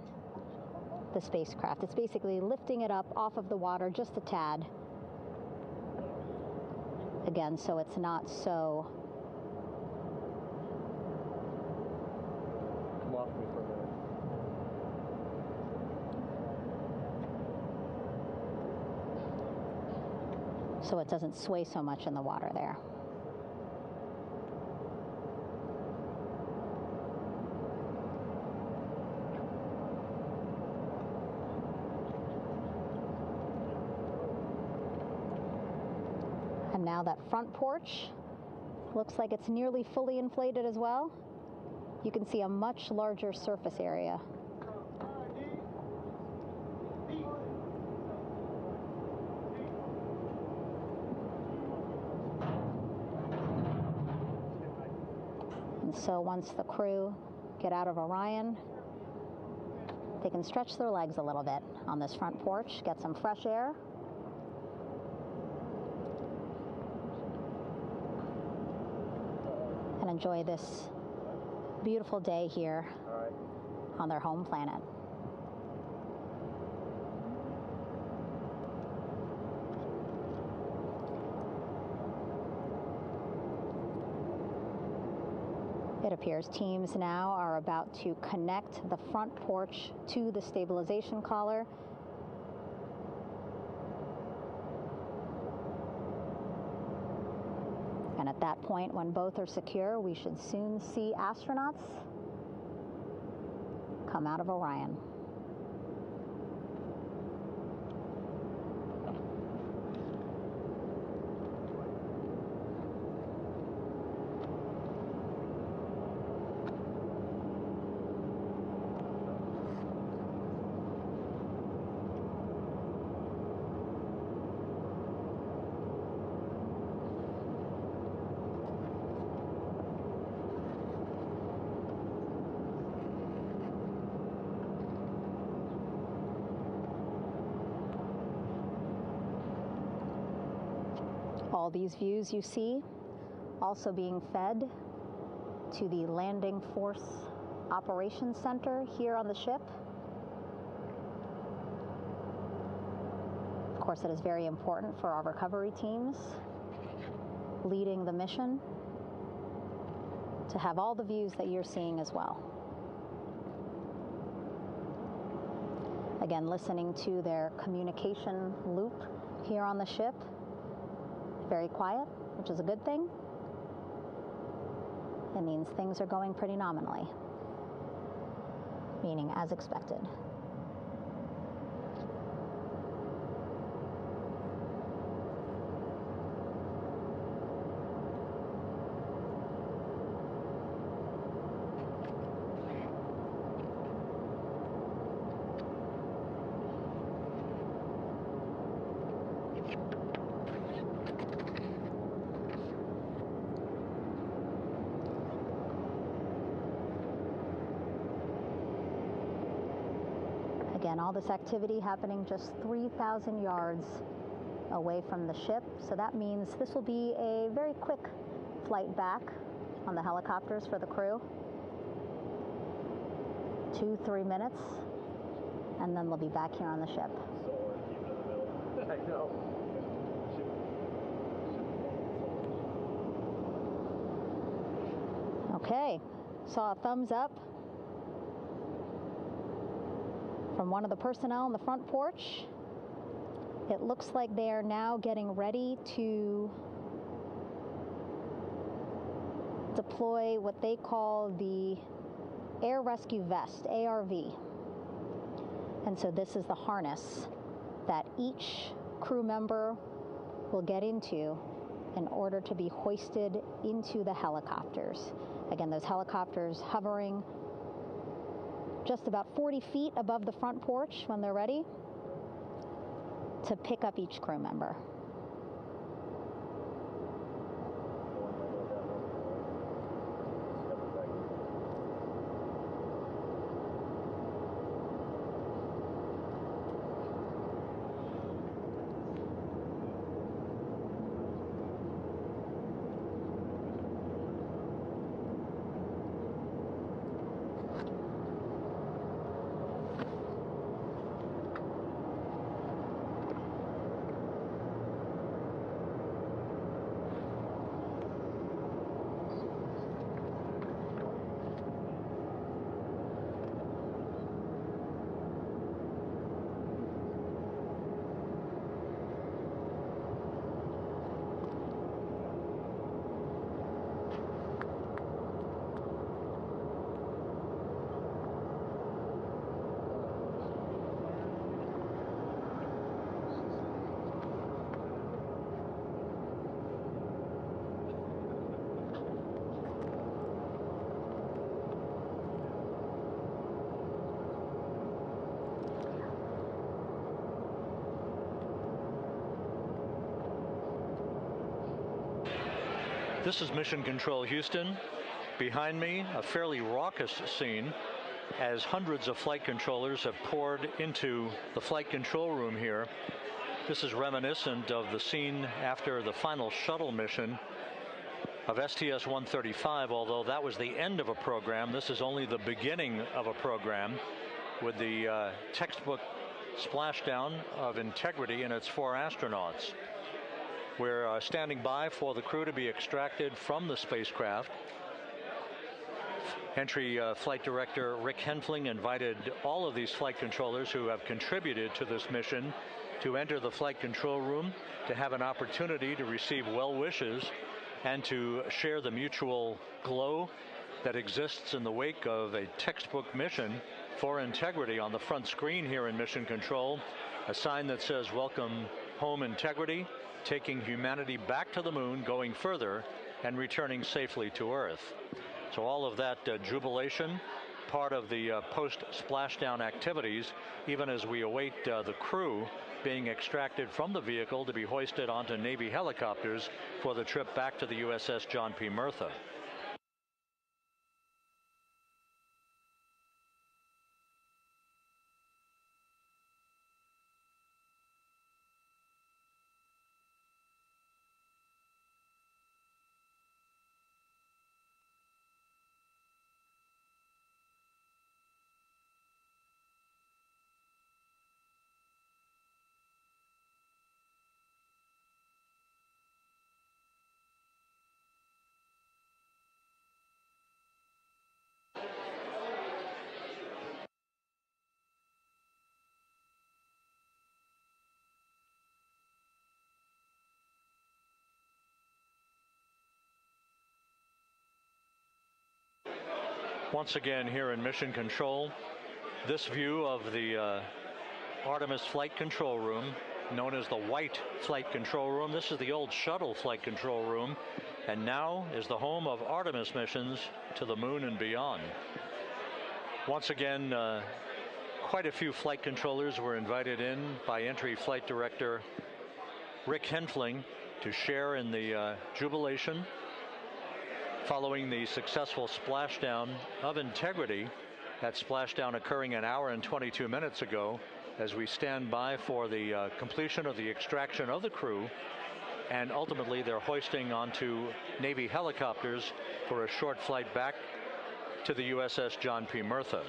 the spacecraft. It's basically lifting it up off of the water just a tad. Again, so it's not so so it doesn't sway so much in the water there. And now that front porch looks like it's nearly fully inflated as well. You can see a much larger surface area. And so once the crew get out of Orion, they can stretch their legs a little bit on this front porch, get some fresh air. And enjoy this beautiful day here on their home planet. It appears teams now are about to connect the front porch to the stabilization collar. And at that point, when both are secure, we should soon see astronauts come out of Orion. All these views you see also being fed to the Landing Force Operations Center here on the ship. Of course, it is very important for our recovery teams leading the mission to have all the views that you're seeing as well. Again, listening to their communication loop here on the ship. Very quiet, which is a good thing. It means things are going pretty nominally, meaning as expected. Again, all this activity happening just 3,000 yards away from the ship. So that means this will be a very quick flight back on the helicopters for the crew. 2-3 minutes, and then they'll be back here on the ship. I know. Okay, saw a thumbs up from one of the personnel on the front porch. It looks like they are now getting ready to deploy what they call the Air Rescue Vest, ARV. And so this is the harness that each crew member will get into in order to be hoisted into the helicopters. Again, those helicopters hovering just about 40 feet above the front porch when they're ready to pick up each crew member. This is Mission Control Houston. Behind me, a fairly raucous scene as hundreds of flight controllers have poured into the flight control room here. This is reminiscent of the scene after the final shuttle mission of STS-135, although that was the end of a program. This is only the beginning of a program with the textbook splashdown of Integrity and its 4 astronauts. We're standing by for the crew to be extracted from the spacecraft. Entry Flight Director Rick Henfling invited all of these flight controllers who have contributed to this mission to enter the flight control room to have an opportunity to receive well wishes and to share the mutual glow that exists in the wake of a textbook mission for Integrity. On the front screen here in Mission Control, a sign that says "Welcome Home, Integrity," taking humanity back to the moon, going further, and returning safely to Earth. So all of that jubilation, part of the post-splashdown activities, even as we await the crew being extracted from the vehicle to be hoisted onto Navy helicopters for the trip back to the USS John P. Murtha. Once again here in Mission Control, this view of the Artemis flight control room, known as the White Flight Control Room. This is the old shuttle flight control room, and now is the home of Artemis missions to the moon and beyond. Once again, quite a few flight controllers were invited in by Entry Flight Director Rick Henfling to share in the jubilation following the successful splashdown of Integrity. That splashdown occurring an hour and 22 minutes ago, as we stand by for the completion of the extraction of the crew, and ultimately they're hoisting onto Navy helicopters for a short flight back to the USS John P. Murtha.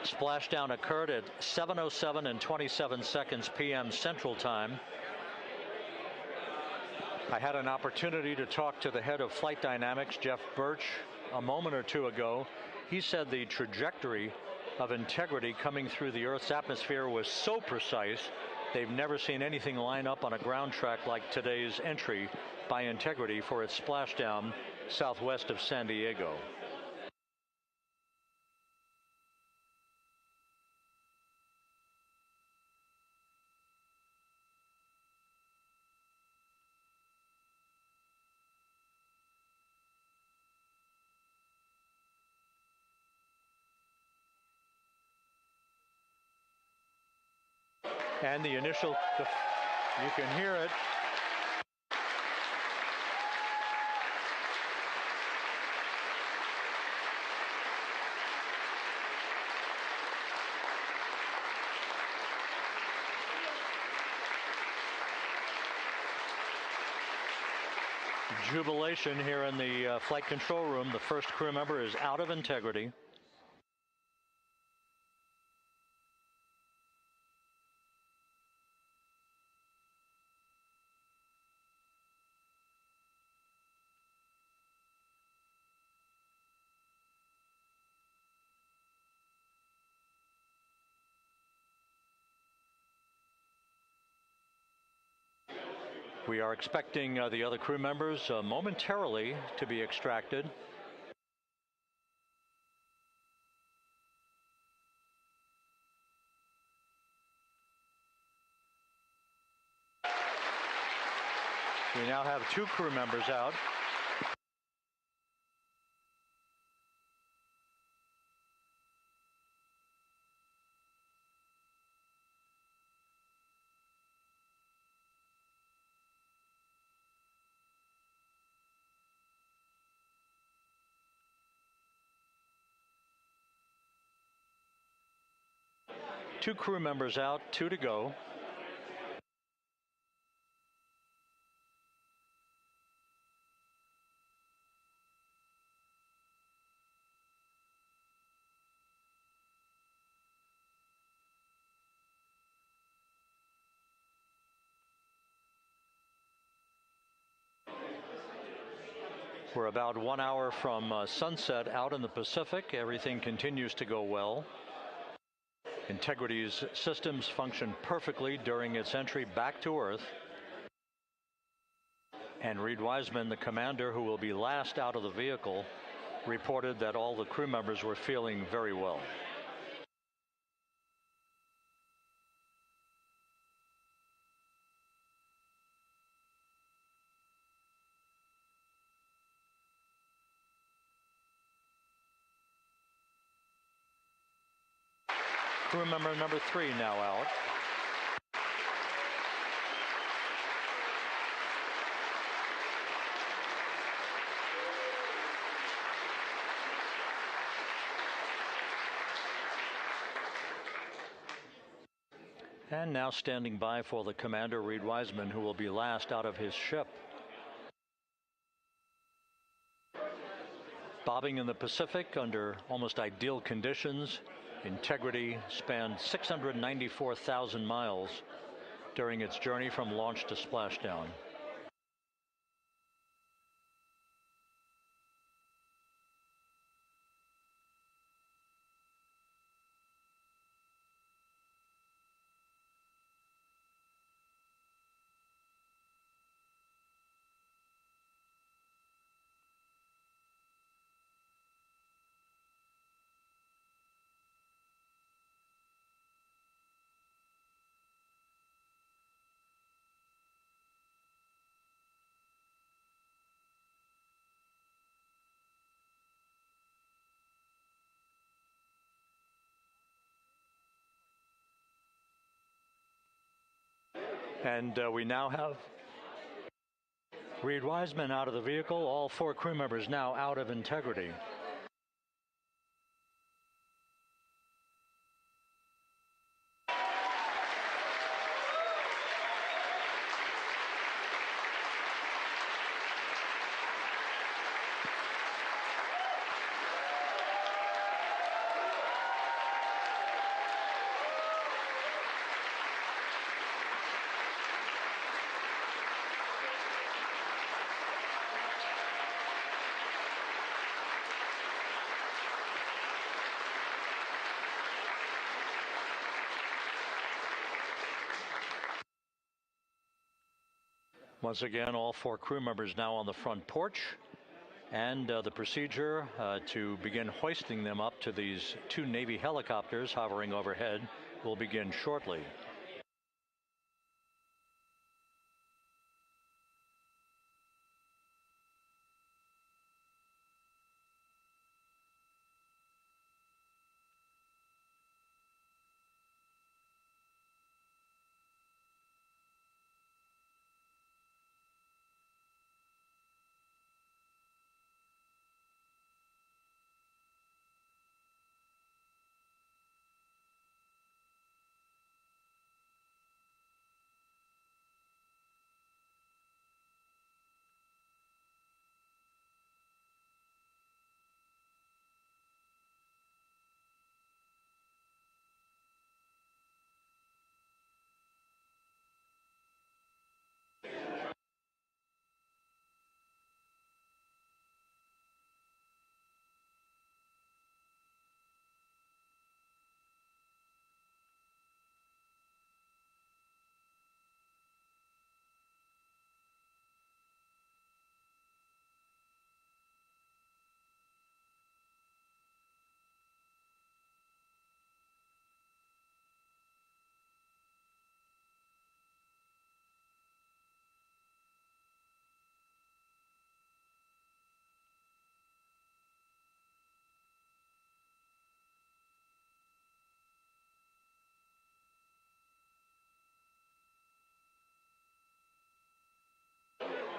Splashdown occurred at 7:07 and 27 seconds p.m. Central Time. I had an opportunity to talk to the head of flight dynamics, Jeff Birch, a moment or two ago. He said the trajectory of Integrity coming through the Earth's atmosphere was so precise, they've never seen anything line up on a ground track like today's entry by Integrity for its splashdown southwest of San Diego. And the initial, you can hear it. Jubilation here in the flight control room. The first crew member is out of Integrity. We are expecting the other crew members momentarily to be extracted. We now have 2 crew members out. Two crew members out, 2 to go. We're about 1 hour from sunset out in the Pacific. Everything continues to go well. Integrity's systems function perfectly during its entry back to Earth. And Reed Wiseman, the commander who will be last out of the vehicle, reported that all the crew members were feeling very well. Crew member number 3 now out. And now standing by for the commander, Reed Wiseman, who will be last out of his ship. Bobbing in the Pacific under almost ideal conditions, Integrity spanned 694,000 miles during its journey from launch to splashdown. And we now have Reed Wiseman out of the vehicle. All 4 crew members now out of Integrity. Once again, all 4 crew members now on the front porch, and the procedure to begin hoisting them up to these 2 Navy helicopters hovering overhead will begin shortly.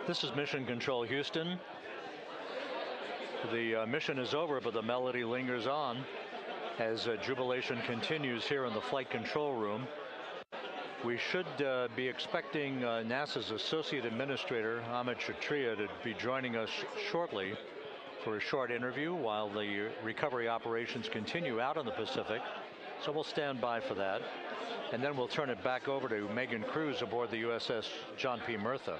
This is Mission Control Houston. The mission is over, but the melody lingers on as jubilation continues here in the flight control room. We should be expecting NASA's Associate Administrator, Amit Kshatriya, to be joining us shortly for a short interview while the recovery operations continue out in the Pacific. So we'll stand by for that. And then we'll turn it back over to Megan Cruz aboard the USS John P. Murtha.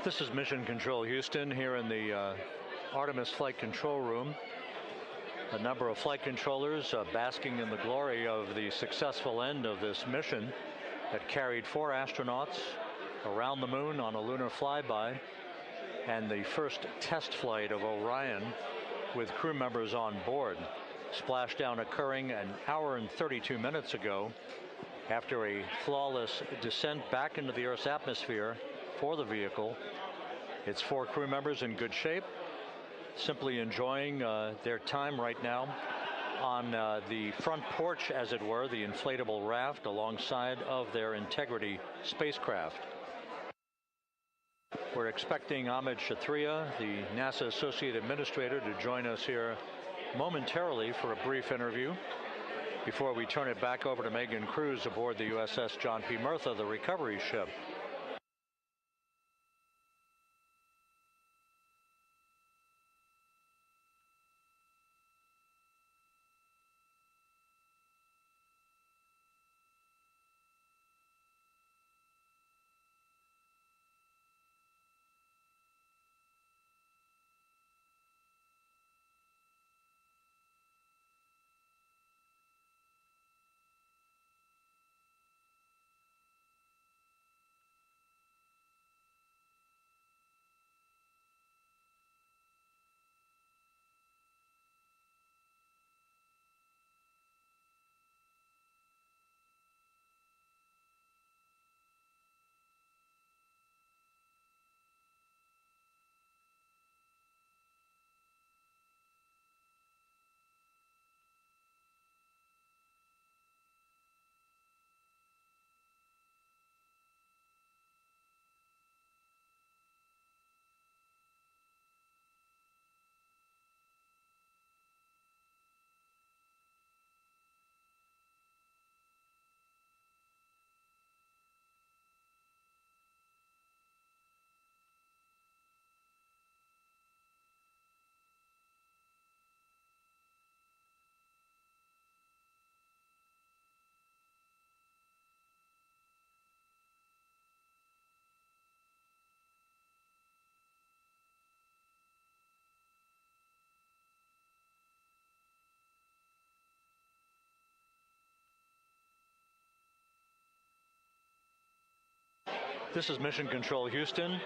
This is Mission Control Houston here in the Artemis flight control room. A number of flight controllers basking in the glory of the successful end of this mission that carried 4 astronauts around the moon on a lunar flyby, and the first test flight of Orion with crew members on board. Splashdown occurring an hour and 32 minutes ago after a flawless descent back into the Earth's atmosphere for the vehicle. Its 4 crew members in good shape, simply enjoying their time right now on the front porch, as it were, the inflatable raft alongside of their Integrity spacecraft. We're expecting Amit Kshatriya, the NASA Associate Administrator, to join us here momentarily for a brief interview before we turn it back over to Megan Cruz aboard the USS John P. Murtha, the recovery ship. This is Mission Control Houston.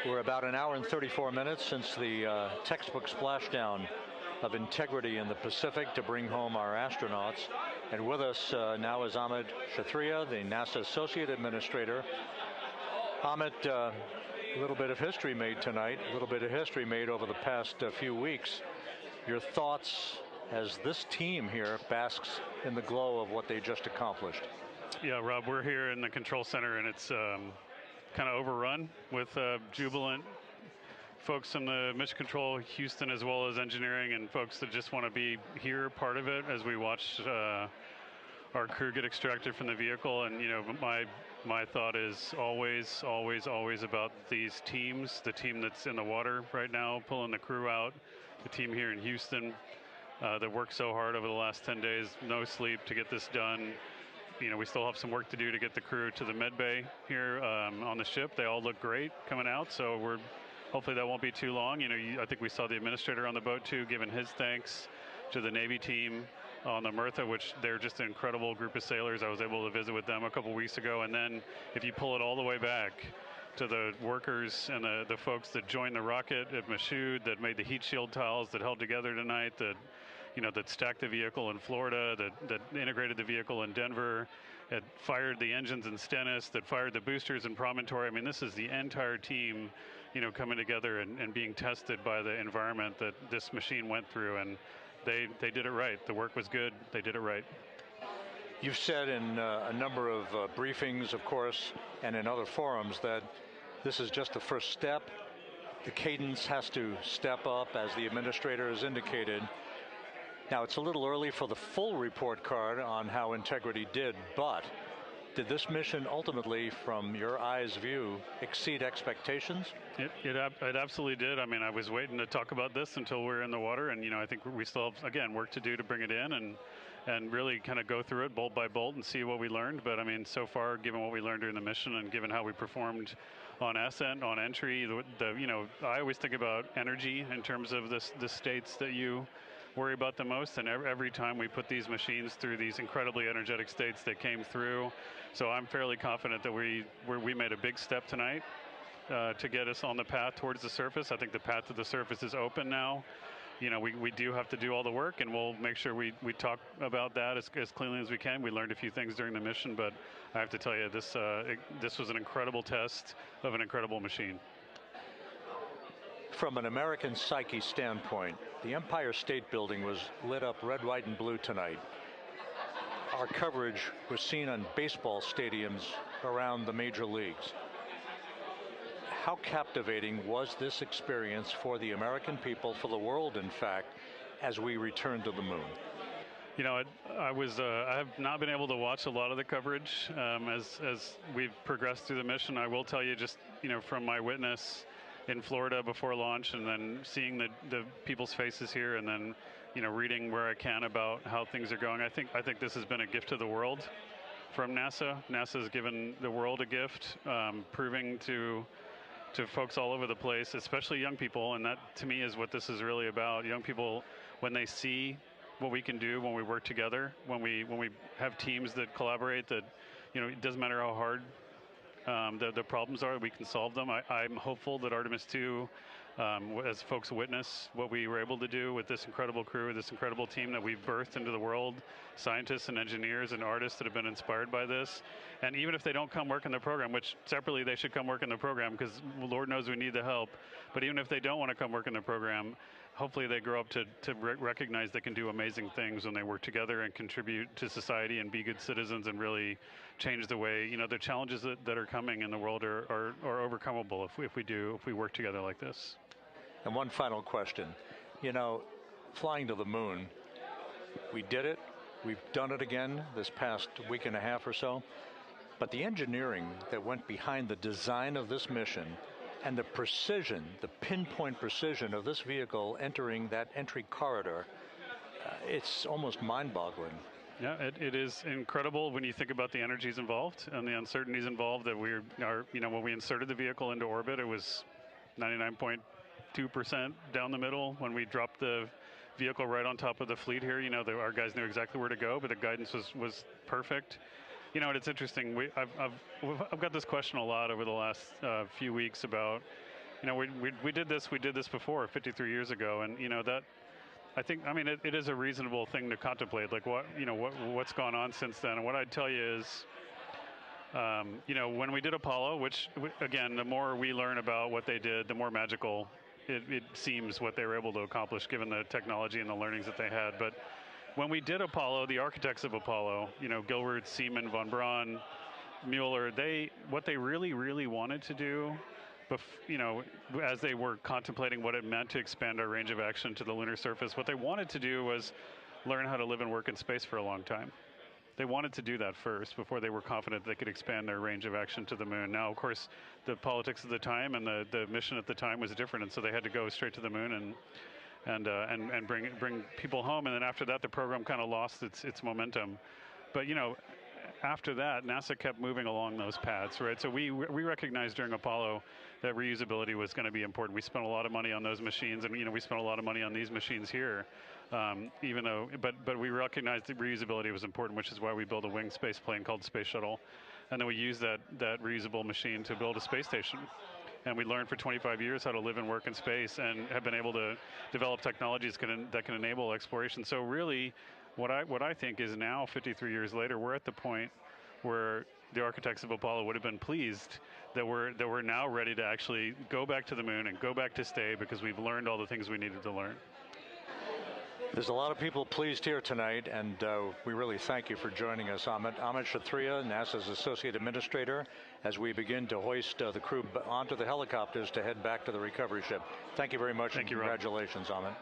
We're about an hour and 34 minutes since the textbook splashdown of integrity in the Pacific to bring home our astronauts. And with us now is Amit Kshatriya, the NASA Associate Administrator. Amit, a little bit of history made tonight, a little bit of history made over the past few weeks. Your thoughts as this team here basks in the glow of what they just accomplished? Yeah, Rob, we're here in the control center, and it's kind of overrun with jubilant folks in the Mission Control Houston, as well as engineering, and folks that just want to be here, part of it, as we watch our crew get extracted from the vehicle. And you know, my thought is always about these teams. The team that's in the water right now, pulling the crew out. The team here in Houston that worked so hard over the last 10 days, no sleep to get this done. You know, we still have some work to do to get the crew to the med bay here on the ship. They all look great coming out, so hopefully that won't be too long. You know, I think we saw the administrator on the boat too, giving his thanks to the Navy team on the Mirtha, which they're just an incredible group of sailors. I was able to visit with them a couple weeks ago. And then if you pull it all the way back to the workers and the folks that joined the rocket at Michoud, that made the heat shield tiles that held together tonight, that stacked the vehicle in Florida, that integrated the vehicle in Denver, that fired the engines in Stennis, that fired the boosters in Promontory. I mean, this is the entire team, you know, coming together and being tested by the environment that this machine went through, and they did it right. The work was good. They did it right. You've said in a number of briefings, of course, and in other forums that this is just the first step. The cadence has to step up, as the administrator has indicated. Now, it's a little early for the full report card on how Integrity did, but did this mission ultimately, from your eyes view, exceed expectations? It absolutely did. I mean, I was waiting to talk about this until we're in the water, and, you know, I think we still have, again, work to do to bring it in and really kind of go through it bolt by bolt and see what we learned. But, I mean, so far, given what we learned during the mission and given how we performed on ascent, on entry, you know, I always think about energy in terms of the states that you worry about the most, and every time we put these machines through these incredibly energetic states, they came through. So I'm fairly confident that we made a big step tonight to get us on the path towards the surface. I think the path to the surface is open now. You know, we do have to do all the work, and we'll make sure we talk about that as cleanly as we can. We learned a few things during the mission, but I have to tell you, this was an incredible test of an incredible machine. From an American psyche standpoint, the Empire State Building was lit up red, white, and blue tonight. Our coverage was seen on baseball stadiums around the major leagues. How captivating was this experience for the American people, for the world, in fact, as we returned to the moon? You know, I have not been able to watch a lot of the coverage as we've progressed through the mission. I will tell you, just, you know, from my witness in Florida before launch, and then seeing the people's faces here, and then, you know, reading where I can about how things are going. I think this has been a gift to the world from NASA. NASA has given the world a gift, proving to folks all over the place, especially young people, and that to me is what this is really about. Young people, when they see what we can do when we work together, when we have teams that collaborate, that, you know, it doesn't matter how hard the problems are, we can solve them. I'm hopeful that Artemis II, as folks witness what we were able to do with this incredible crew, this incredible team that we've birthed into the world, scientists and engineers and artists that have been inspired by this. And even if they don't come work in the program, which separately they should come work in the program, because Lord knows we need the help, but even if they don't want to come work in the program, hopefully they grow up to recognize they can do amazing things when they work together and contribute to society and be good citizens and really change the way, you know, the challenges that are coming in the world are overcomable if we work together like this. And one final question. You know, flying to the moon, we did it. We've done it again this past week and a half or so. But the engineering that went behind the design of this mission and the precision, the pinpoint precision of this vehicle entering that entry corridor, it's almost mind-boggling. Yeah, it is incredible when you think about the energies involved and the uncertainties involved. That you know, when we inserted the vehicle into orbit, it was 99.2% down the middle. When we dropped the vehicle right on top of the fleet here, you know, our guys knew exactly where to go, but the guidance was perfect. You know, and it's interesting. I've got this question a lot over the last few weeks about, you know, we did this before 53 years ago, and you know that. I mean, it is a reasonable thing to contemplate, like what's gone on since then. And what I'd tell you is, you know, when we did Apollo, which again, the more we learn about what they did, the more magical it seems what they were able to accomplish given the technology and the learnings that they had. But when we did Apollo, the architects of Apollo, you know, Gilbert, Seaman, von Braun, Mueller, what they really wanted to do, you know, as they were contemplating what it meant to expand our range of action to the lunar surface, what they wanted to do was learn how to live and work in space for a long time. They wanted to do that first before they were confident they could expand their range of action to the moon. Now, of course, the politics of the time and the mission at the time was different, and so they had to go straight to the moon and bring people home. And then after that, the program kind of lost its momentum. But you know, after that, NASA kept moving along those paths, right? So we recognized during Apollo that reusability was going to be important. We spent a lot of money on those machines, and you know, we spent a lot of money on these machines here. Even though, but we recognized that reusability was important, which is why we built a winged space plane called Space Shuttle, and then we used that reusable machine to build a space station. And we learned for 25 years how to live and work in space, and have been able to develop technologies that can enable exploration. So really, what I think is now, 53 years later, we're at the point where the architects of Apollo would have been pleased that we're now ready to actually go back to the moon and go back to stay, because we've learned all the things we needed to learn. There's a lot of people pleased here tonight, and we really thank you for joining us. Ahmed Shathria, NASA's Associate Administrator, as we begin to hoist the crew onto the helicopters to head back to the recovery ship. Thank you very much. Thank you, Rob. Congratulations, Ahmed.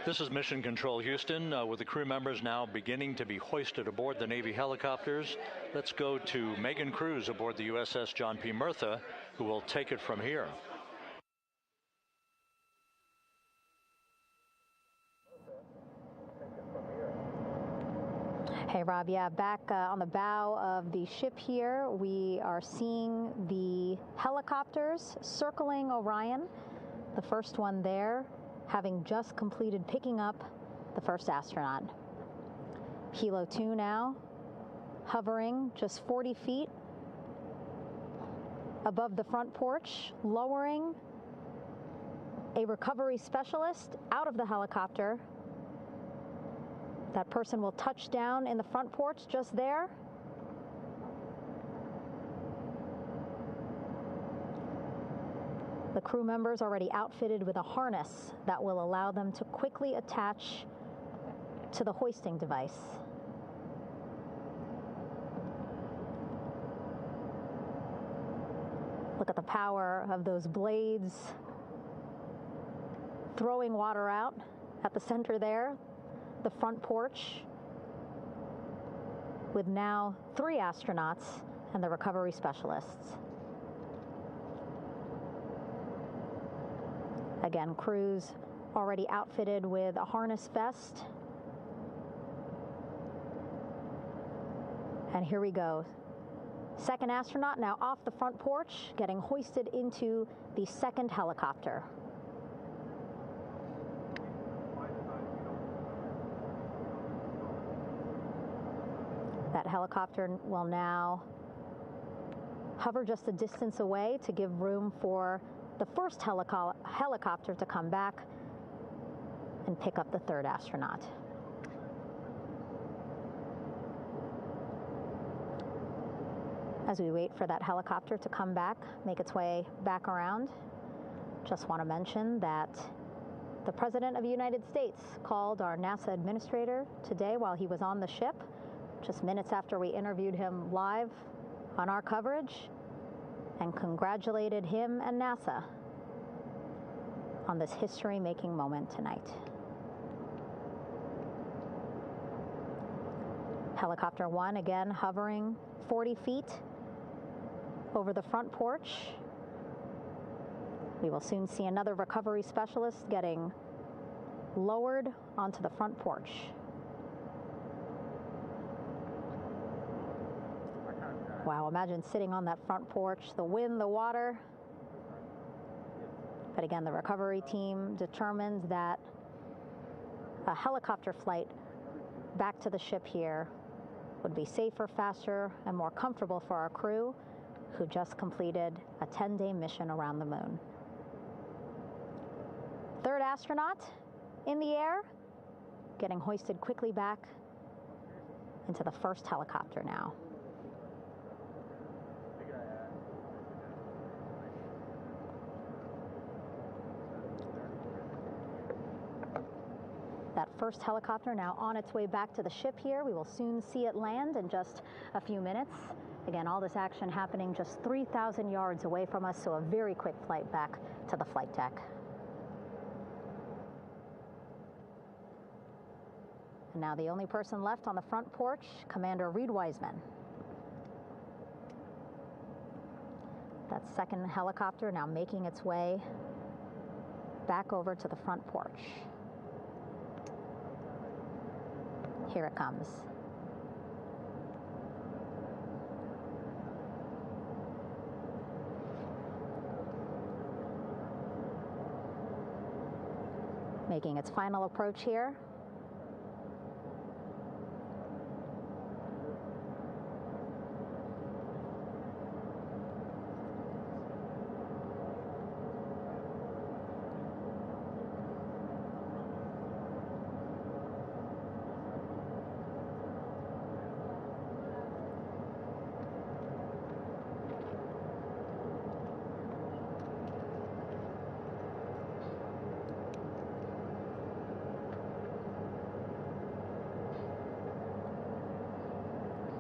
This is Mission Control Houston, with the crew members now beginning to be hoisted aboard the Navy helicopters. Let's go to Megan Cruz aboard the USS John P. Murtha, who will take it from here. Hey, Rob. Yeah, back on the bow of the ship here, we are seeing the helicopters circling Orion. The first one there, having just completed picking up the first astronaut. Helo 2 now, hovering just 40 feet above the front porch, lowering a recovery specialist out of the helicopter. That person will touch down in the front porch just there. The crew members already outfitted with a harness that will allow them to quickly attach to the hoisting device. Look at the power of those blades throwing water out at the center there, the front porch, with now 3 astronauts and the recovery specialists. Again, crews already outfitted with a harness vest. And here we go. Second astronaut now off the front porch, getting hoisted into the second helicopter. That helicopter will now hover just a distance away to give room for the first helicopter to come back and pick up the third astronaut. As we wait for that helicopter to come back, make its way back around, just want to mention that the President of the United States called our NASA administrator today while he was on the ship, just minutes after we interviewed him live on our coverage, and congratulated him and NASA on this history-making moment tonight. Helicopter 1 again hovering 40 feet over the front porch. We will soon see another recovery specialist getting lowered onto the front porch. Wow, imagine sitting on that front porch, the wind, the water. But again, the recovery team determined that a helicopter flight back to the ship here would be safer, faster, and more comfortable for our crew who just completed a 10-day mission around the moon. Third astronaut in the air, getting hoisted quickly back into the first helicopter now. That first helicopter now on its way back to the ship here. We will soon see it land in just a few minutes. Again, all this action happening just 3,000 yards away from us, so a very quick flight back to the flight deck. And now the only person left on the front porch, Commander Reed Wiseman. That second helicopter now making its way back over to the front porch. Here it comes. Making its final approach here.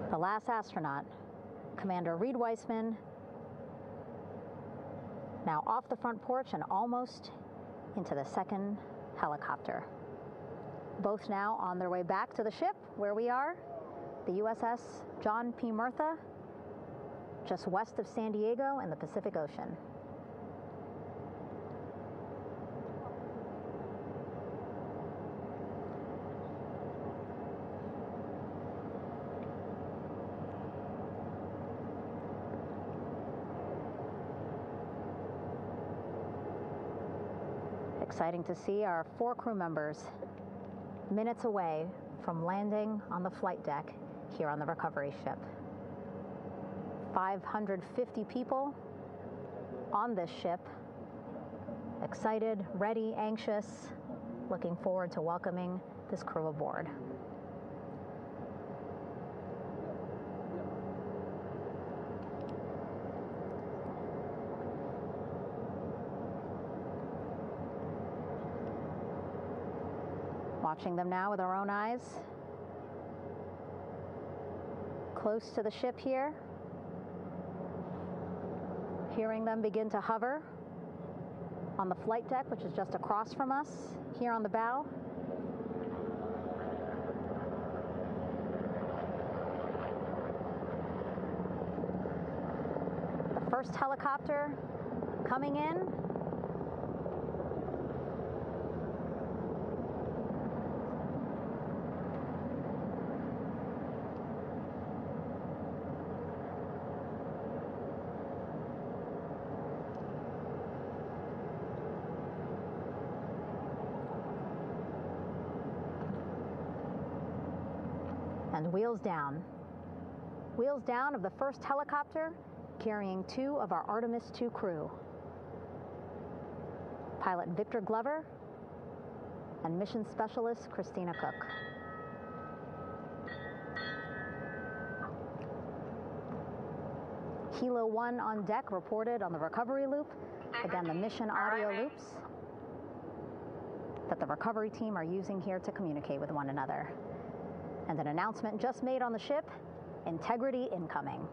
The last astronaut, Commander Reed Wiseman, now off the front porch and almost into the second helicopter. Both now on their way back to the ship where we are, the USS John P. Murtha, just west of San Diego in the Pacific Ocean. Exciting to see our 4 crew members minutes away from landing on the flight deck here on the recovery ship. 550 people on this ship, excited, ready, anxious, looking forward to welcoming this crew aboard. Watching them now with our own eyes. Close to the ship here. Hearing them begin to hover on the flight deck, which is just across from us, here on the bow. The first helicopter coming in. And wheels down. Wheels down of the first helicopter carrying 2 of our Artemis II crew. Pilot Victor Glover and mission specialist Christina Cook. Helo 1 on deck reported on the recovery loop. Again, the mission audio loops that the recovery team are using here to communicate with one another. And an announcement just made on the ship, integrity incoming.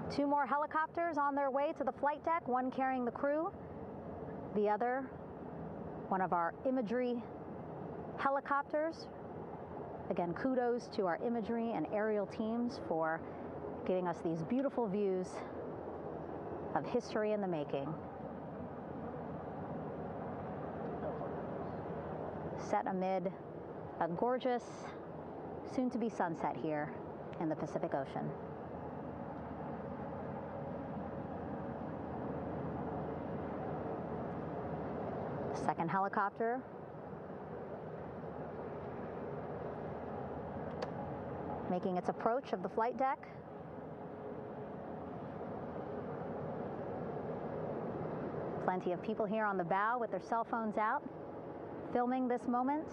2 more helicopters on their way to the flight deck, one carrying the crew, the other, one of our imagery helicopters. Again, kudos to our imagery and aerial teams for giving us these beautiful views of history in the making. Set amid a gorgeous, soon-to-be sunset here in the Pacific Ocean. The second helicopter making its approach of the flight deck. Plenty of people here on the bow with their cell phones out, filming this moment.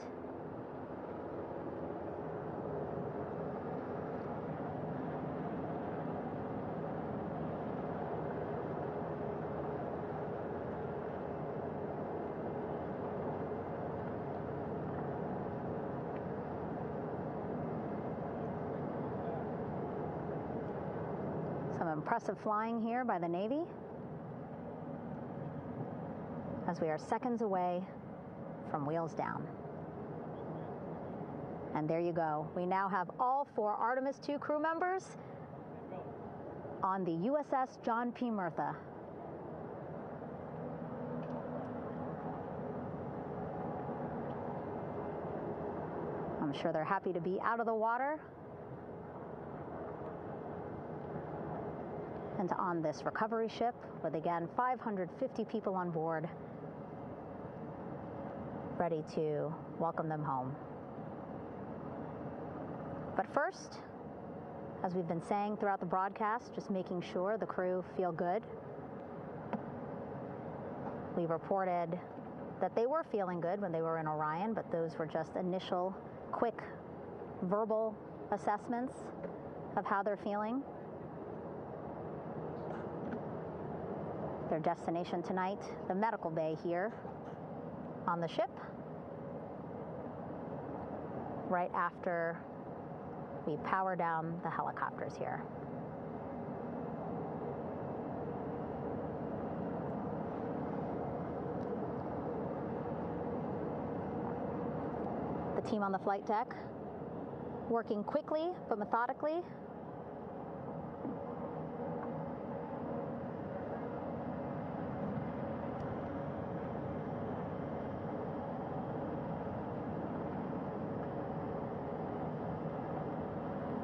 Some impressive flying here by the Navy, as we are seconds away from wheels down. And there you go. We now have all 4 Artemis II crew members on the USS John P. Murtha. I'm sure they're happy to be out of the water and on this recovery ship with, again, 550 people on board, ready to welcome them home. But first, as we've been saying throughout the broadcast, just making sure the crew feel good. We reported that they were feeling good when they were in Orion, but those were just initial, quick, verbal assessments of how they're feeling. Their destination tonight, the medical bay here on the ship, right after we power down the helicopters here. The team on the flight deck working quickly but methodically.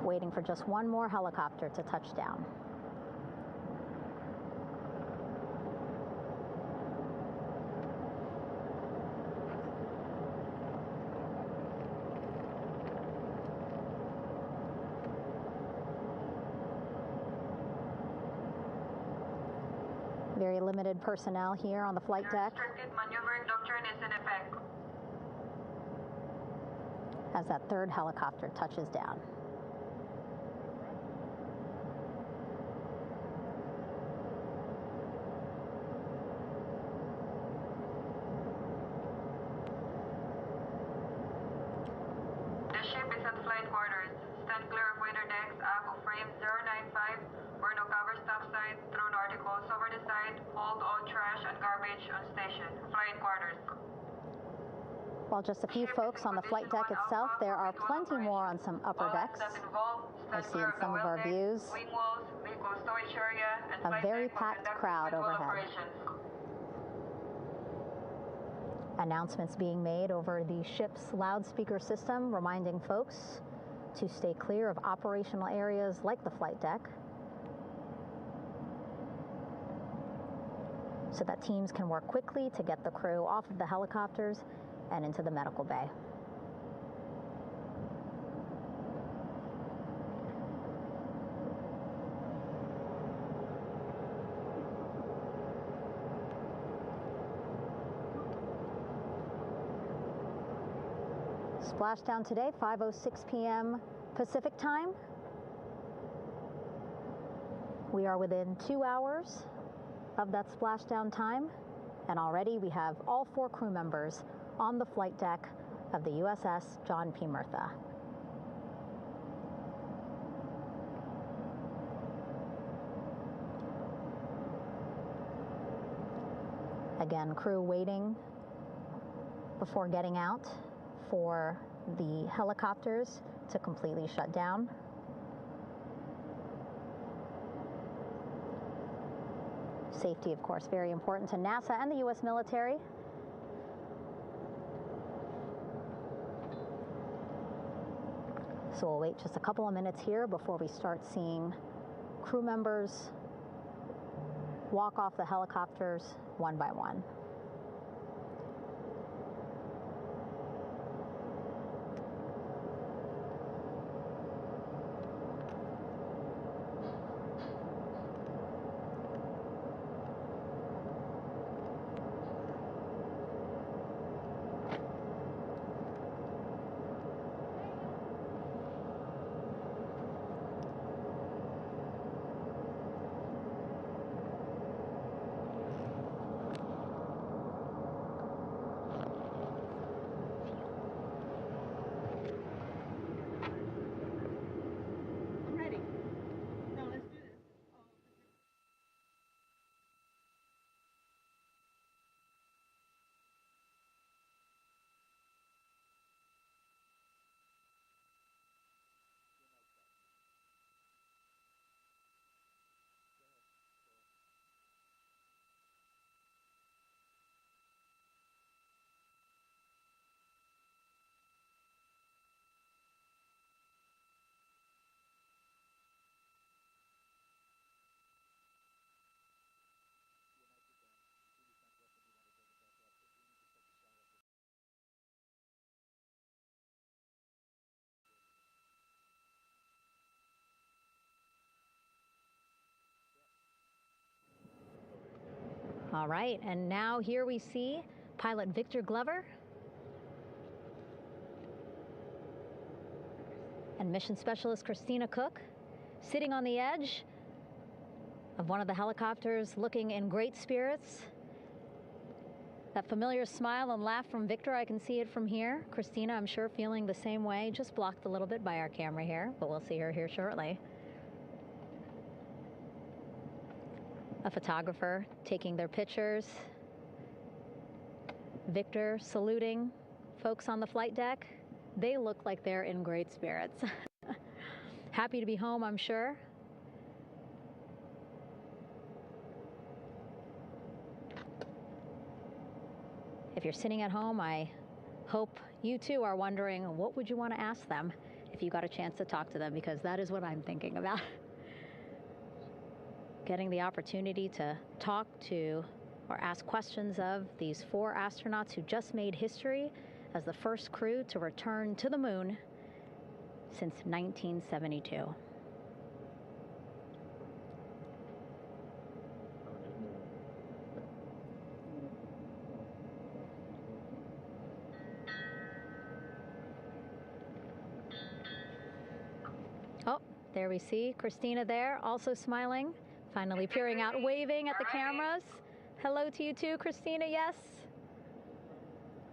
Waiting for just one more helicopter to touch down. Very limited personnel here on the flight deck. Restricted maneuvering doctrine is in effect. As that third helicopter touches down. The ship is at flight quarters. Stand clear of wader decks, aft of frame 095. Burn no cover topside, thrown articles over the side. Hold all trash and garbage on station. Flight quarters. While just a few folks on the flight deck itself, there are plenty more on some upper decks. I see in some of our views a very packed crowd overhead. Announcements being made over the ship's loudspeaker system, reminding folks to stay clear of operational areas like the flight deck, so that teams can work quickly to get the crew off of the helicopters and into the medical bay. Splashdown today, 5:06 p.m. Pacific time. We are within 2 hours of that splashdown time, and already we have all 4 crew members on the flight deck of the USS John P. Murtha. Again, crew waiting before getting out for the helicopters to completely shut down. Safety, of course, very important to NASA and the U.S. military. So we'll wait just a couple of minutes here before we start seeing crew members walk off the helicopters one by one. All right, and now here we see pilot Victor Glover and mission specialist Christina Cook sitting on the edge of one of the helicopters, looking in great spirits. That familiar smile and laugh from Victor, I can see it from here. Christina, I'm sure, feeling the same way, just blocked a little bit by our camera here, but we'll see her here shortly. A photographer taking their pictures. Victor saluting folks on the flight deck. They look like they're in great spirits. Happy to be home, I'm sure. If you're sitting at home, I hope you too are wondering, what would you want to ask them if you got a chance to talk to them? Because that is what I'm thinking about. Getting the opportunity to talk to or ask questions of these 4 astronauts who just made history as the first crew to return to the moon since 1972. Oh, there we see Christina there, also smiling. Finally peering out, waving at the cameras. Hello to you too, Christina, yes.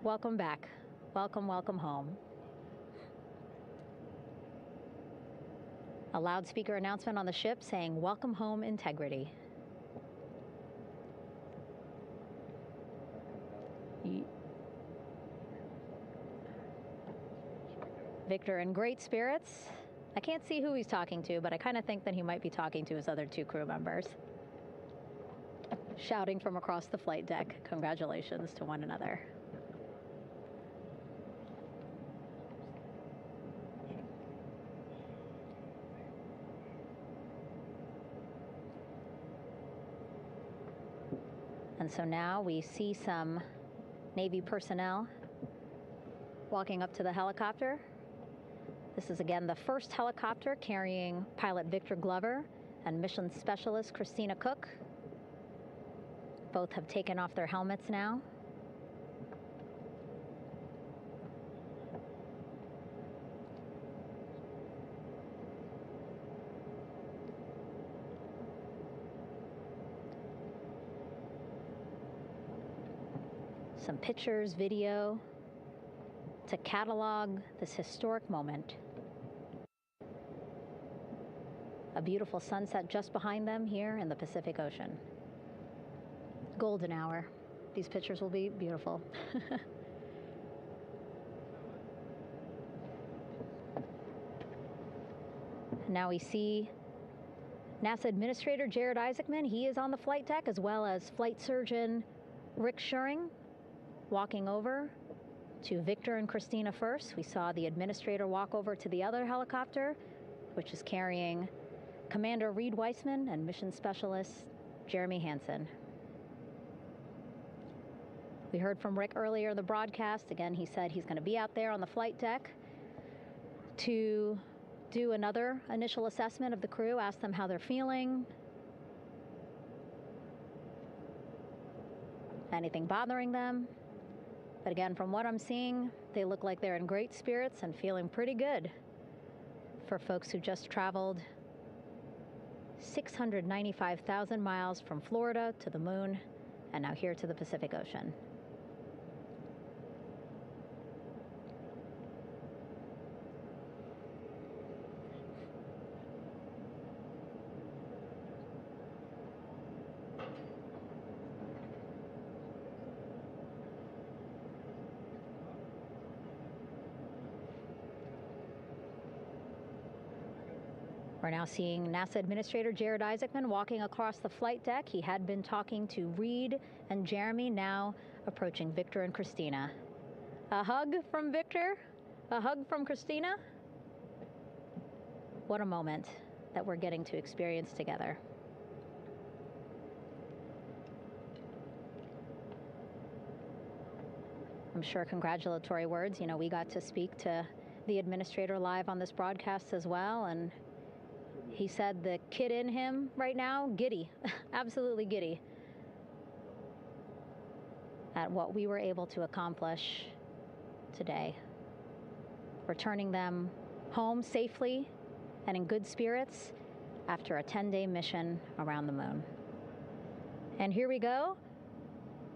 Welcome back. Welcome, welcome home. A loudspeaker announcement on the ship saying, "Welcome home, Integrity." Victor in great spirits. I can't see who he's talking to, but I kind of think that he might be talking to his other 2 crew members. Shouting from across the flight deck, congratulations to one another. And so now we see some Navy personnel walking up to the helicopter. This is again the first helicopter carrying pilot Victor Glover and mission specialist Christina Cook. Both have taken off their helmets now. Some pictures, video to catalog this historic moment. A beautiful sunset just behind them here in the Pacific Ocean. Golden hour. These pictures will be beautiful. Now we see NASA Administrator Jared Isaacman, he is on the flight deck, as well as Flight Surgeon Rick Schuring, walking over to Victor and Christina first. We saw the administrator walk over to the other helicopter, which is carrying Commander Reed Weissman and Mission Specialist Jeremy Hansen. We heard from Rick earlier in the broadcast. Again, he said he's going to be out there on the flight deck to do another initial assessment of the crew, ask them how they're feeling, anything bothering them. But again, from what I'm seeing, they look like they're in great spirits and feeling pretty good for folks who just traveled 695,000 miles from Florida to the moon and now here to the Pacific Ocean. We're now seeing NASA Administrator Jared Isaacman walking across the flight deck. He had been talking to Reed and Jeremy, now approaching Victor and Christina. A hug from Victor, a hug from Christina. What a moment that we're getting to experience together. I'm sure congratulatory words. You know, we got to speak to the administrator live on this broadcast as well, and he said the kid in him right now, giddy, absolutely giddy at what we were able to accomplish today. Returning them home safely and in good spirits after a 10-day mission around the moon. And here we go.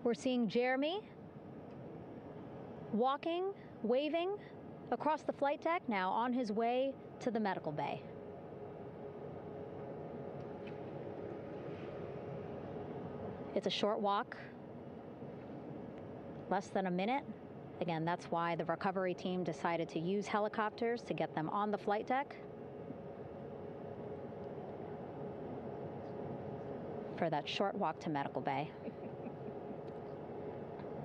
We're seeing Jeremy walking, waving across the flight deck, now on his way to the medical bay. It's a short walk, less than a minute. Again, that's why the recovery team decided to use helicopters to get them on the flight deck for that short walk to medical bay.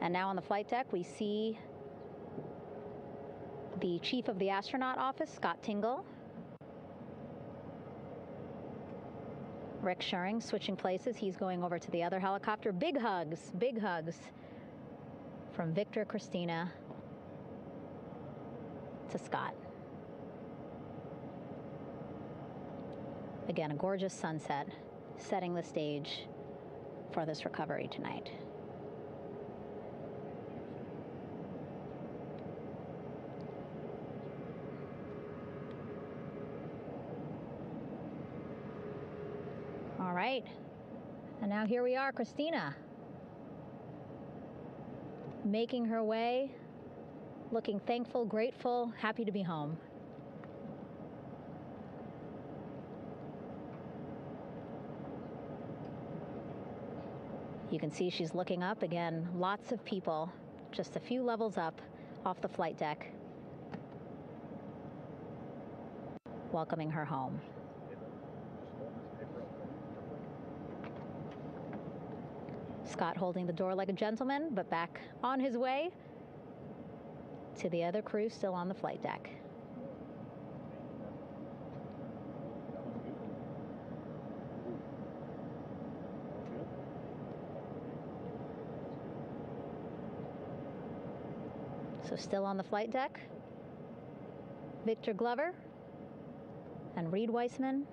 And now on the flight deck, we see the chief of the astronaut office, Scott Tingle. Rick Schuring switching places. He's going over to the other helicopter. Big hugs from Victor, Christina to Scott. Again, a gorgeous sunset setting the stage for this recovery tonight. All right, and now here we are, Christina, making her way, looking thankful, grateful, happy to be home. You can see she's looking up. Again, lots of people, just a few levels up off the flight deck, welcoming her home. Scott holding the door like a gentleman, but back on his way to the other crew still on the flight deck. So still on the flight deck, Victor Glover and Reed Weissman.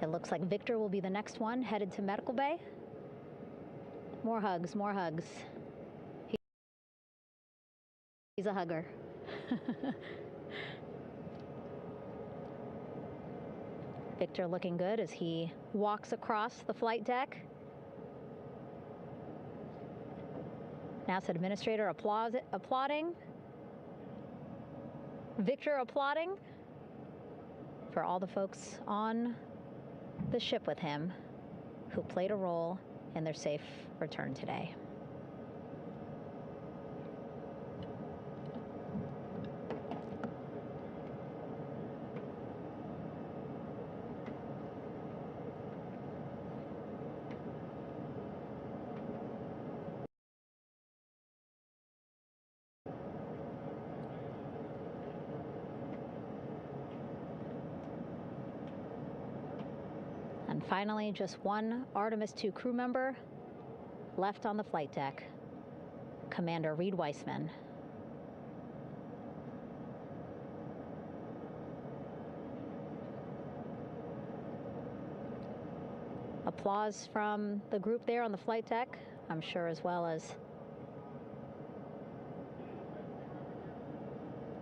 It looks like Victor will be the next one headed to medical bay. More hugs, more hugs. He's a hugger. Victor looking good as he walks across the flight deck. NASA Administrator applauding. Victor applauding for all the folks on the ship with him who played a role in their safe return today. And finally, just one Artemis II crew member left on the flight deck, Commander Reed Weissman. Applause from the group there on the flight deck, I'm sure, as well as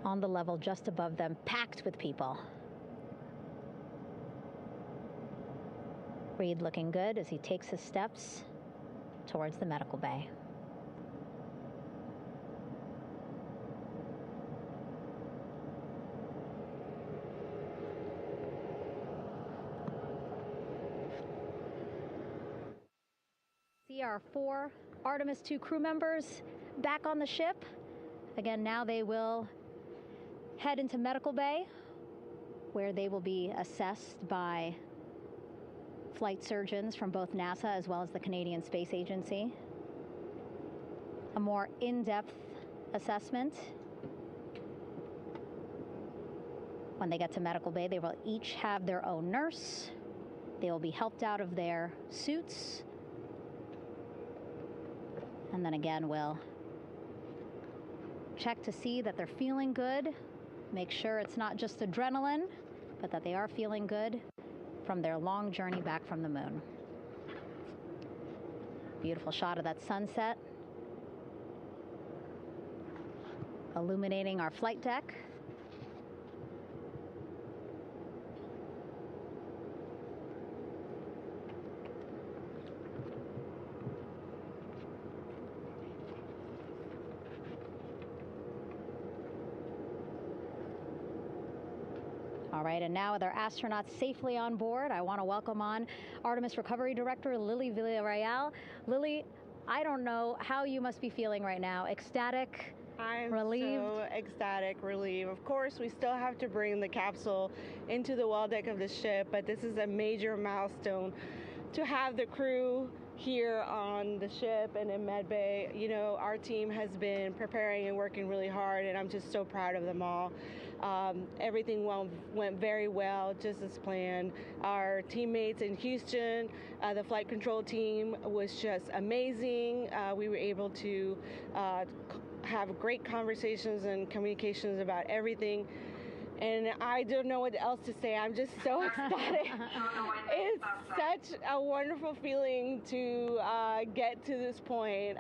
on the level just above them, packed with people. Reed looking good as he takes his steps towards the medical bay. See our 4 Artemis II crew members back on the ship. Again, now they will head into medical bay, where they will be assessed by flight surgeons from both NASA as well as the Canadian Space Agency. A more in-depth assessment. When they get to medical bay, they will each have their own nurse. They will be helped out of their suits. And then again, we'll check to see that they're feeling good. Make sure it's not just adrenaline, but that they are feeling good from their long journey back from the moon. Beautiful shot of that sunset, illuminating our flight deck. All right, and now with our astronauts safely on board, I want to welcome on Artemis Recovery Director Lily Villarreal. Lily, I don't know how you must be feeling right now. Ecstatic, relieved? So ecstatic, relieved. Of course, we still have to bring the capsule into the well deck of the ship, but this is a major milestone to have the crew here on the ship and in medbay. You know, our team has been preparing and working really hard, and I'm just so proud of them all. Everything went very well, just as planned. Our teammates in Houston, the flight control team was just amazing. We were able to have great conversations and communications about everything. And I don't know what else to say. I'm just so ecstatic. It's such a wonderful feeling to get to this point.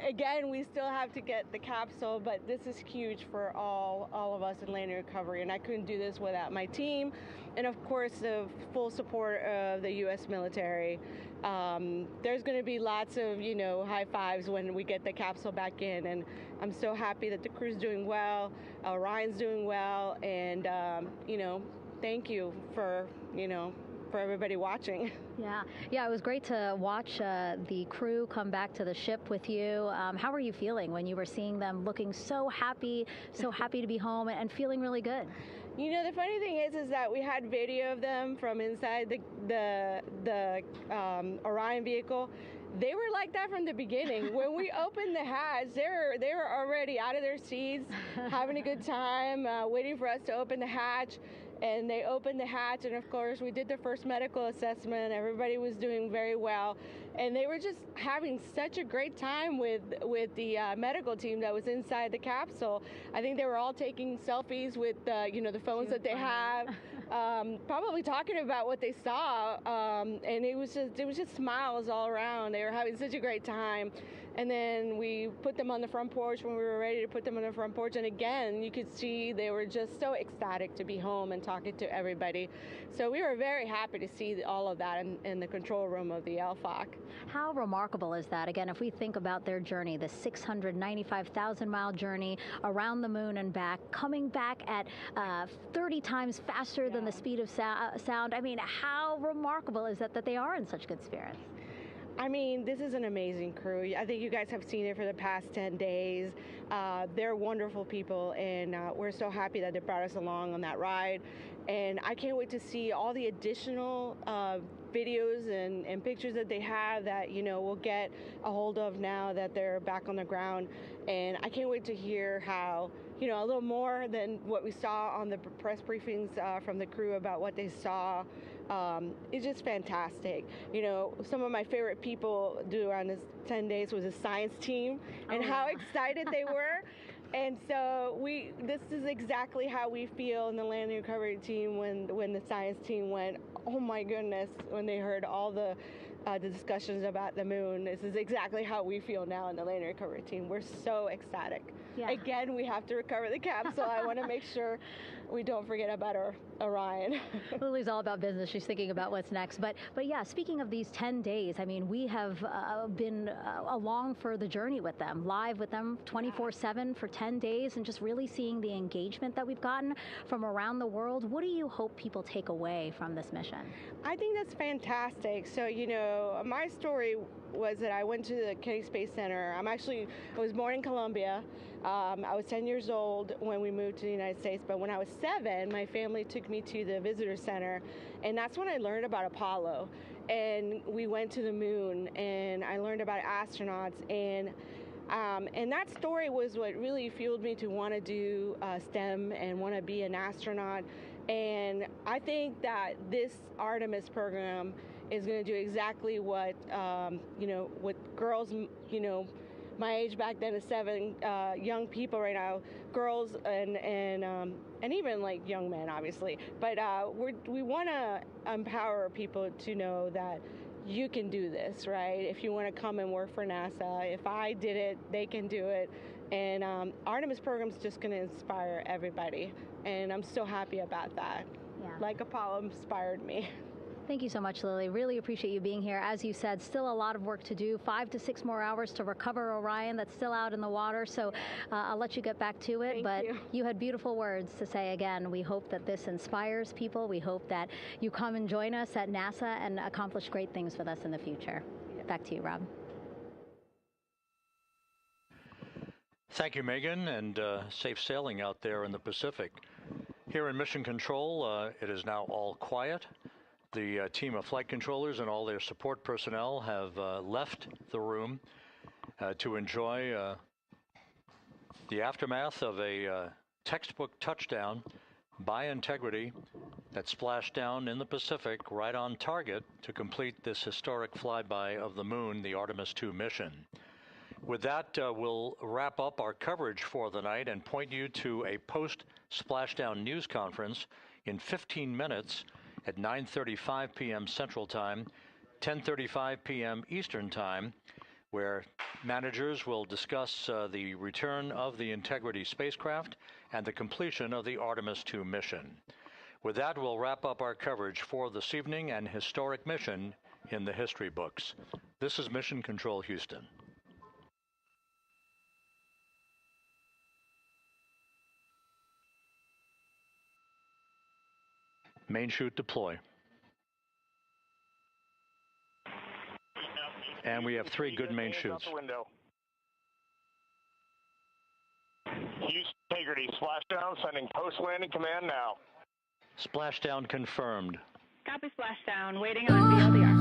Again, we still have to get the capsule, but this is huge for all of us in landing recovery. And I couldn't do this without my team, and of course the full support of the U.S. military. There's going to be lots of, high fives when we get the capsule back in, and I'm so happy that the crew's doing well, Orion's doing well, and thank you for everybody watching. Yeah, it was great to watch the crew come back to the ship with you. How were you feeling when you were seeing them looking so happy to be home and feeling really good? The funny thing is that we had video of them from inside the Orion vehicle. They were like that from the beginning. When we opened the hatch, they were already out of their seats, having a good time, waiting for us to open the hatch. And they opened the hatch, and of course we did the first medical assessment. Everybody was doing very well, and they were just having such a great time with the medical team that was inside the capsule. I think they were all taking selfies with the phones that they have, probably talking about what they saw, and it was just smiles all around. They were having such a great time. And then we put them on the front porch when we were ready to put them on the front porch. And again, you could see they were just so ecstatic to be home and talking to everybody. So we were very happy to see all of that in the control room of the LFOC. How remarkable is that? Again, if we think about their journey, the 695,000-mile journey around the moon and back, coming back at 30 times faster than the speed of sound. I mean, how remarkable is that they are in such good spirits? I mean, this is an amazing crew. I think you guys have seen it for the past 10 days. They're wonderful people, and we're so happy that they brought us along on that ride. And I can't wait to see all the additional videos and pictures that they have that, we'll get a hold of now that they're back on the ground. And I can't wait to hear how, a little more than what we saw on the press briefings from the crew about what they saw. It's just fantastic. Some of my favorite people during this 10 days was the science team and how excited they were. And so this is exactly how we feel in the landing recovery team when the science team went, oh my goodness, when they heard all the discussions about the moon. This is exactly how we feel now in the landing recovery team. We're so ecstatic. Yeah. Again, we have to recover the capsule. I want to make sure we don't forget about our Orion. Lily's all about business. She's thinking about what's next. But yeah, speaking of these 10 days, I mean, we have been along for the journey with them, live with them 24/7 for 10 days, and just really seeing the engagement that we've gotten from around the world. What do you hope people take away from this mission? I think that's fantastic. So, my story was that I went to the Kennedy Space Center. I was born in Colombia. I was 10 years old when we moved to the United States, but when I was 7, my family took me to the visitor center, and that's when I learned about Apollo. And we went to the moon, and I learned about astronauts, and that story was what really fueled me to want to do STEM and want to be an astronaut. And I think that this Artemis program is going to do exactly what what girls, my age back then is 7, young people right now, girls and even like young men, obviously. But we want to empower people to know that you can do this, right? If you want to come and work for NASA, if I did it, they can do it. And Artemis program is just going to inspire everybody. And I'm so happy about that. Yeah. Like Apollo inspired me. Thank you so much, Lily. Really appreciate you being here. As you said, still a lot of work to do. 5 to 6 more hours to recover Orion that's still out in the water. So I'll let you get back to it. But you had beautiful words to say again. We hope that this inspires people. We hope that you come and join us at NASA and accomplish great things with us in the future. Yeah. Back to you, Rob. Thank you, Megan, and safe sailing out there in the Pacific. Here in Mission Control, it is now all quiet. The team of flight controllers and all their support personnel have left the room to enjoy the aftermath of a textbook touchdown by Integrity that splashed down in the Pacific right on target to complete this historic flyby of the moon, the Artemis II mission. With that, we'll wrap up our coverage for the night and point you to a post-splashdown news conference in 15 minutes at 9:35 p.m. Central Time, 10:35 p.m. Eastern Time, where managers will discuss the return of the Integrity spacecraft and the completion of the Artemis II mission. With that, we'll wrap up our coverage for this evening and historic mission in the history books. This is Mission Control Houston. Main chute deploy. And we have 3 good main chutes. Integrity, splashdown, sending post-landing command now. Splashdown confirmed. Copy splashdown, waiting on VLDR.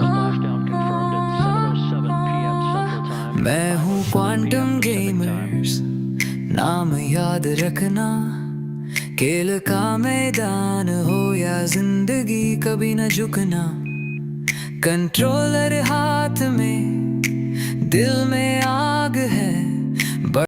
Splashdown confirmed at 7:07 p.m. Central Time. मैं हूँ quantum gamers, नाम याद रखना, खेल का मैदान हो या जिंदगी कभी न झुकना, कंट्रोलर हाथ में दिल में